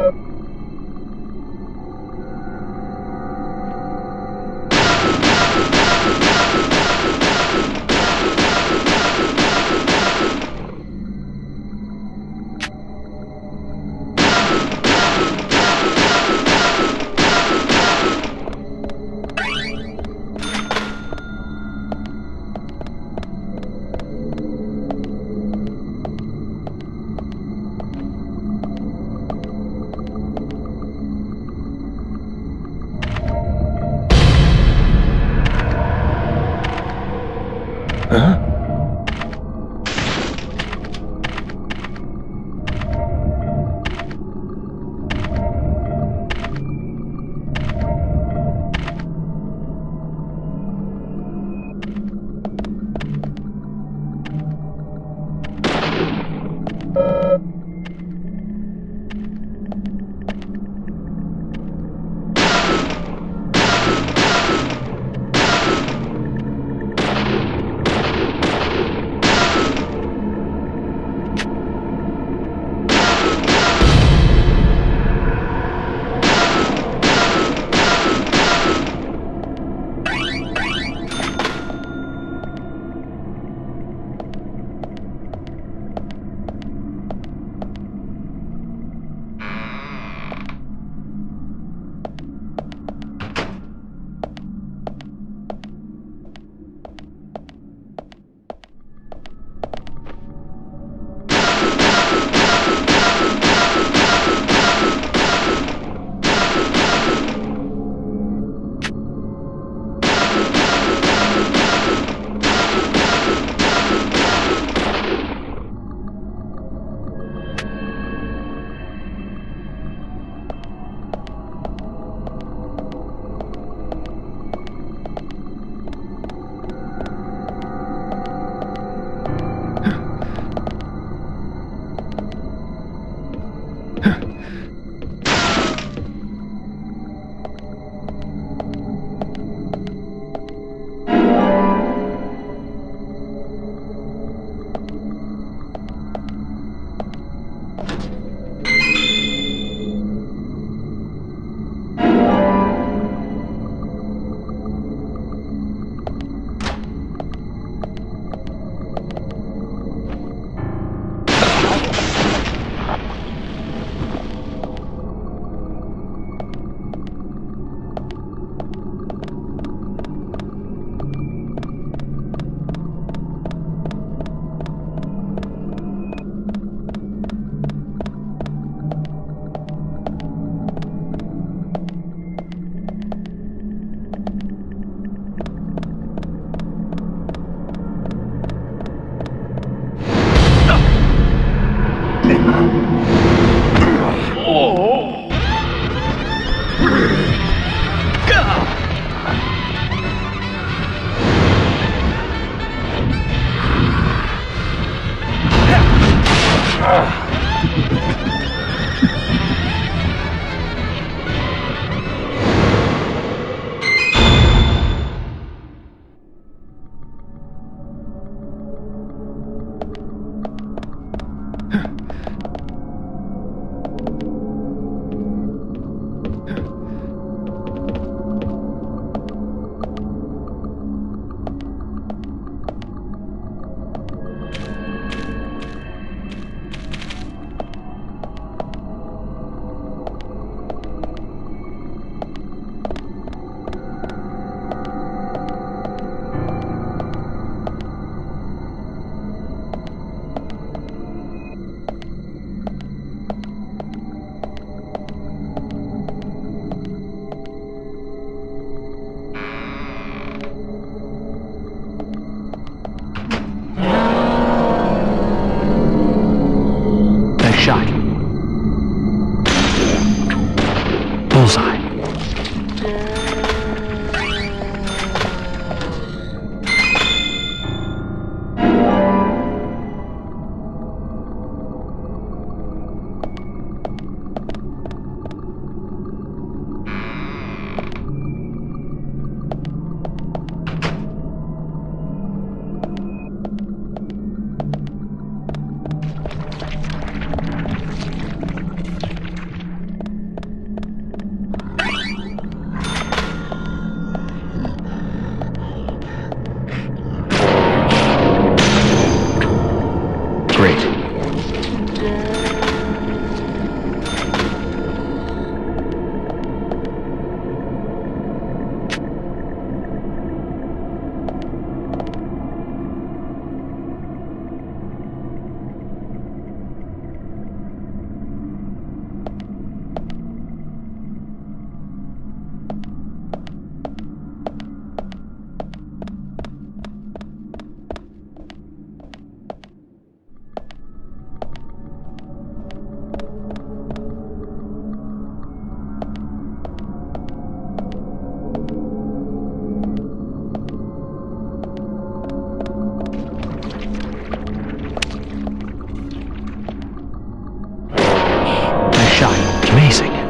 Amazing.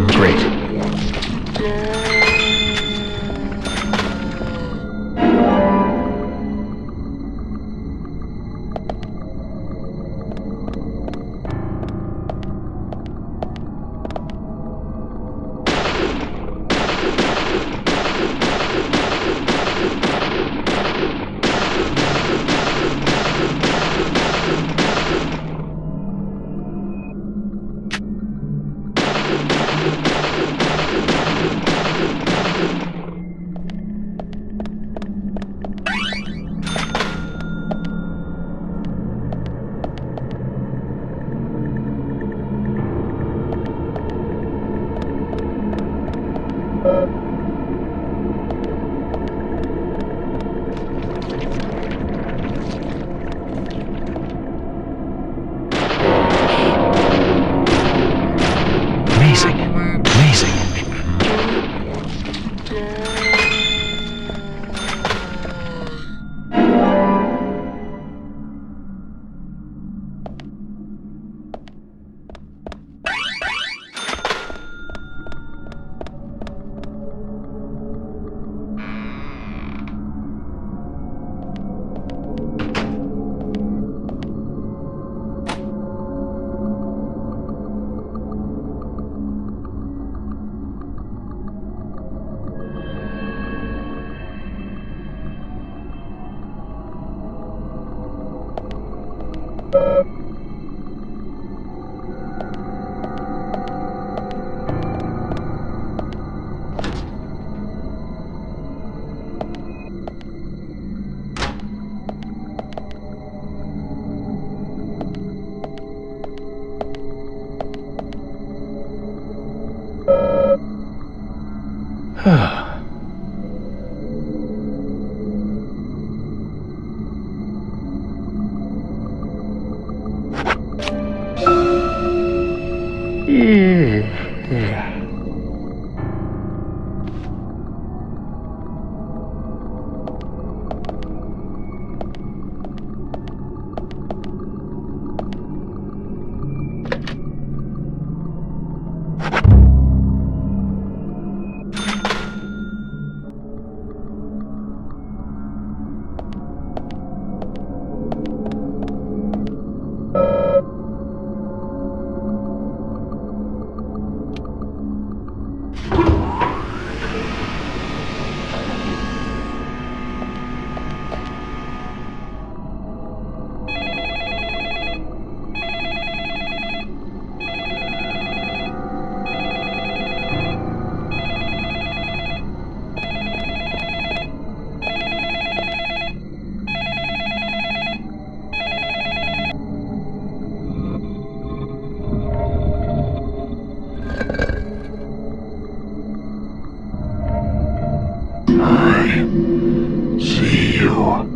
Great. See you.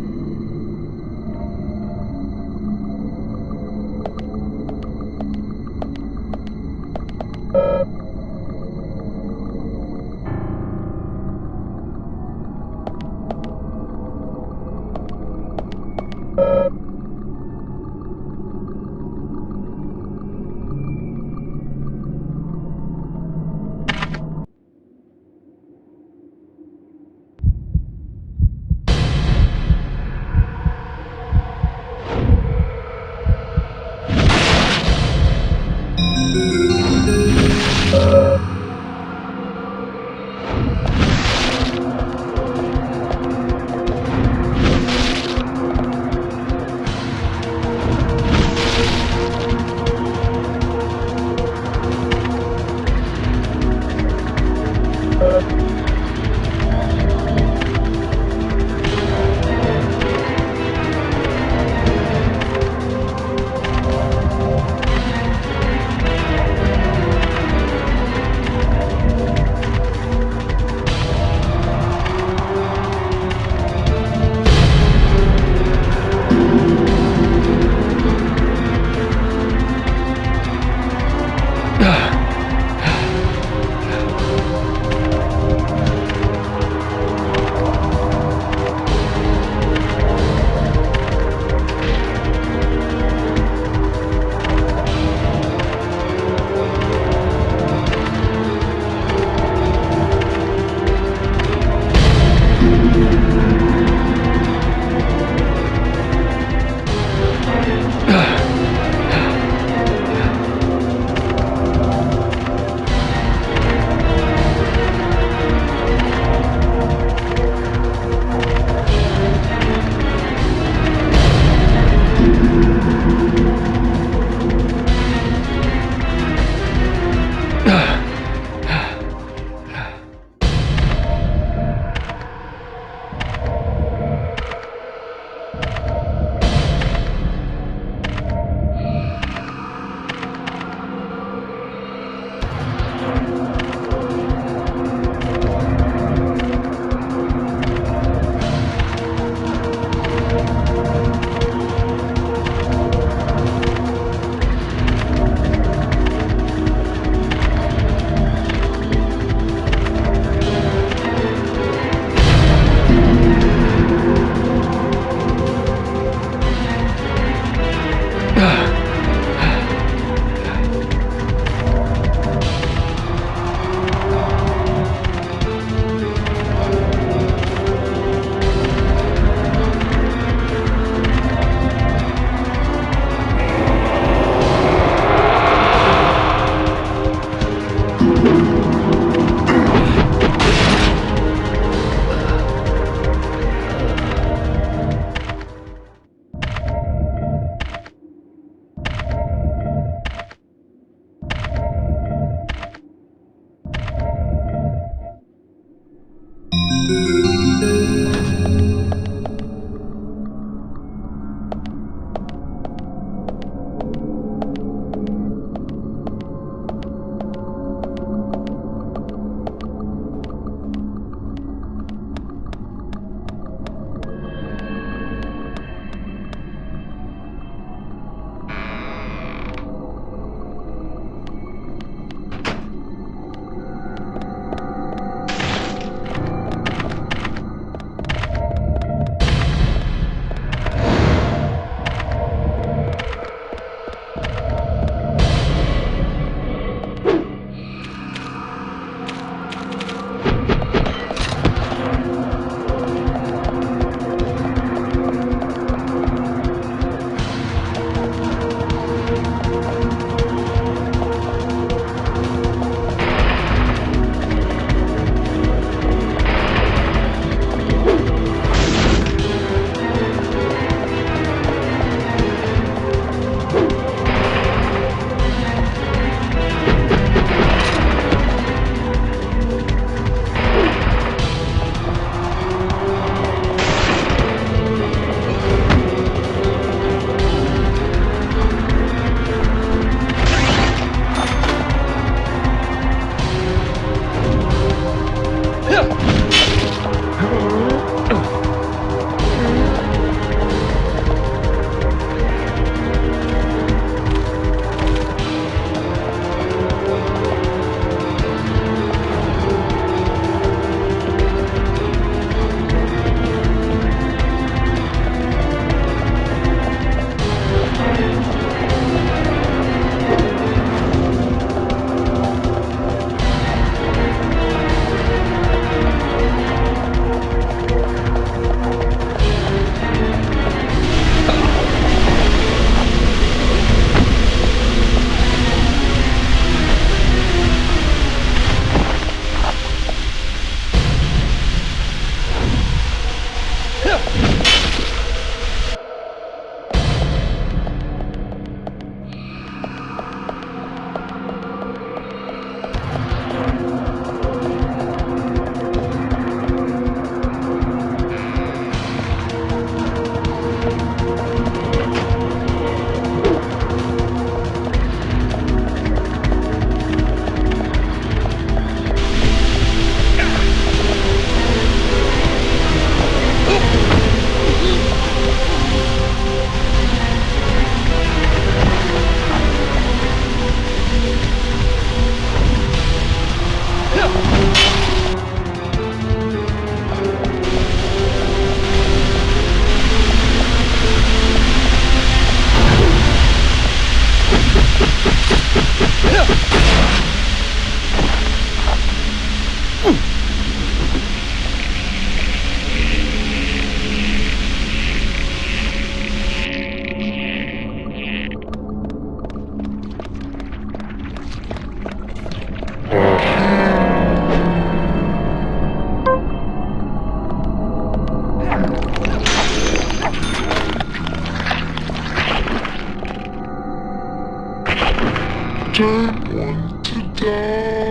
want to die.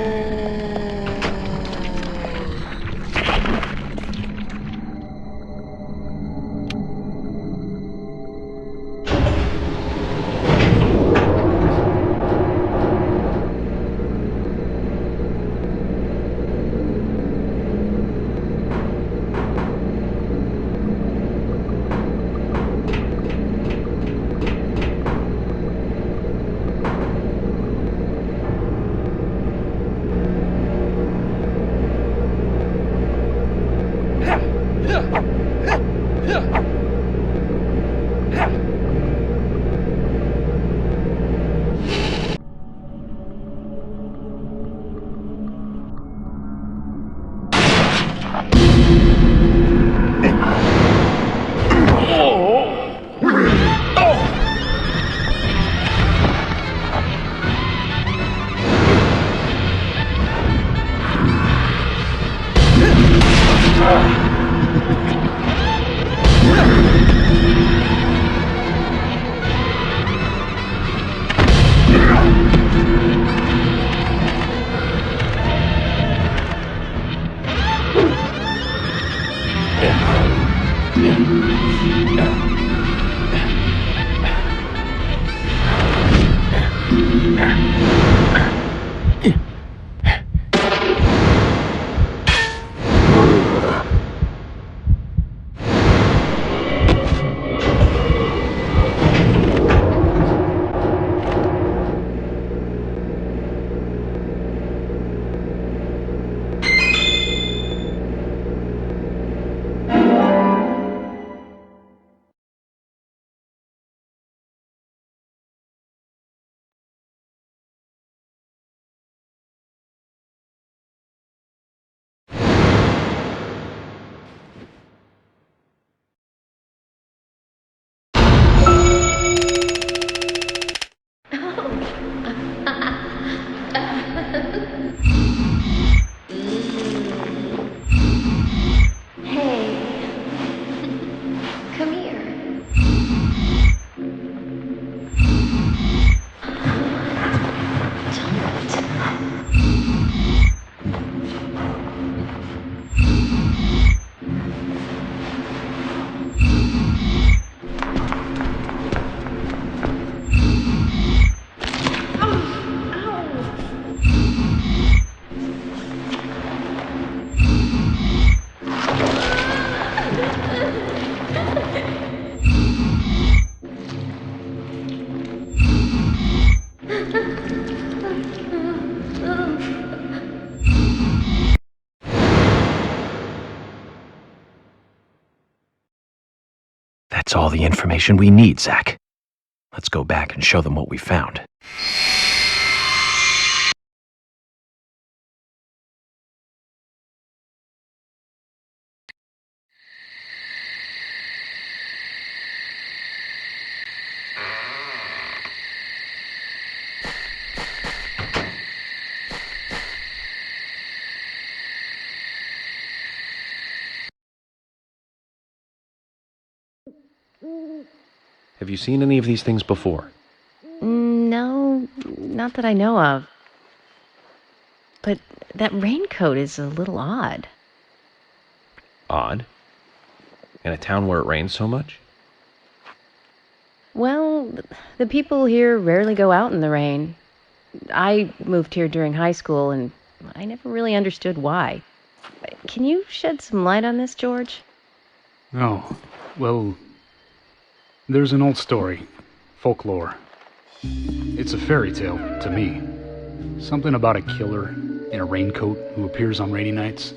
That's all the information we need, Zach. Let's go back and show them what we found. Have you seen any of these things before? No, not that I know of. But that raincoat is a little odd. Odd? In a town where it rains so much? Well, the people here rarely go out in the rain. I moved here during high school, and I never really understood why. Can you shed some light on this, George? Oh, well, there's an old story, folklore. It's a fairy tale, to me. Something about a killer in a raincoat who appears on rainy nights.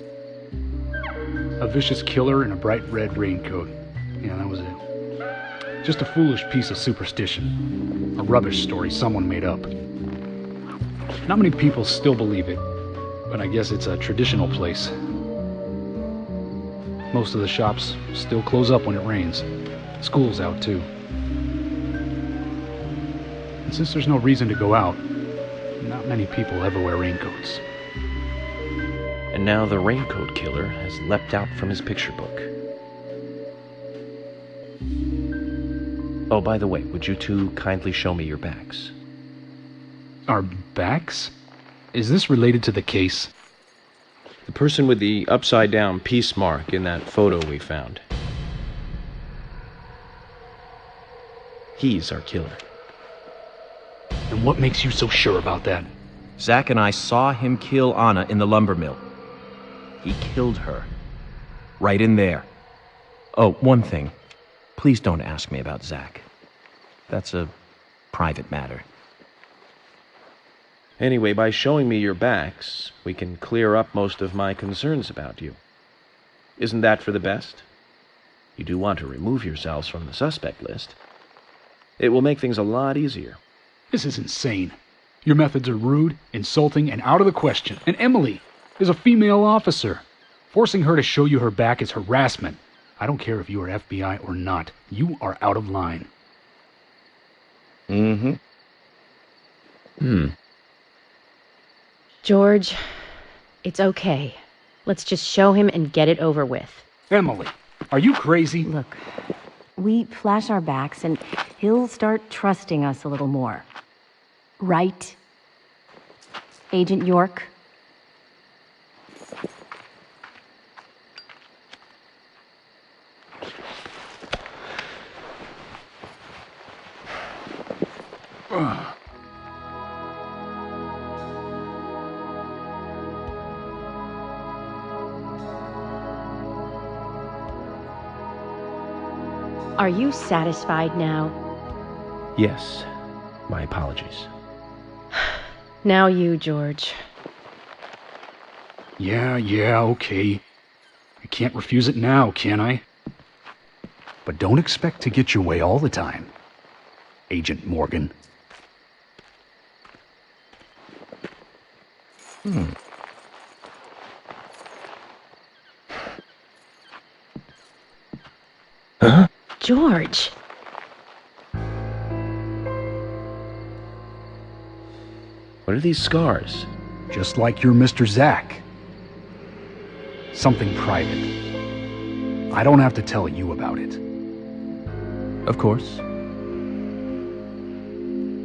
A vicious killer in a bright red raincoat. Yeah, that was it. Just a foolish piece of superstition. A rubbish story someone made up. Not many people still believe it, but I guess it's a traditional place. Most of the shops still close up when it rains. School's out too. And since there's no reason to go out, not many people ever wear raincoats. And now the raincoat killer has leapt out from his picture book. Oh, by the way, would you two kindly show me your backs? Our backs? Is this related to the case? The person with the upside-down peace mark in that photo we found. He's our killer. And what makes you so sure about that? Zack and I saw him kill Anna in the lumber mill. He killed her. Right in there. Oh, one thing. Please don't ask me about Zack. That's a private matter. Anyway, by showing me your backs, we can clear up most of my concerns about you. Isn't that for the best? You do want to remove yourselves from the suspect list. It will make things a lot easier. This is insane. Your methods are rude, insulting, and out of the question. And Emily is a female officer. Forcing her to show you her back is harassment. I don't care if you are FBI or not. You are out of line. George, it's okay. Let's just show him and get it over with. Emily, are you crazy? Look, we flash our backs and he'll start trusting us a little more. Right? Agent York? Are you satisfied now? Yes. My apologies. Now you, George. Yeah, okay. I can't refuse it now, can I? But don't expect to get your way all the time, Agent Morgan. Huh? George! What are these scars? Just like your Mr. Zack. Something private. I don't have to tell you about it. Of course.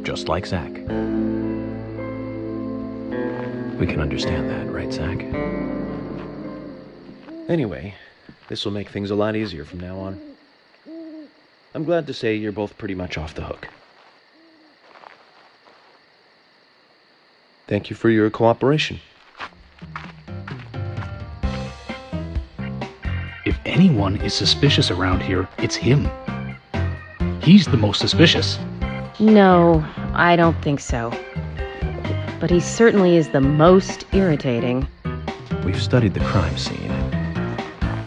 Just like Zack. We can understand that, right, Zack? Anyway, this will make things a lot easier from now on. I'm glad to say you're both pretty much off the hook. Thank you for your cooperation. If anyone is suspicious around here, it's him. He's the most suspicious. No, I don't think so. But he certainly is the most irritating. We've studied the crime scene.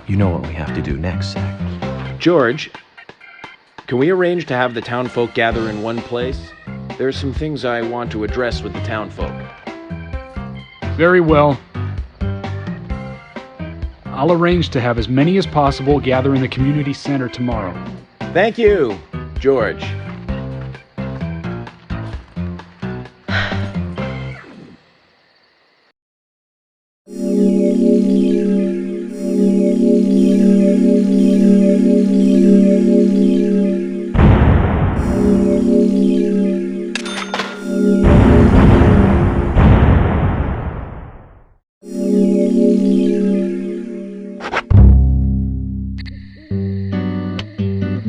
You know what we have to do next, Zack. George, can we arrange to have the townfolk gather in one place? There are some things I want to address with the townfolk. Very well. I'll arrange to have as many as possible gather in the community center tomorrow. Thank you, George.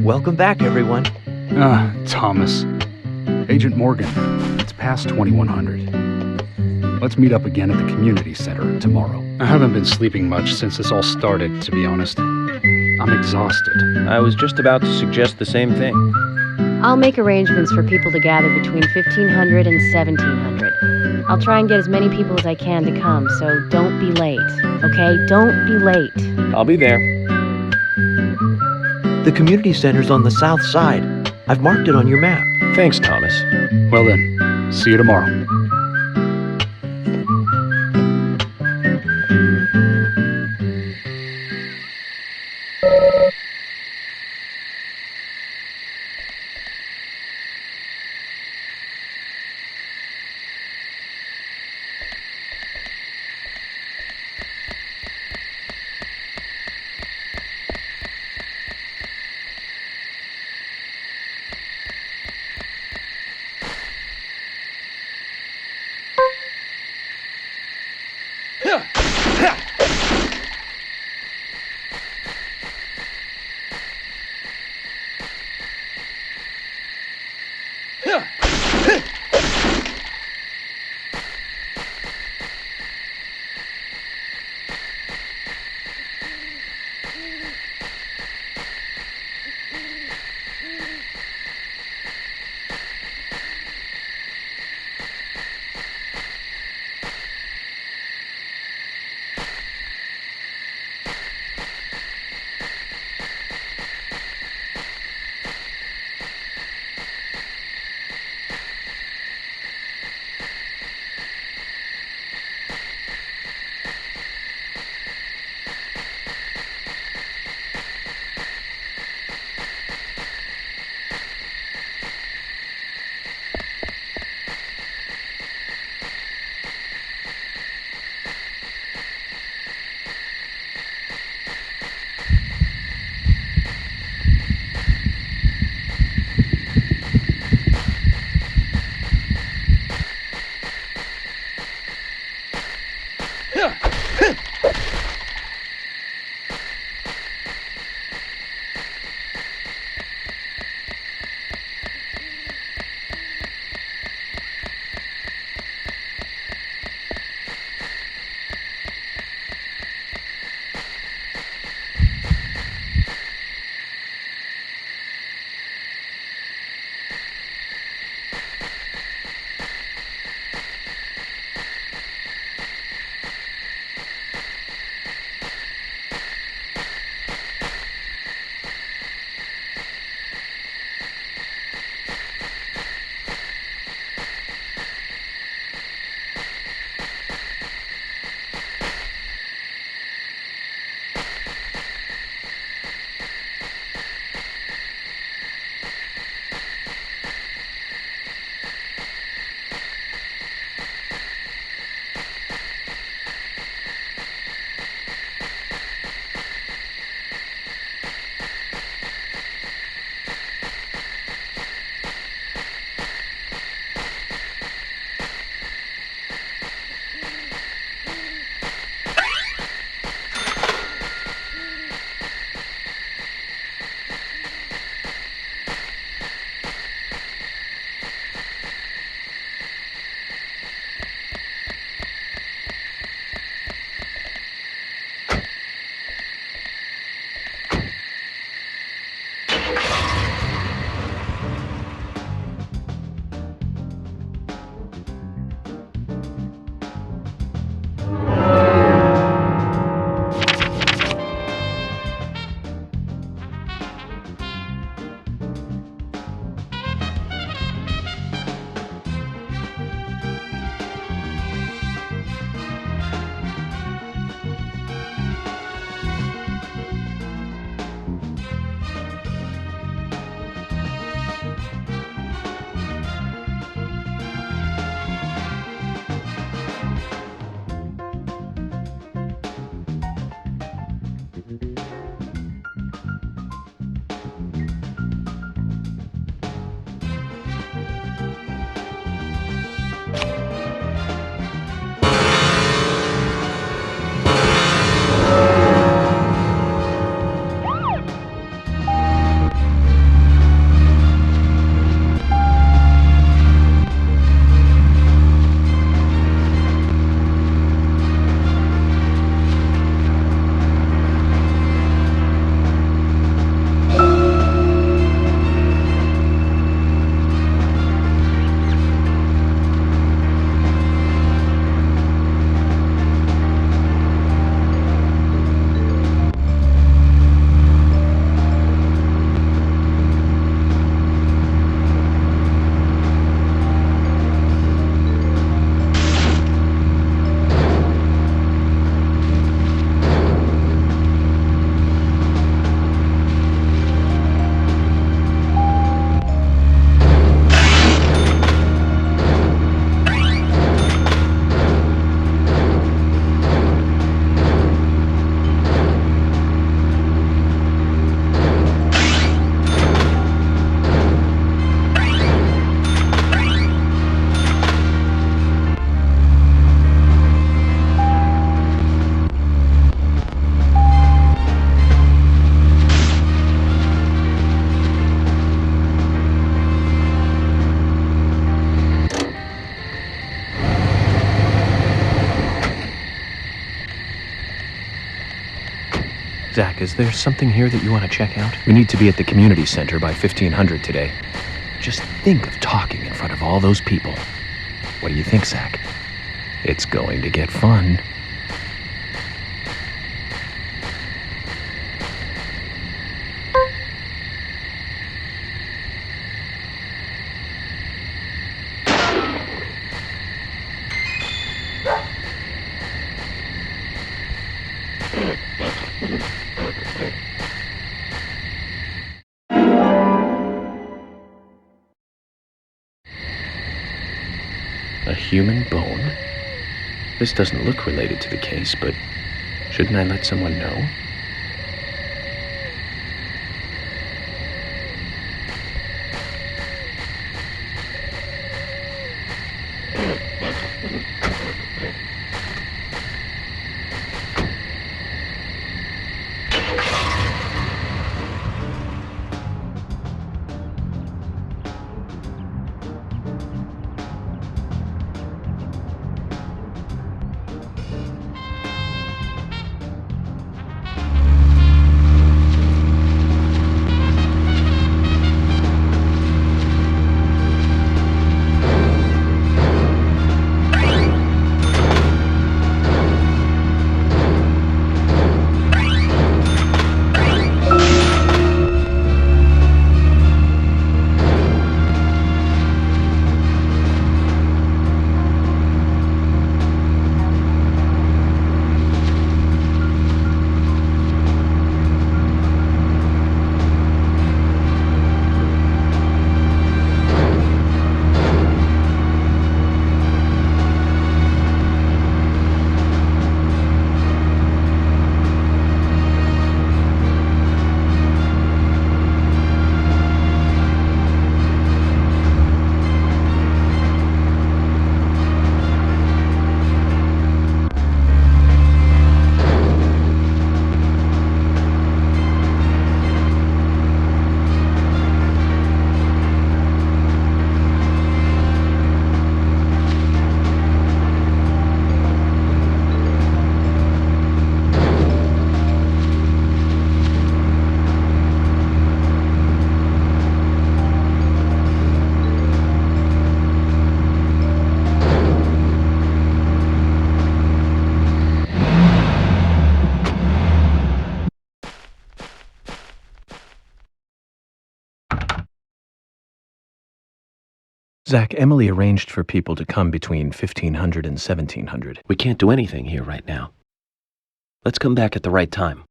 Welcome back, everyone. Thomas. Agent Morgan, it's past 2100. Let's meet up again at the community center tomorrow. I haven't been sleeping much since this all started, to be honest. I'm exhausted. I was just about to suggest the same thing. I'll make arrangements for people to gather between 1500 and 1700. I'll try and get as many people as I can to come, so don't be late, okay? Don't be late. I'll be there. The community center's on the south side. I've marked it on your map. Thanks, Thomas. Well then, see you tomorrow. Zach, is there something here that you want to check out? We need to be at the community center by 1500 today. Just think of talking in front of all those people. What do you think, Zach? It's going to get fun. A human bone? This doesn't look related to the case, but shouldn't I let someone know? Zach, Emily arranged for people to come between 1500 and 1700. We can't do anything here right now. Let's come back at the right time.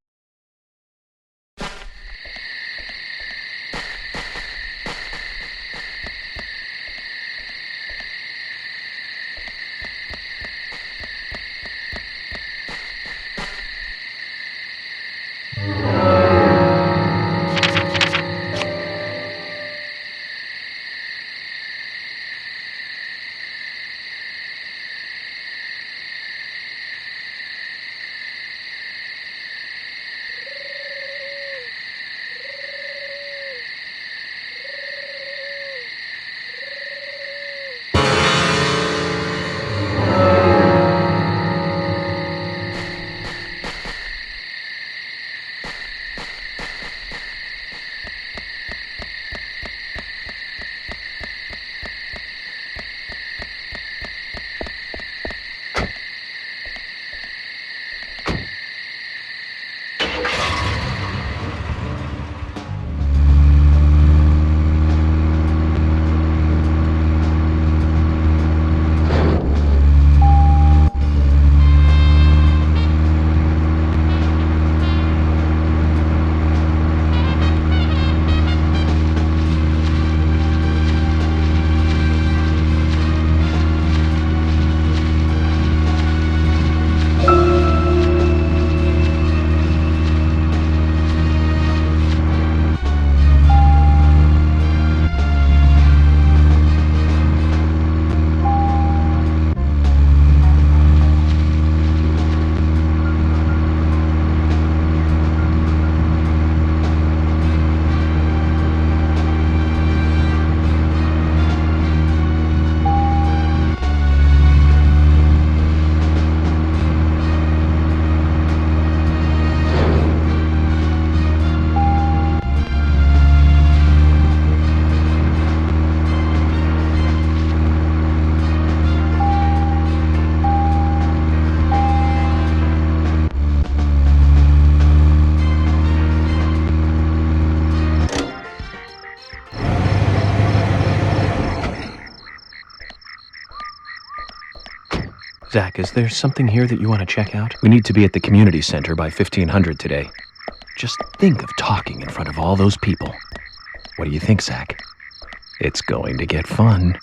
Zach, is there something here that you want to check out? We need to be at the community center by 1500 today. Just think of talking in front of all those people. What do you think, Zach? It's going to get fun.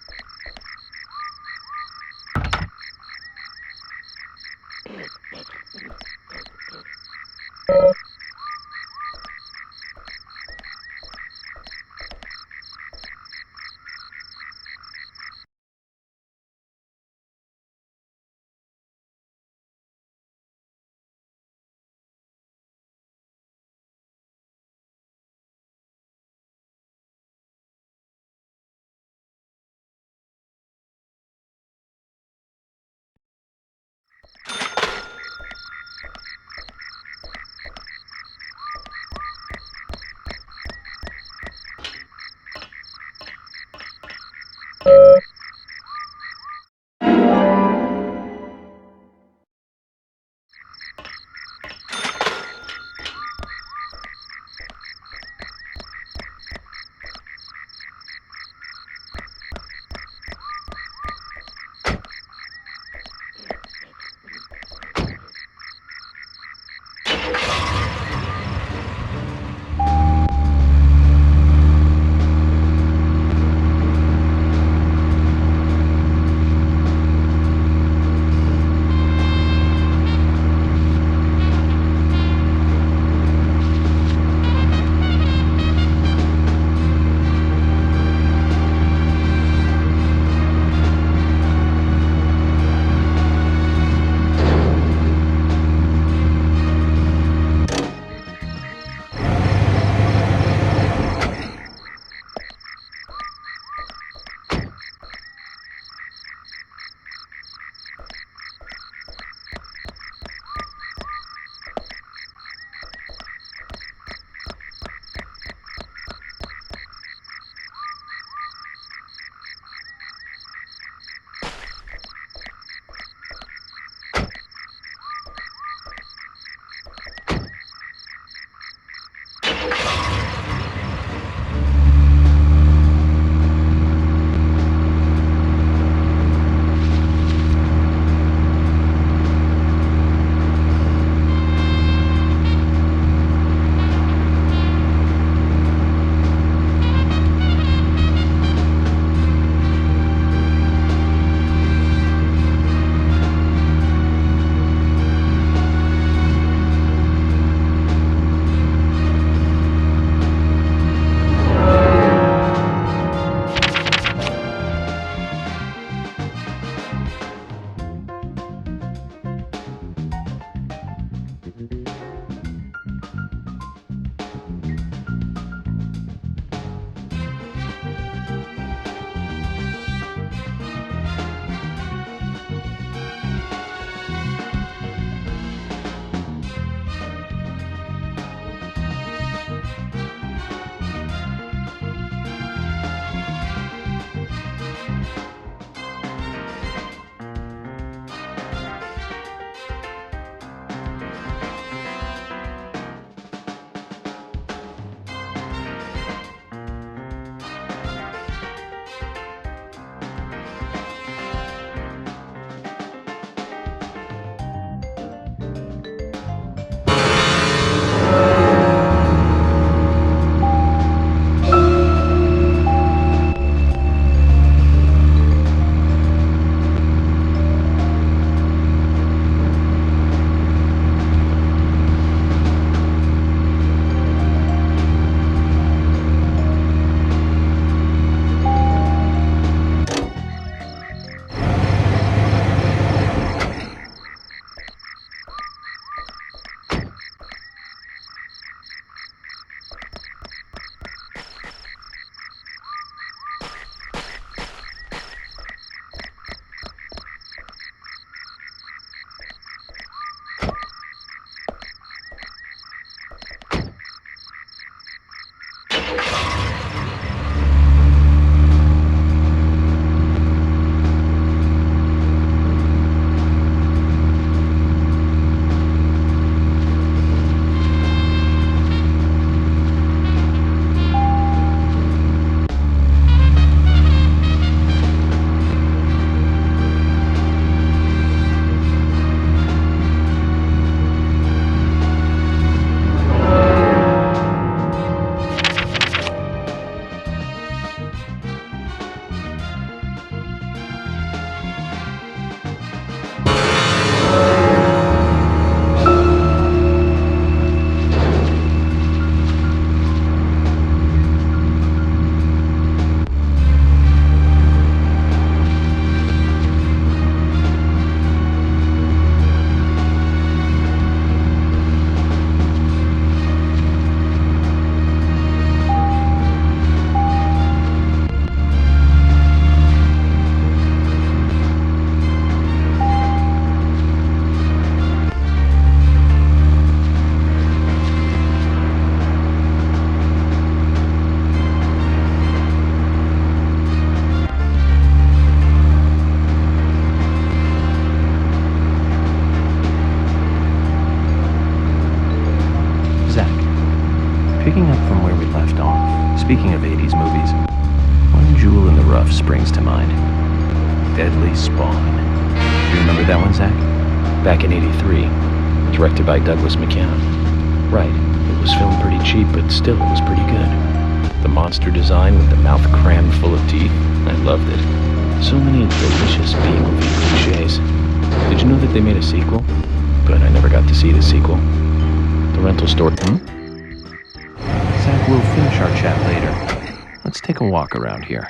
Speaking of 80s movies, one jewel in the rough springs to mind. Deadly Spawn. You remember that one, Zach? Back in '83, directed by Douglas McKenna. Right, it was filmed pretty cheap, but still it was pretty good. The monster design with the mouth crammed full of teeth, I loved it. So many delicious B-movie cliches. Did you know that they made a sequel? But I never got to see the sequel. The rental store... Zach, we'll finish our chat later. Let's take a walk around here.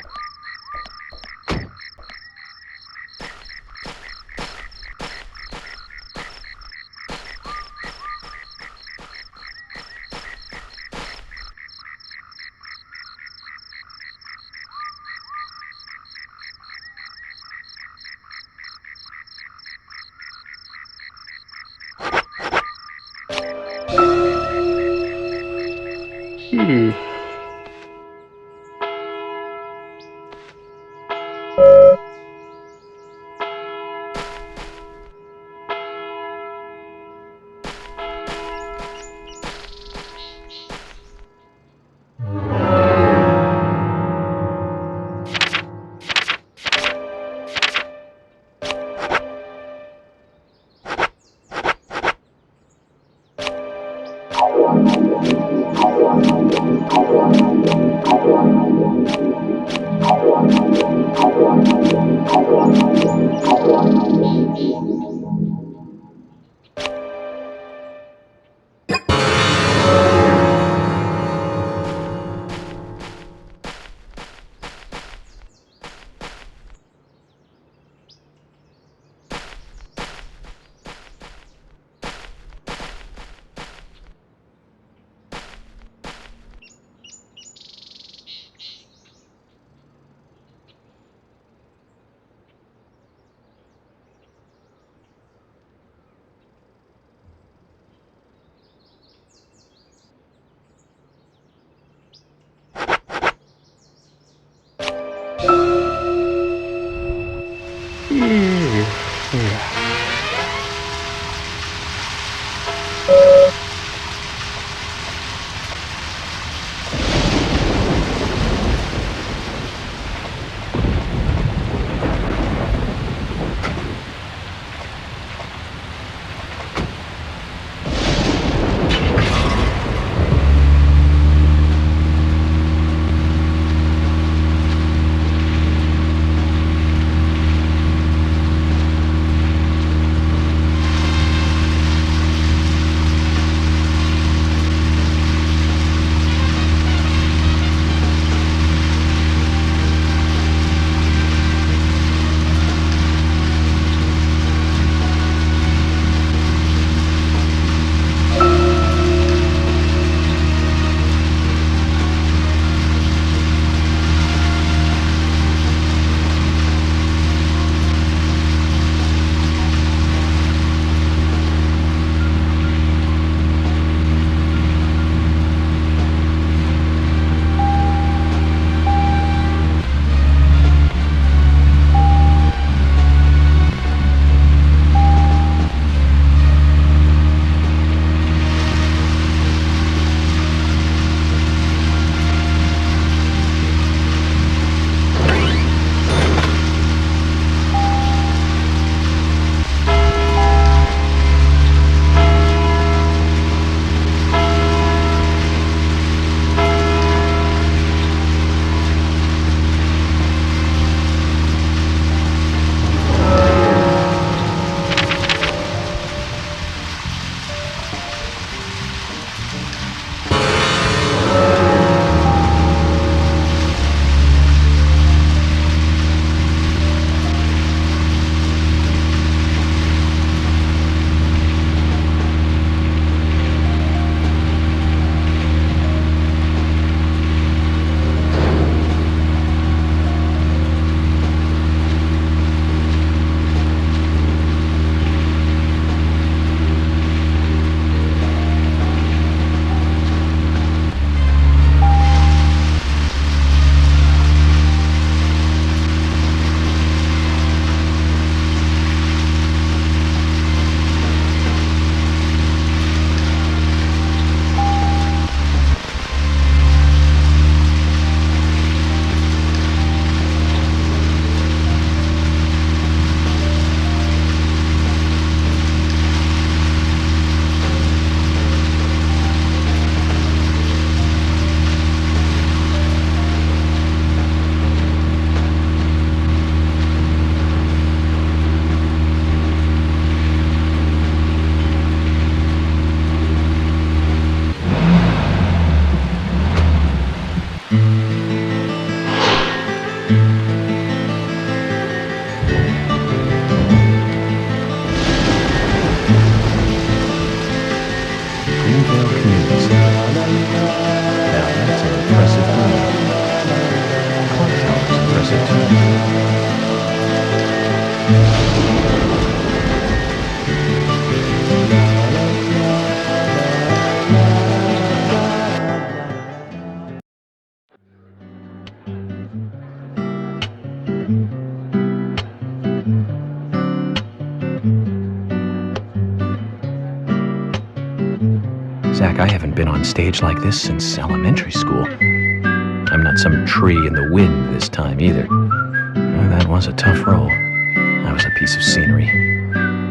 Zach, I haven't been on stage like this since elementary school. I'm not some tree in the wind this time either. Oh, that was a tough role. I was a piece of scenery.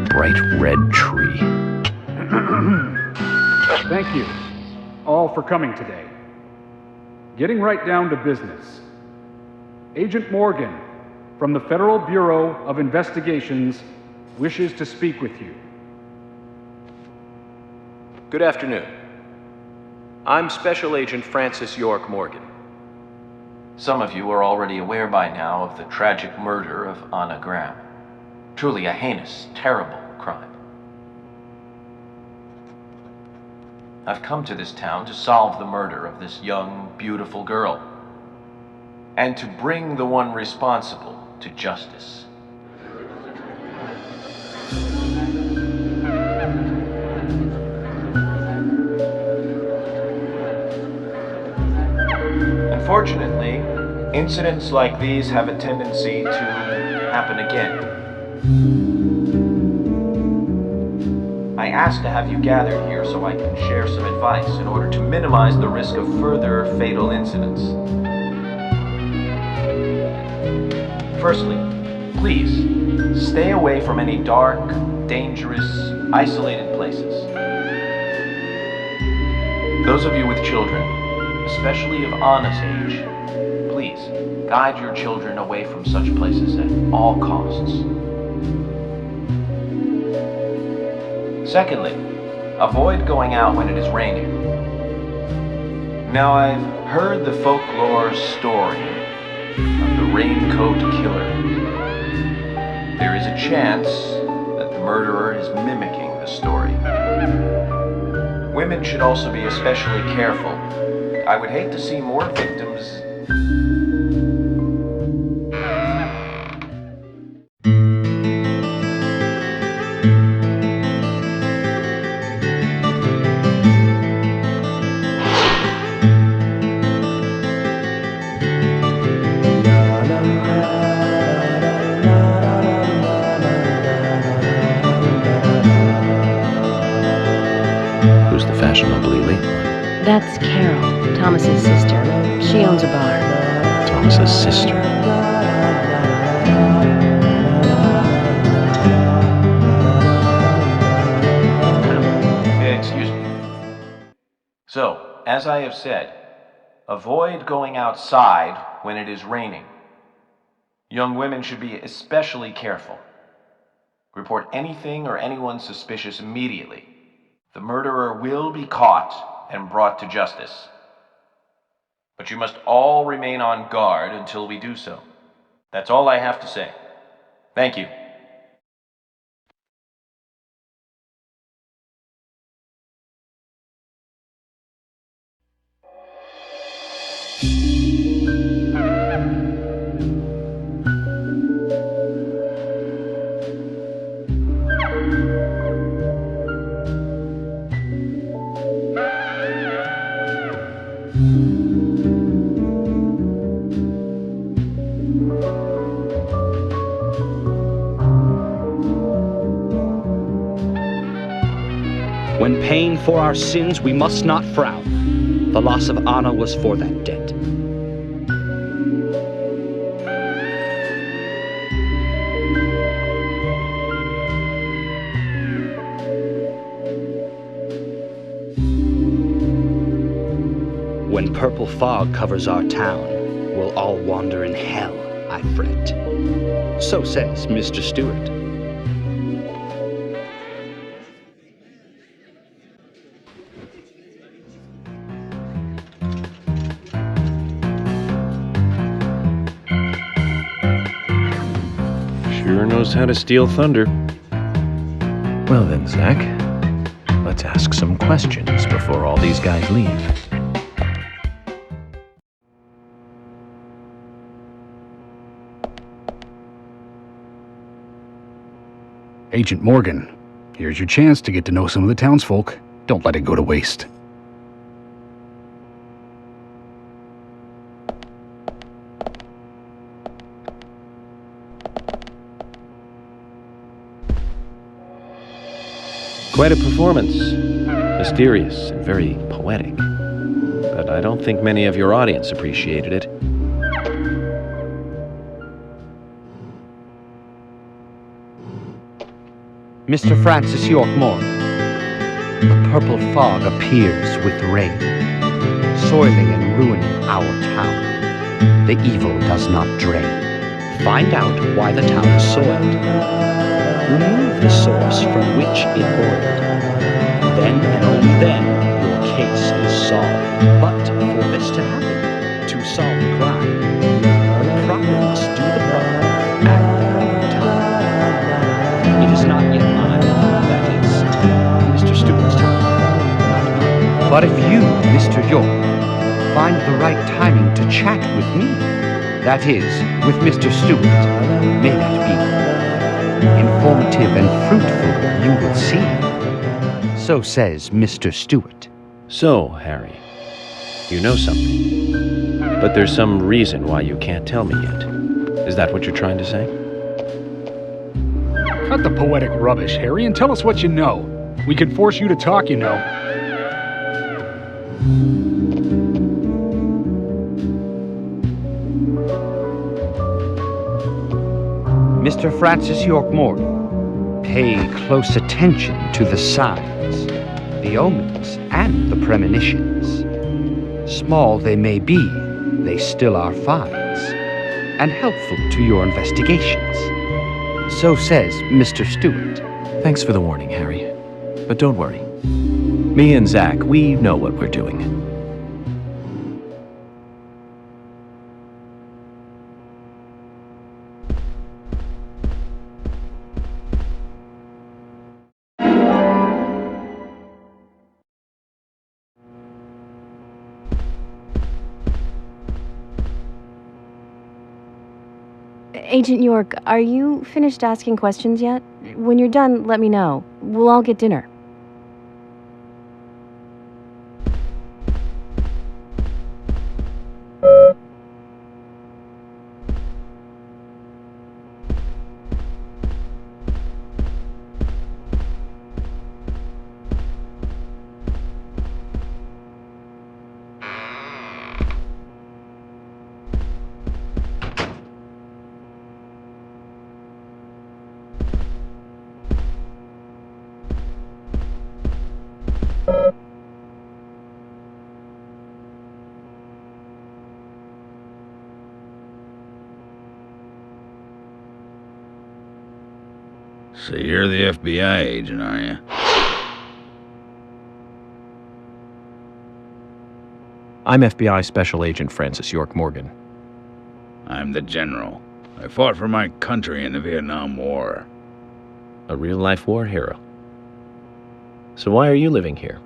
Bright red tree. Thank you all for coming today. Getting right down to business. Agent Morgan from the Federal Bureau of Investigations wishes to speak with you. Good afternoon. I'm Special Agent Francis York Morgan. Some of you are already aware by now of the tragic murder of Anna Graham. Truly a heinous, terrible crime. I've come to this town to solve the murder of this young, beautiful girl, and to bring the one responsible to justice. Unfortunately, incidents like these have a tendency to happen again. I asked to have you gathered here so I can share some advice in order to minimize the risk of further fatal incidents. Firstly, please, stay away from any dark, dangerous, isolated places. Those of you with children, especially of Anna's age, please, guide your children away from such places at all costs. Secondly, avoid going out when it is raining. Now, I've heard the folklore story of the raincoat killer. There is a chance that the murderer is mimicking the story. Women should also be especially careful. I would hate to see more victims. Who's the fashionably late one? That's Carol, Thomas's sister. She owns a bar. Thomas's sister. Excuse me. So, as I have said, avoid going outside when it is raining. Young women should be especially careful. Report anything or anyone suspicious immediately. The murderer will be caught and brought to justice. But you must all remain on guard until we do so. That's all I have to say. Thank you. When paying for our sins, we must not frown. The loss of Anna was for that debt. When purple fog covers our town, we'll all wander in hell, I fret. So says Mr. Stewart. Sure knows how to steal thunder. Well then, Zach, let's ask some questions before all these guys leave. Agent Morgan, here's your chance to get to know some of the townsfolk. Don't let it go to waste. Quite a performance. Mysterious and very poetic. But I don't think many of your audience appreciated it. Mr. Francis York Morgan, the purple fog appears with rain, soiling and ruining our town. The evil does not drain. Find out why the town is soiled. Remove the source from which it boiled. Then and only then your case is solved. But for this to happen, to solve the crime, the prophet must do the proper at the proper time. It is not yet mine, that is, Mr. Stewart's time, not mine. But if you, Mr. York, find the right timing to chat with me, that is, with Mr. Stewart, may that be informative and fruitful, you will see. So says Mr. Stewart. So, Harry, you know something. But there's some reason why you can't tell me yet. Is that what you're trying to say? Cut the poetic rubbish, Harry, and tell us what you know. We could force you to talk, you know. Mr. Francis York Morgan, pay close attention to the signs, the omens, and the premonitions. Small they may be, they still are finds, and helpful to your investigations. So says Mr. Stewart. Thanks for the warning, Harry. But don't worry. Me and Zach, we know what we're doing. Agent York, are you finished asking questions yet? When you're done, let me know. We'll all get dinner. So you're the FBI agent, are you? I'm FBI Special Agent Francis York Morgan. I'm the general. I fought for my country in the Vietnam War. A real-life war hero. So why are you living here?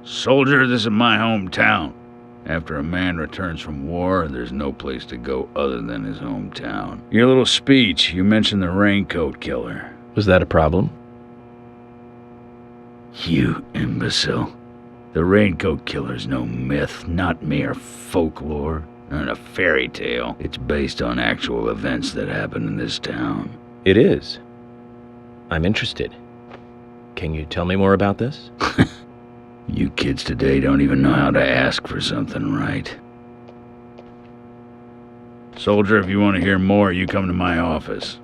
Soldier, this is my hometown. After a man returns from war, there's no place to go other than his hometown. Your little speech, you mentioned the raincoat killer. Was that a problem? You imbecile. The raincoat killer's no myth, not mere folklore, nor a fairy tale. It's based on actual events that happened in this town. It is. I'm interested. Can you tell me more about this? You kids today don't even know how to ask for something right. Soldier, if you want to hear more, you come to my office.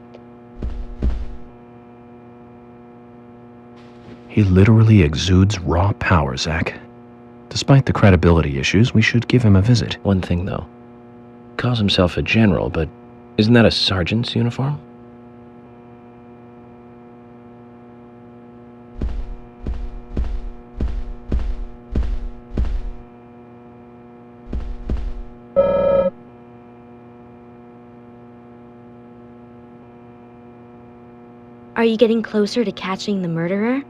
He literally exudes raw power, Zach. Despite the credibility issues, we should give him a visit. One thing, though. Calls himself a general, but isn't that a sergeant's uniform? Are you getting closer to catching the murderer?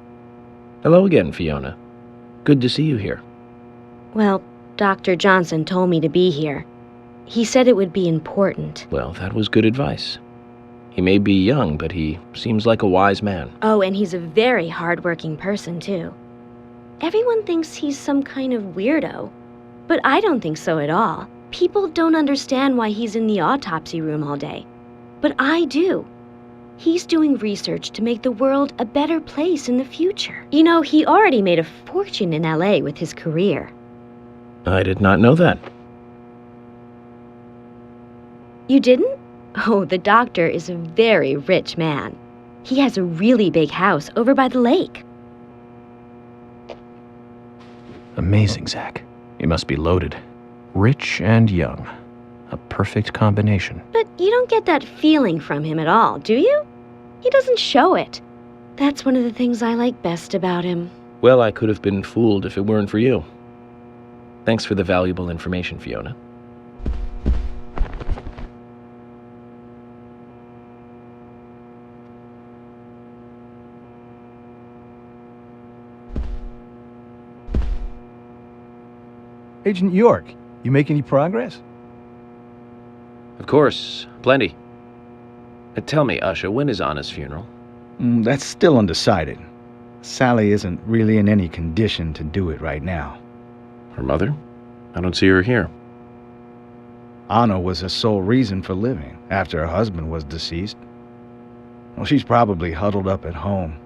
Hello again, Fiona. Good to see you here. Well, Dr. Johnson told me to be here. He said it would be important. Well, that was good advice. He may be young, but he seems like a wise man. Oh, and he's a very hard-working person, too. Everyone thinks he's some kind of weirdo, but I don't think so at all. People don't understand why he's in the autopsy room all day, but I do. He's doing research to make the world a better place in the future. You know, he already made a fortune in LA with his career. I did not know that. You didn't? Oh, the doctor is a very rich man. He has a really big house over by the lake. Amazing, Zach. You must be loaded. Rich and young. A perfect combination. But you don't get that feeling from him at all, do you? He doesn't show it. That's one of the things I like best about him. Well, I could have been fooled if it weren't for you. Thanks for the valuable information, Fiona. Agent York, you make any progress? Of course, plenty. Tell me, Usha, when is Anna's funeral? That's still undecided. Sally isn't really in any condition to do it right now. Her mother? I don't see her here. Anna was her sole reason for living after her husband was deceased. Well, she's probably huddled up at home.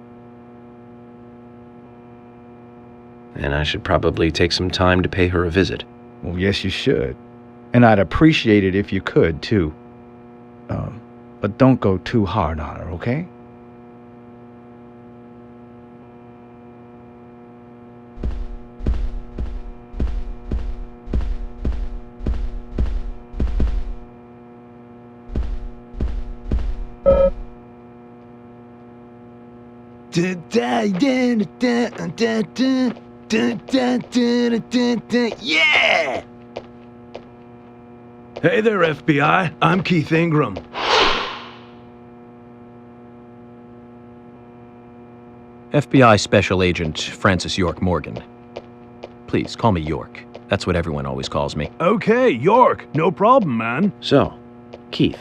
And I should probably take some time to pay her a visit. Well, yes, you should. And I'd appreciate it if you could, too. But don't go too hard on her, okay? Yeah! Hey there, FBI. I'm Keith Ingram. FBI Special Agent Francis York Morgan. Please, call me York. That's what everyone always calls me. Okay, York. No problem, man. So, Keith,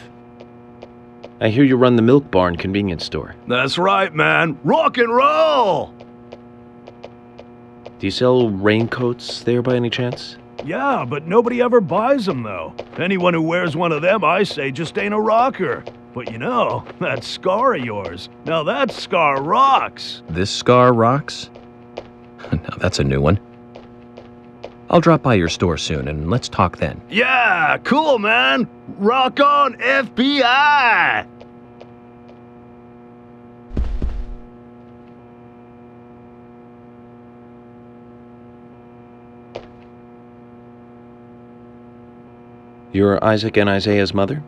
I hear you run the Milk Barn convenience store. That's right, man. Rock and roll! Do you sell raincoats there by any chance? Yeah, but nobody ever buys them, though. Anyone who wears one of them, I say, just ain't a rocker. But you know, that scar of yours, now that scar rocks. This scar rocks? Now that's a new one. I'll drop by your store soon, and let's talk then. Yeah, cool, man. Rock on, FBI! You're Isaac and Isaiah's mother?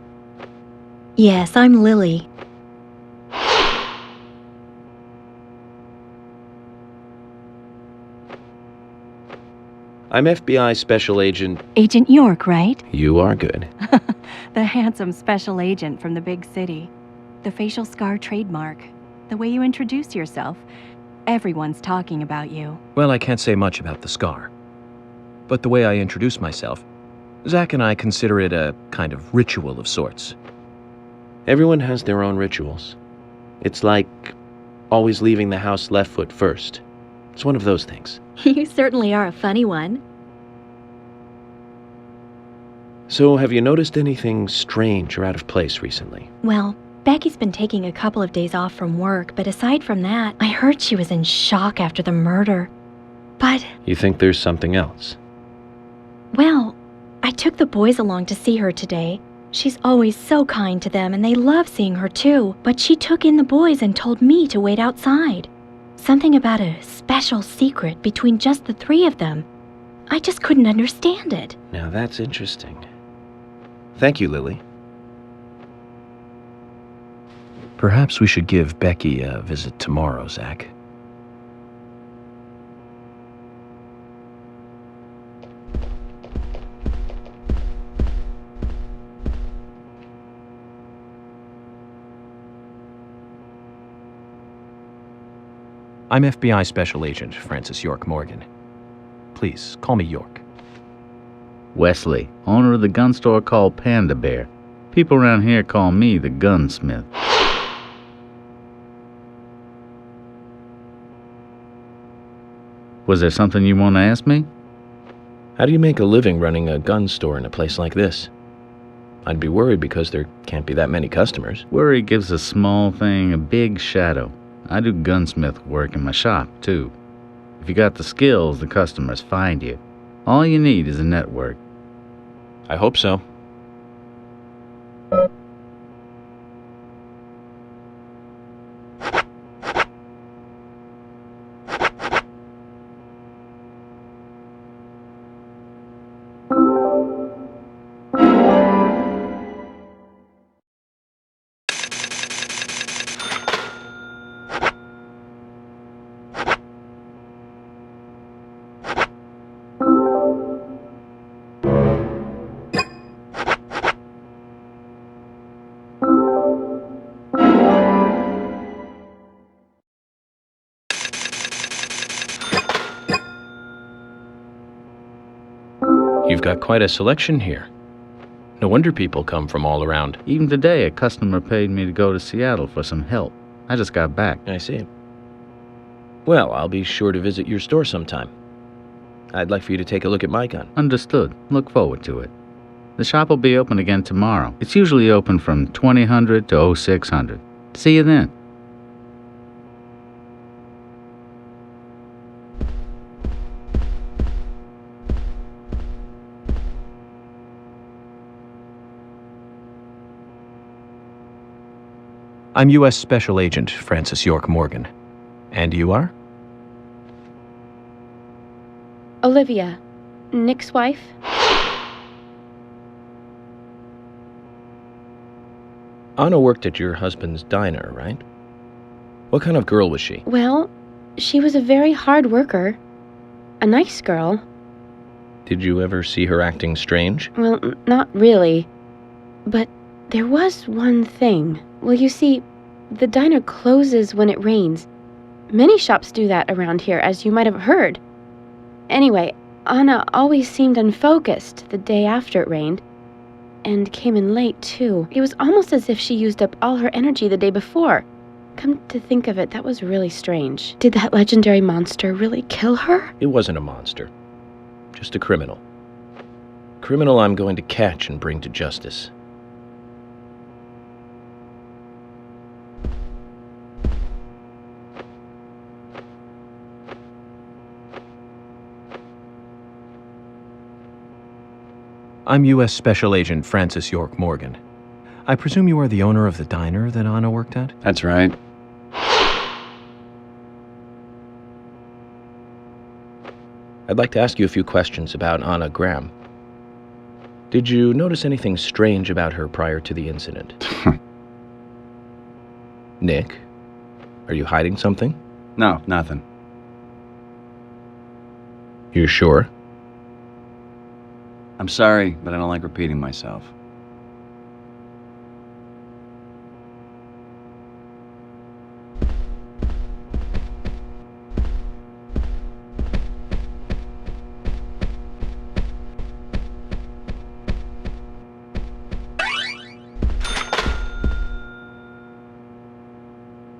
Yes, I'm Lily. I'm FBI Special Agent... Agent York, right? You are good. The handsome special agent from the big city. The facial scar trademark. The way you introduce yourself. Everyone's talking about you. Well, I can't say much about the scar. But the way I introduce myself, Zach and I consider it a kind of ritual of sorts. Everyone has their own rituals. It's like always leaving the house left foot first. It's one of those things. You certainly are a funny one. So, have you noticed anything strange or out of place recently? Well, Becky's been taking a couple of days off from work, but aside from that, I heard she was in shock after the murder. But... You think there's something else? Well, I took the boys along to see her today. She's always so kind to them, and they love seeing her too. But she took in the boys and told me to wait outside. Something about a special secret between just the three of them. I just couldn't understand it. Now that's interesting. Thank you, Lily. Perhaps we should give Becky a visit tomorrow, Zach. I'm FBI Special Agent Francis York Morgan. Please, call me York. Wesley, owner of the gun store called Panda Bear. People around here call me the gunsmith. Was there something you want to ask me? How do you make a living running a gun store in a place like this? I'd be worried because there can't be that many customers. Worry gives a small thing a big shadow. I do gunsmith work in my shop, too. If you got the skills, the customers find you. All you need is a network. I hope so. You've got quite a selection here. No wonder people come from all around. Even today, a customer paid me to go to Seattle for some help. I just got back. I see. Well, I'll be sure to visit your store sometime. I'd like for you to take a look at my gun. Understood. Look forward to it. The shop will be open again tomorrow. It's usually open from 2000 to 0600. See you then. I'm U.S. Special Agent Francis York Morgan. And you are? Olivia, Nick's wife. Anna worked at your husband's diner, right? What kind of girl was she? Well, she was a very hard worker. A nice girl. Did you ever see her acting strange? Well, not really. But there was one thing. Well, you see, the diner closes when it rains. Many shops do that around here, as you might have heard. Anyway, Anna always seemed unfocused the day after it rained. And came in late, too. It was almost as if she used up all her energy the day before. Come to think of it, that was really strange. Did that legendary monster really kill her? It wasn't a monster. Just a criminal. Criminal I'm going to catch and bring to justice. I'm U.S. Special Agent Francis York Morgan. I presume you are the owner of the diner that Anna worked at? That's right. I'd like to ask you a few questions about Anna Graham. Did you notice anything strange about her prior to the incident? Nick, are you hiding something? No, nothing. You're sure? I'm sorry, but I don't like repeating myself.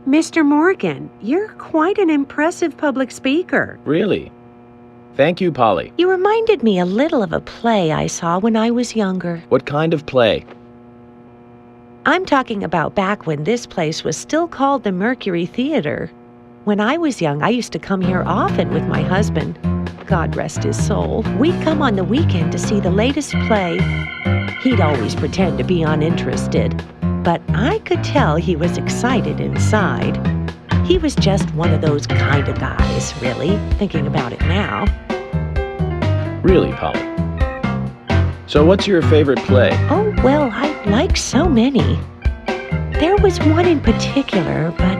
Mr. Morgan, you're quite an impressive public speaker. Really? Thank you, Polly. You reminded me a little of a play I saw when I was younger. What kind of play? I'm talking about back when this place was still called the Mercury Theater. When I was young, I used to come here often with my husband. God rest his soul. We'd come on the weekend to see the latest play. He'd always pretend to be uninterested, but I could tell he was excited inside. He was just one of those kind of guys, really, thinking about it now. Really, Polly? So what's your favorite play? Oh, well, I like so many. There was one in particular, but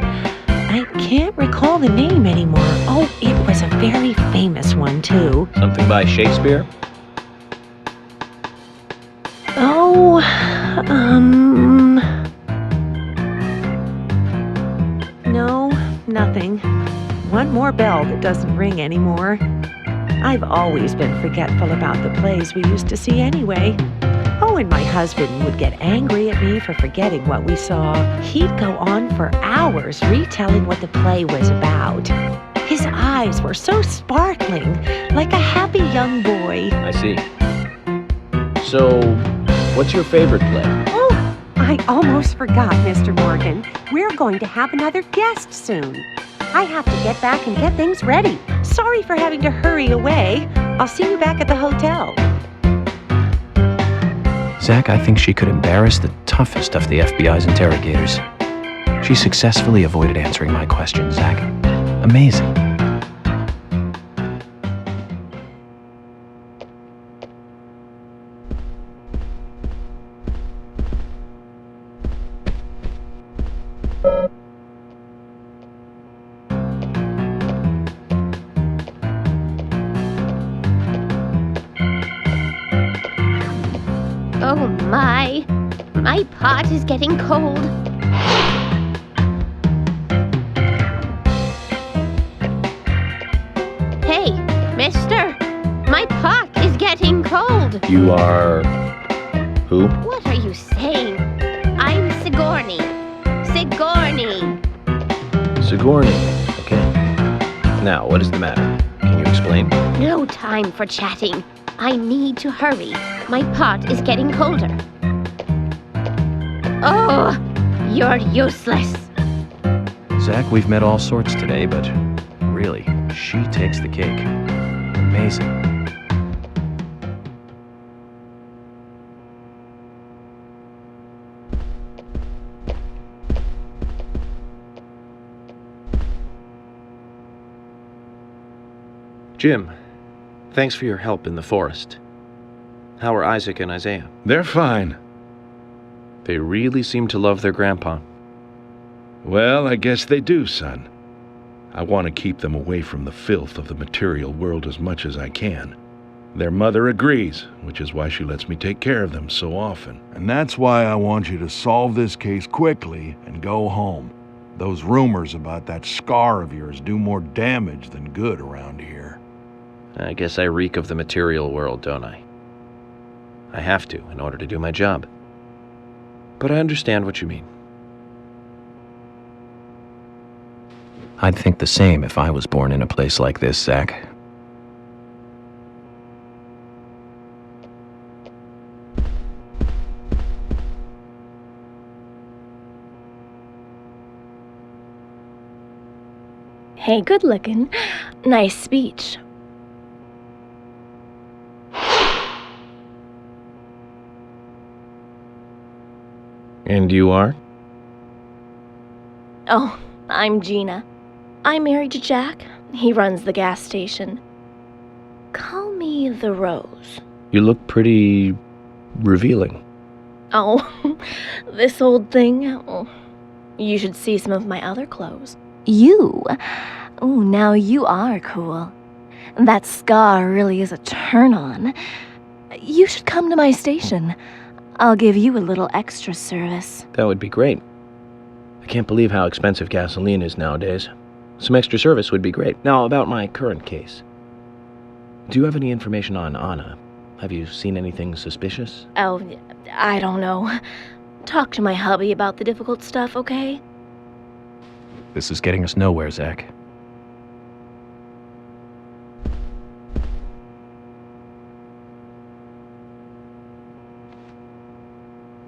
I can't recall the name anymore. Oh, it was a very famous one, too. Something by Shakespeare? Oh, no, nothing. One more bell that doesn't ring anymore. I've always been forgetful about the plays we used to see anyway. Oh, and my husband would get angry at me for forgetting what we saw. He'd go on for hours retelling what the play was about. His eyes were so sparkling, like a happy young boy. I see. So, What's your favorite play? Oh, I almost forgot, Mr. Morgan. We're going to have another guest soon. I have to get back and get things ready. Sorry for having to hurry away. I'll see you back at the hotel. Zach, I think she could embarrass the toughest of the FBI's interrogators. She successfully avoided answering my question, Zach. Amazing. Oh my pot is getting cold. Hey, mister, my pot is getting cold. You are... who? What are you saying? I'm Sigourney. Sigourney. Sigourney. Okay. Now, what is the matter? Can you explain? No time for chatting. I need to hurry. My pot is getting colder. Oh, you're useless. Zach, we've met all sorts today, but really, she takes the cake. Amazing. Jim, thanks for your help in the forest. How are Isaac and Isaiah? They're fine. They really seem to love their grandpa. Well, I guess they do, son. I want to keep them away from the filth of the material world as much as I can. Their mother agrees, which is why she lets me take care of them so often. And that's why I want you to solve this case quickly and go home. Those rumors about that scar of yours do more damage than good around here. I guess I reek of the material world, don't I? I have to, in order to do my job. But I understand what you mean. I'd think the same if I was born in a place like this, Zach. Hey, good looking. Nice speech. And you are? Oh, I'm Gina. I'm married to Jack. He runs the gas station. Call me the Rose. You look pretty... revealing. Oh, this old thing. Oh, you should see some of my other clothes. You? Oh, now you are cool. That scar really is a turn-on. You should come to my station. I'll give you a little extra service. That would be great. I can't believe how expensive gasoline is nowadays. Some extra service would be great. Now, about my current case. Do you have any information on Anna? Have you seen anything suspicious? Oh, I don't know. Talk to my hubby about the difficult stuff, okay? This is getting us nowhere, Zach.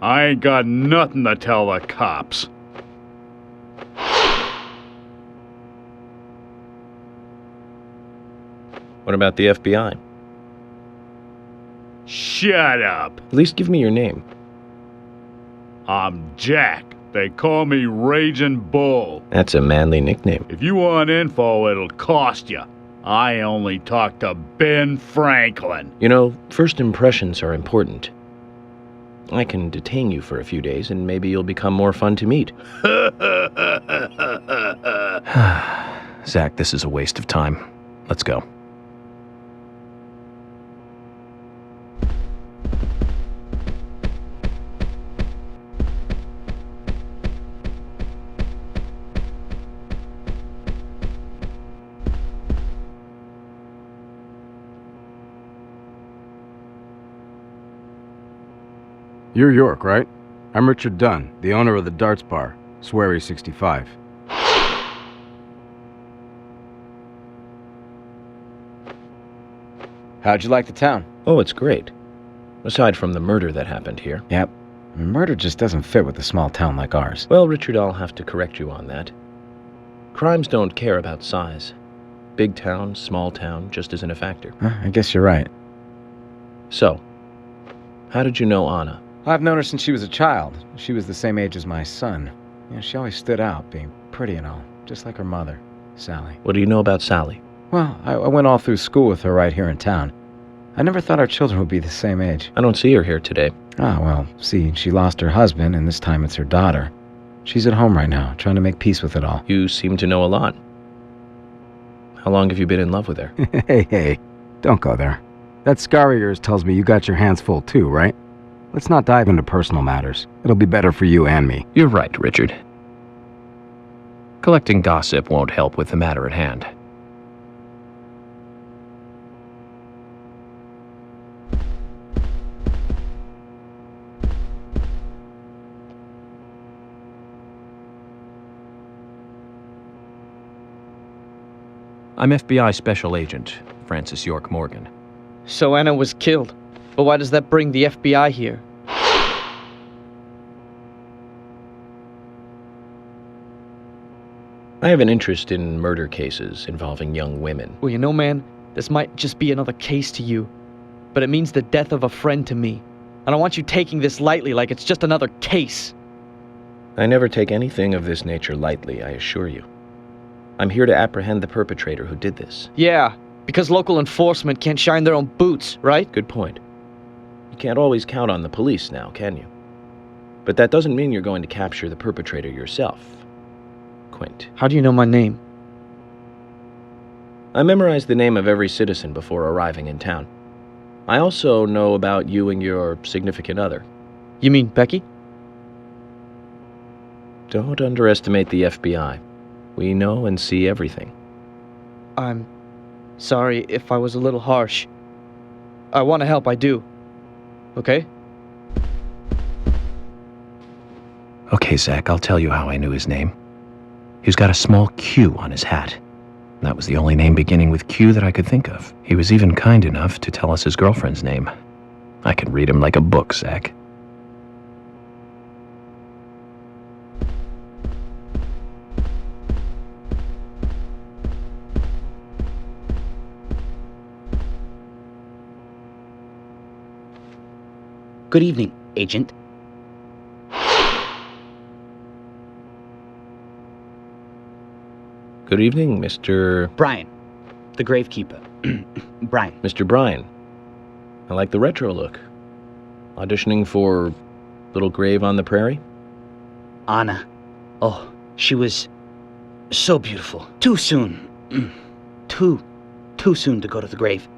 I ain't got nothing to tell the cops. What about the FBI? Shut up. At least give me your name. I'm Jack. They call me Raging Bull. That's a manly nickname. If you want info, it'll cost you. I only talk to Ben Franklin. You know, first impressions are important. I can detain you for a few days, and maybe you'll become more fun to meet. Zach, this is a waste of time. Let's go. You're York, right? I'm Richard Dunn, the owner of the Darts Bar, Swery 65. How'd you like the town? Oh, it's great. Aside from the murder that happened here. Yep. Murder just doesn't fit with a small town like ours. Well, Richard, I'll have to correct you on that. Crimes don't care about size. Big town, small town, just isn't a factor. I guess you're right. So, how did you know Anna? I've known her since she was a child. She was the same age as my son. She always stood out, being pretty and all, just like her mother, Sally. What do you know about Sally? Well, I went all through school with her right here in town. I never thought our children would be the same age. I don't see her here today. Ah, well, see, she lost her husband, and this time it's her daughter. She's at home right now, trying to make peace with it all. You seem to know a lot. How long have you been in love with her? Hey, don't go there. That scar of yours tells me you got your hands full too, right? Let's not dive into personal matters. It'll be better for you and me. You're right, Richard. Collecting gossip won't help with the matter at hand. I'm FBI Special Agent Francis York Morgan. So Anna was killed. But why does that bring the FBI here? I have an interest in murder cases involving young women. Well, you know, man, this might just be another case to you. But it means the death of a friend to me. I don't want you taking this lightly like it's just another case. I never take anything of this nature lightly, I assure you. I'm here to apprehend the perpetrator who did this. Yeah, because local enforcement can't shine their own boots, right? Good point. You can't always count on the police now, can you? But that doesn't mean you're going to capture the perpetrator yourself. Quint. How do you know my name? I memorized the name of every citizen before arriving in town. I also know about you and your significant other. You mean Becky? Don't underestimate the FBI. We know and see everything. I'm sorry if I was a little harsh. I want to help, I do. Okay? Okay, Zach, I'll tell you how I knew his name. He's got a small Q on his hat. That was the only name beginning with Q that I could think of. He was even kind enough to tell us his girlfriend's name. I can read him like a book, Zach. Good evening, Agent. Good evening, Mr. Brian, the gravekeeper. Brian. Mr. Brian. I like the retro look. Auditioning for Little Grave on the Prairie? Anna. Oh, she was so beautiful. Too soon. Too soon to go to the grave.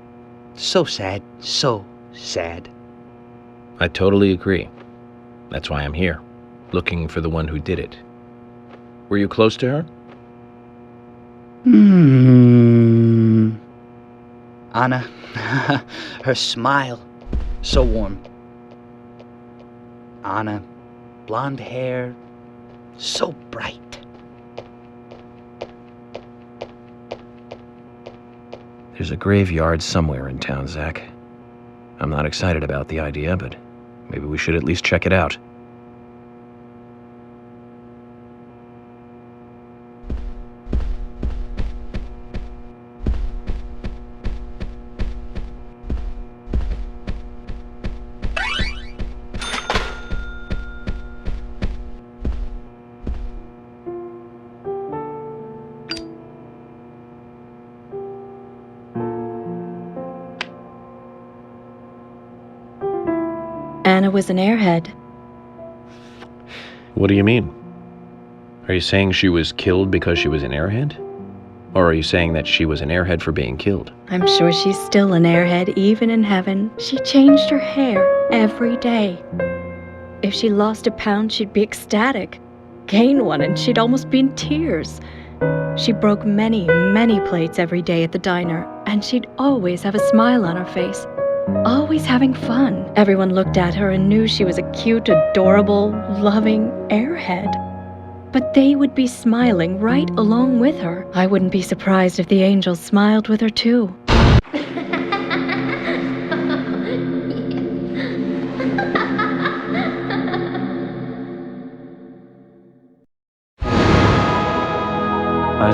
So sad. So sad. I totally agree. That's why I'm here, looking for the one who did it. Were you close to her? Anna, her smile, so warm. Anna, blonde hair, so bright. There's a graveyard somewhere in town, Zach. I'm not excited about the idea, but maybe we should at least check it out. Anna was an airhead. What do you mean? Are you saying she was killed because she was an airhead? Or are you saying that she was an airhead for being killed? I'm sure she's still an airhead even in heaven. She changed her hair every day. If she lost a pound, she'd be ecstatic. Gain one, and she'd almost be in tears. She broke many, many plates every day at the diner, and she'd always have a smile on her face. Always having fun. Everyone looked at her and knew she was a cute, adorable, loving airhead. But they would be smiling right along with her. I wouldn't be surprised if the angels smiled with her too.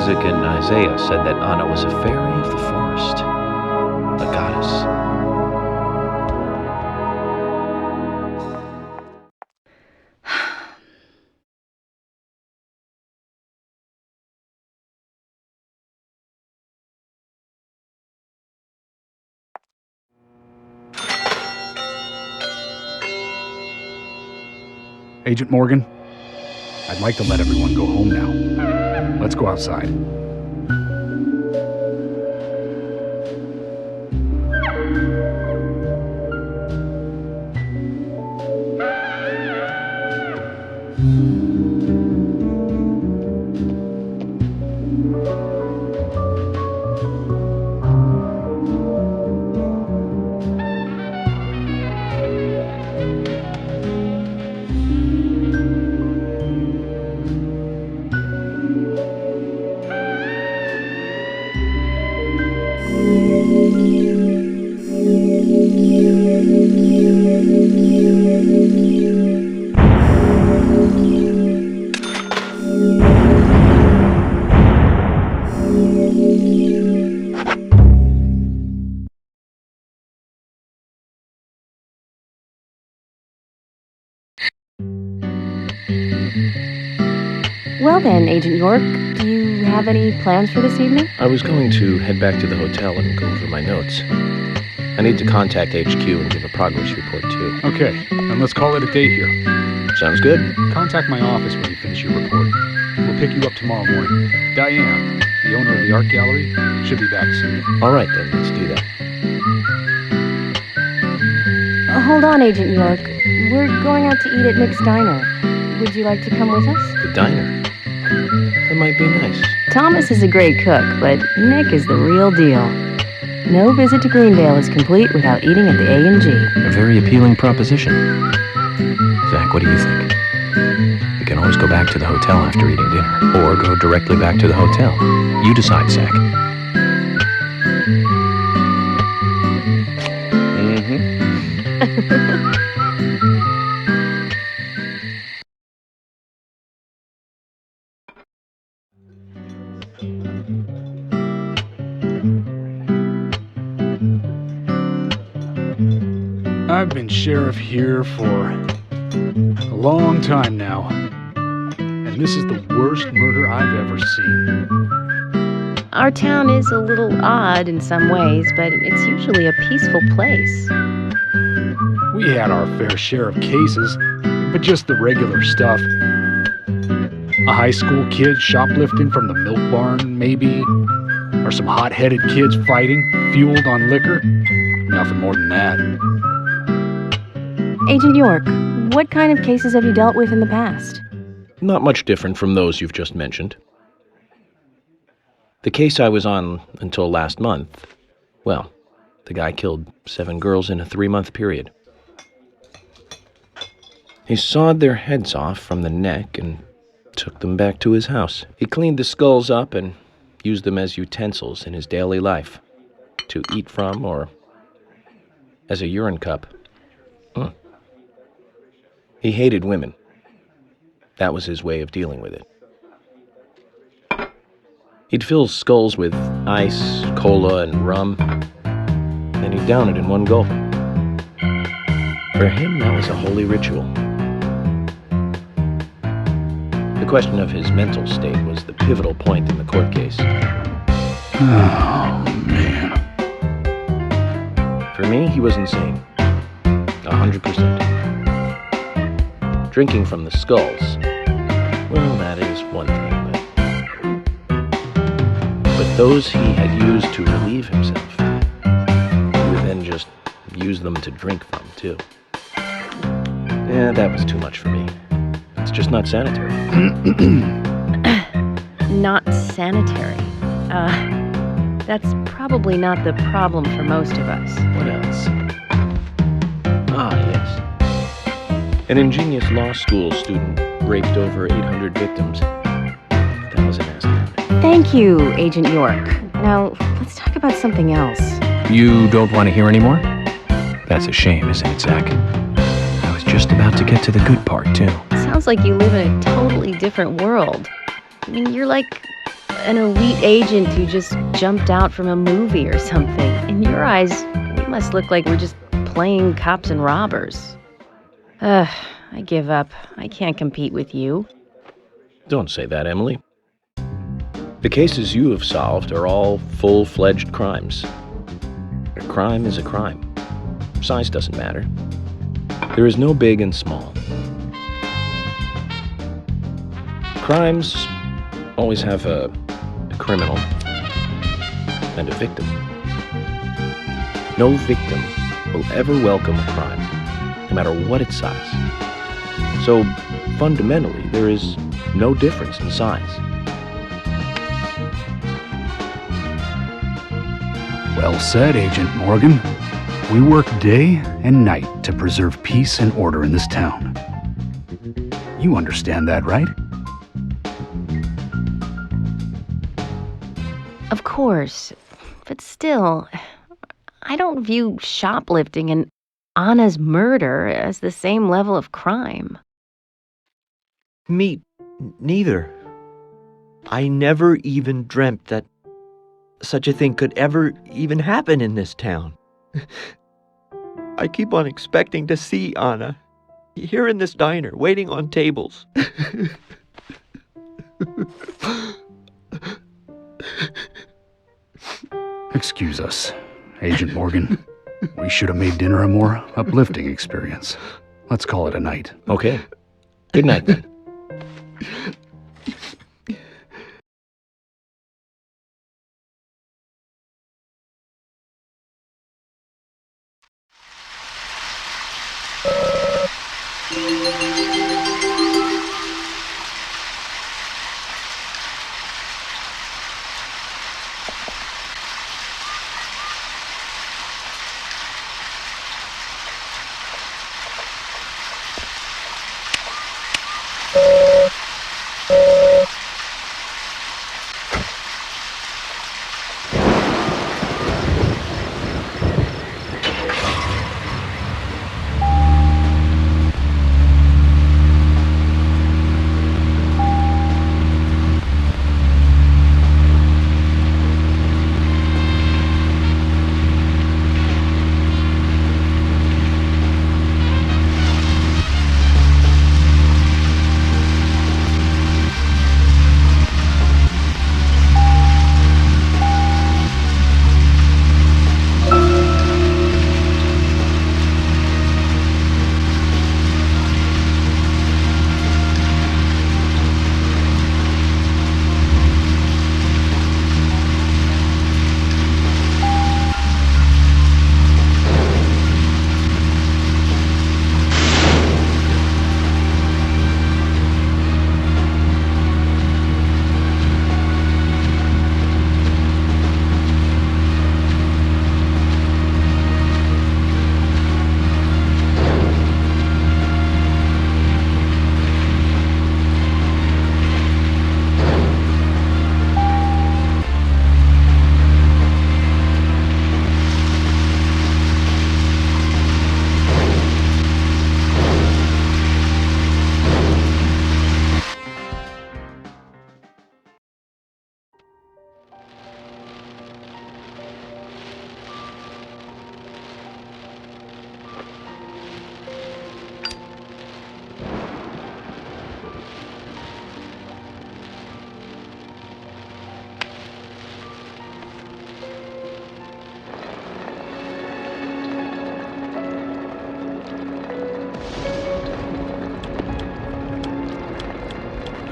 Isaac and Isaiah said that Anna was a fairy of the forest, a goddess. Agent Morgan, I'd like to let everyone go home now. Let's go outside. Well then, Agent York, do you have any plans for this evening? I was going to head back to the hotel and go over my notes. I need to contact HQ and give a progress report, too. Okay, then let's call it a day here. Sounds good. Contact my office when you finish your report. We'll pick you up tomorrow morning. Diane, the owner of the art gallery, should be back soon. All right, then. Let's do that. Hold on, Agent York. We're going out to eat at Nick's Diner. Would you like to come with us? The diner? That might be nice. Thomas is a great cook, but Nick is the real deal. No visit to Greenvale is complete without eating at the A&G. A very appealing proposition. Zach, what do you think? We can always go back to the hotel after eating dinner, or go directly back to the hotel. You decide, Zach. I've been sheriff here for a long time now, and this is the worst murder I've ever seen. Our town is a little odd in some ways, but it's usually a peaceful place. We had our fair share of cases, but just the regular stuff. A high school kid shoplifting from the milk barn, maybe, or some hot-headed kids fighting, fueled on liquor. Nothing more than that. Agent York, what kind of cases have you dealt with in the past? Not much different from those you've just mentioned. The case I was on until last month, well, the guy killed 7 girls in a 3-month period. He sawed their heads off from the neck and took them back to his house. He cleaned the skulls up and used them as utensils in his daily life, to eat from or as a urine cup. He hated women. That was his way of dealing with it. He'd fill skulls with ice, cola, and rum, then he'd down it in one gulp. For him, that was a holy ritual. The question of his mental state was the pivotal point in the court case. Oh, man. For me, he was insane. 100%. Drinking from the skulls, well, that is one thing, but those he had used to relieve himself, he would then just use them to drink from, too. Yeah, that was too much for me. It's just not sanitary. Not sanitary. That's probably not the problem for most of us. What else? Ah, yes. An ingenious law school student raped over 800 victims. That was a nasty one. Thank you, Agent York. Now, let's talk about something else. You don't want to hear anymore? That's a shame, isn't it, Zach? I was just about to get to the good part, too. Sounds like you live in a totally different world. I mean, you're like an elite agent who just jumped out from a movie or something. In your eyes, we must look like we're just playing cops and robbers. I give up. I can't compete with you. Don't say that, Emily. The cases you have solved are all full-fledged crimes. A crime is a crime. Size doesn't matter. There is no big and small. Crimes always have a criminal and a victim. No victim will ever welcome a crime, no matter what its size. So, fundamentally, there is no difference in size. Well said, Agent Morgan. We work day and night to preserve peace and order in this town. You understand that, right? Of course. But still, I don't view shoplifting and Anna's murder as the same level of crime. Me neither. I never even dreamt that such a thing could ever even happen in this town. I keep on expecting to see Anna here in this diner, waiting on tables. Excuse us, Agent Morgan. We should have made dinner a more uplifting experience. Let's call it a night. Okay. Good night, then.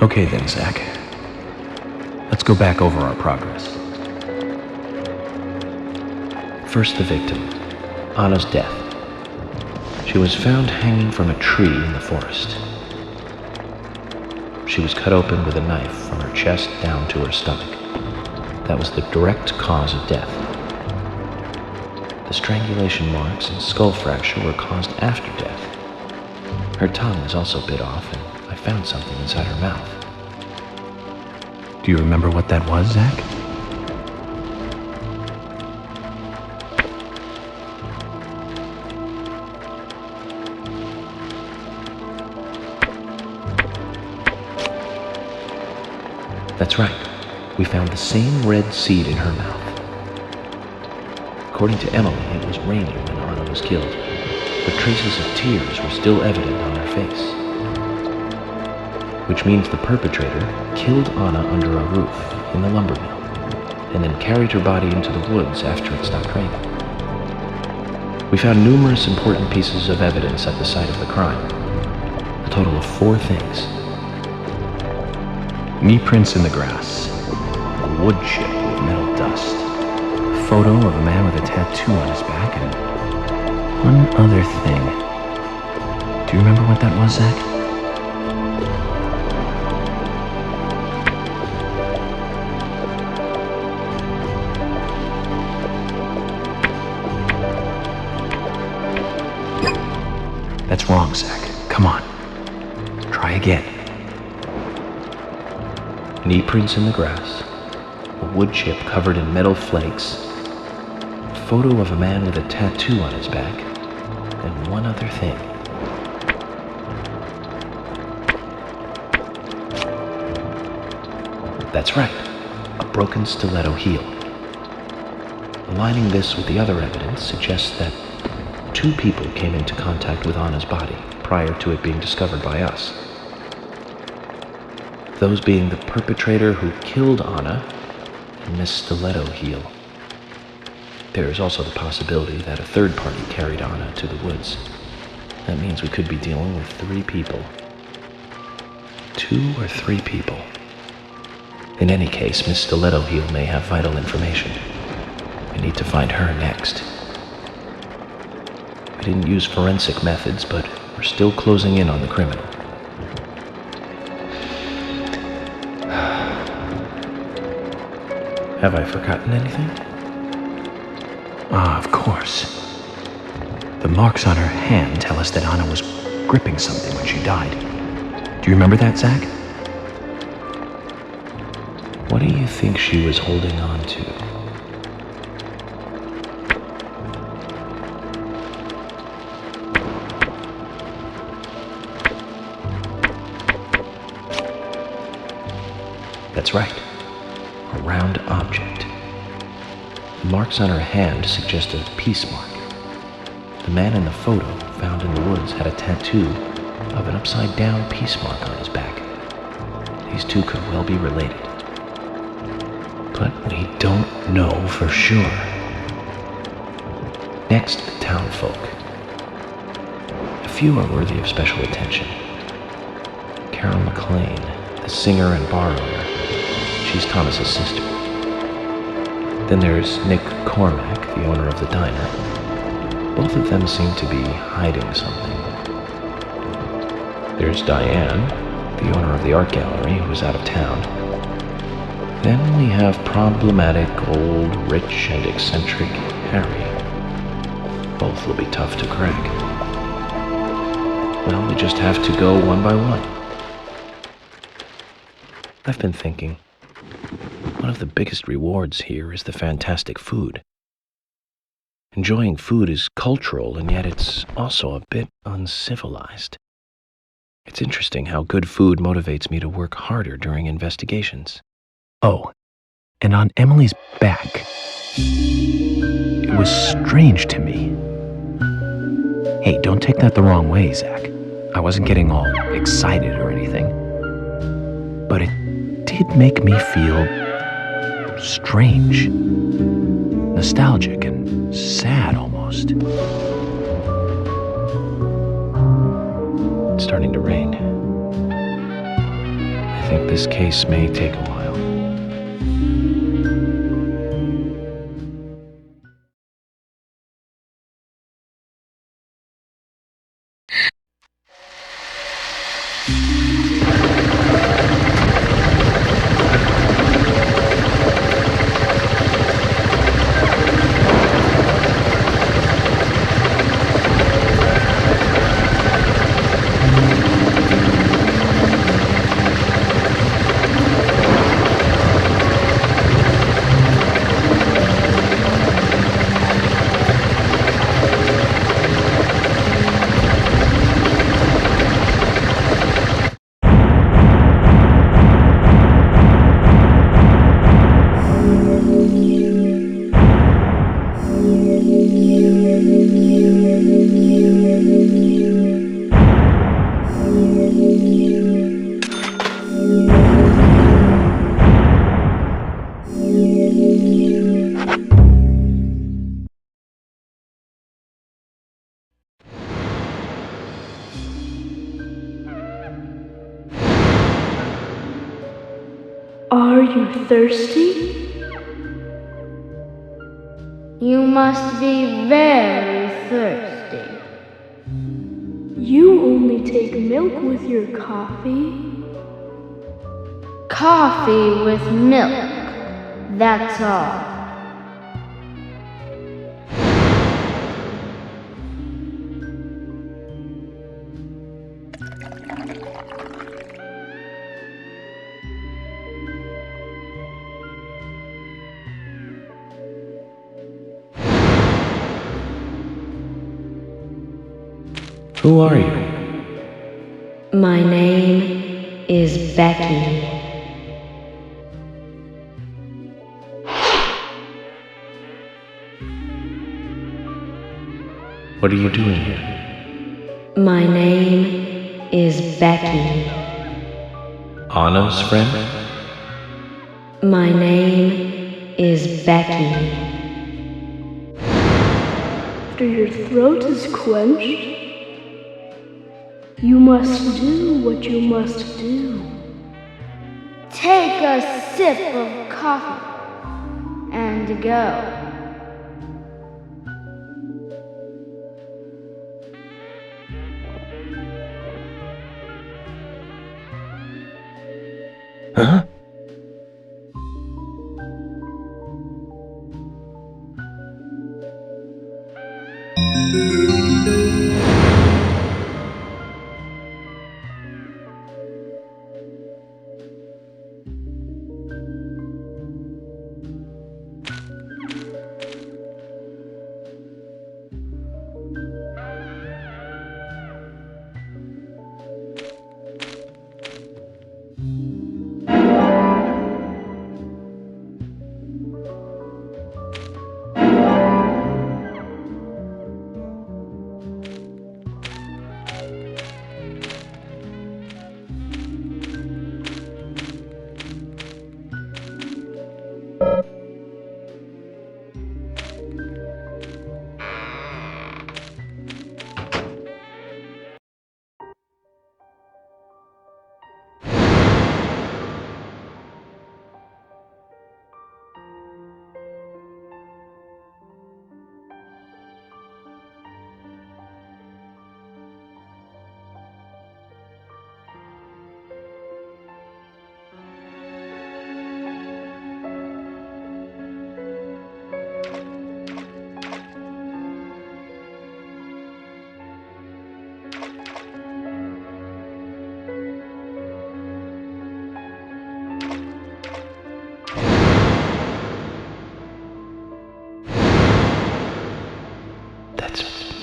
Okay then, Zach. Let's go back over our progress. First, the victim, Anna's death. She was found hanging from a tree in the forest. She was cut open with a knife from her chest down to her stomach. That was the direct cause of death. The strangulation marks and skull fracture were caused after death. Her tongue was also bit off, and I found something inside her mouth. Do you remember what that was, Zach? That's right. we found the same red seed in her mouth. According to Emily, it was raining when Anna was killed, but traces of tears were still evident on her face. Which means the perpetrator killed Anna under a roof in the lumber mill, and then carried her body into the woods after it stopped raining. We found numerous important pieces of evidence at the site of the crime, a total of 4 things. Knee prints in the grass, a wood chip with metal dust, a photo of a man with a tattoo on his back, and one other thing. Do you remember what that was, Zach? That's wrong, Zach. Come on. Try again. Knee prints in the grass, a wood chip covered in metal flakes, a photo of a man with a tattoo on his back, and one other thing. That's right, a broken stiletto heel. Aligning this with the other evidence suggests that 2 people came into contact with Anna's body prior to it being discovered by us. Those being the perpetrator who killed Anna and Miss Stiletto Heel. There is also the possibility that a third party carried Anna to the woods. That means we could be dealing with 3 people. 2 or 3 people. In any case, Miss Stiletto Heel may have vital information. We need to find her next. We didn't use forensic methods, but we're still closing in on the criminal. Have I forgotten anything? Ah, of course. The marks on her hand tell us that Anna was gripping something when she died. Do you remember that, Zach? What do you think she was holding on to? That's right. A round object. The marks on her hand suggest a peace mark. The man in the photo found in the woods had a tattoo of an upside-down peace mark on his back. These 2 could well be related. But we don't know for sure. Next, the townfolk. A few are worthy of special attention. Carol McLean, the singer and bar owner. She's Thomas's sister. Then there's Nick Cormack, the owner of the diner. Both of them seem to be hiding something. There's Diane, the owner of the art gallery, who's out of town. Then we have problematic, old, rich, and eccentric Harry. Both will be tough to crack. Well, we just have to go one by one. I've been thinking. One of the biggest rewards here is the fantastic food. Enjoying food is cultural, and yet it's also a bit uncivilized. It's interesting how good food motivates me to work harder during investigations. Oh, and on Emily's back, it was strange to me. Hey, don't take that the wrong way, Zach. I wasn't getting all excited or anything. But it did make me feel strange, nostalgic, and sad almost. It's starting to rain. I think this case may take a while. you thirsty? You must be very thirsty. You only take milk with your coffee? Coffee with milk, that's all. Who are you? My name is Becky. What are you doing here? My name is Becky. Anna's friend? My name is Becky. After your throat is quenched, you must do what you must do. Take a sip of coffee and go. Huh?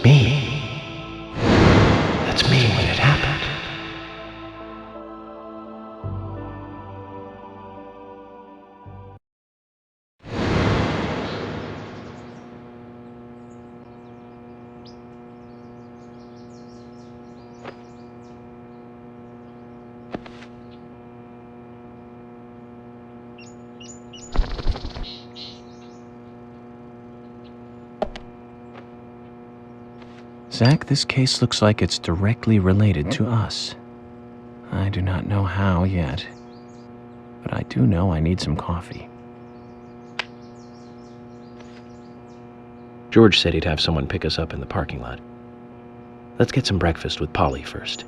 Me? That's me when it happened. Zach, this case looks like it's directly related to us. I do not know how yet, but I do know I need some coffee. George said he'd have someone pick us up in the parking lot. Let's get some breakfast with Polly first.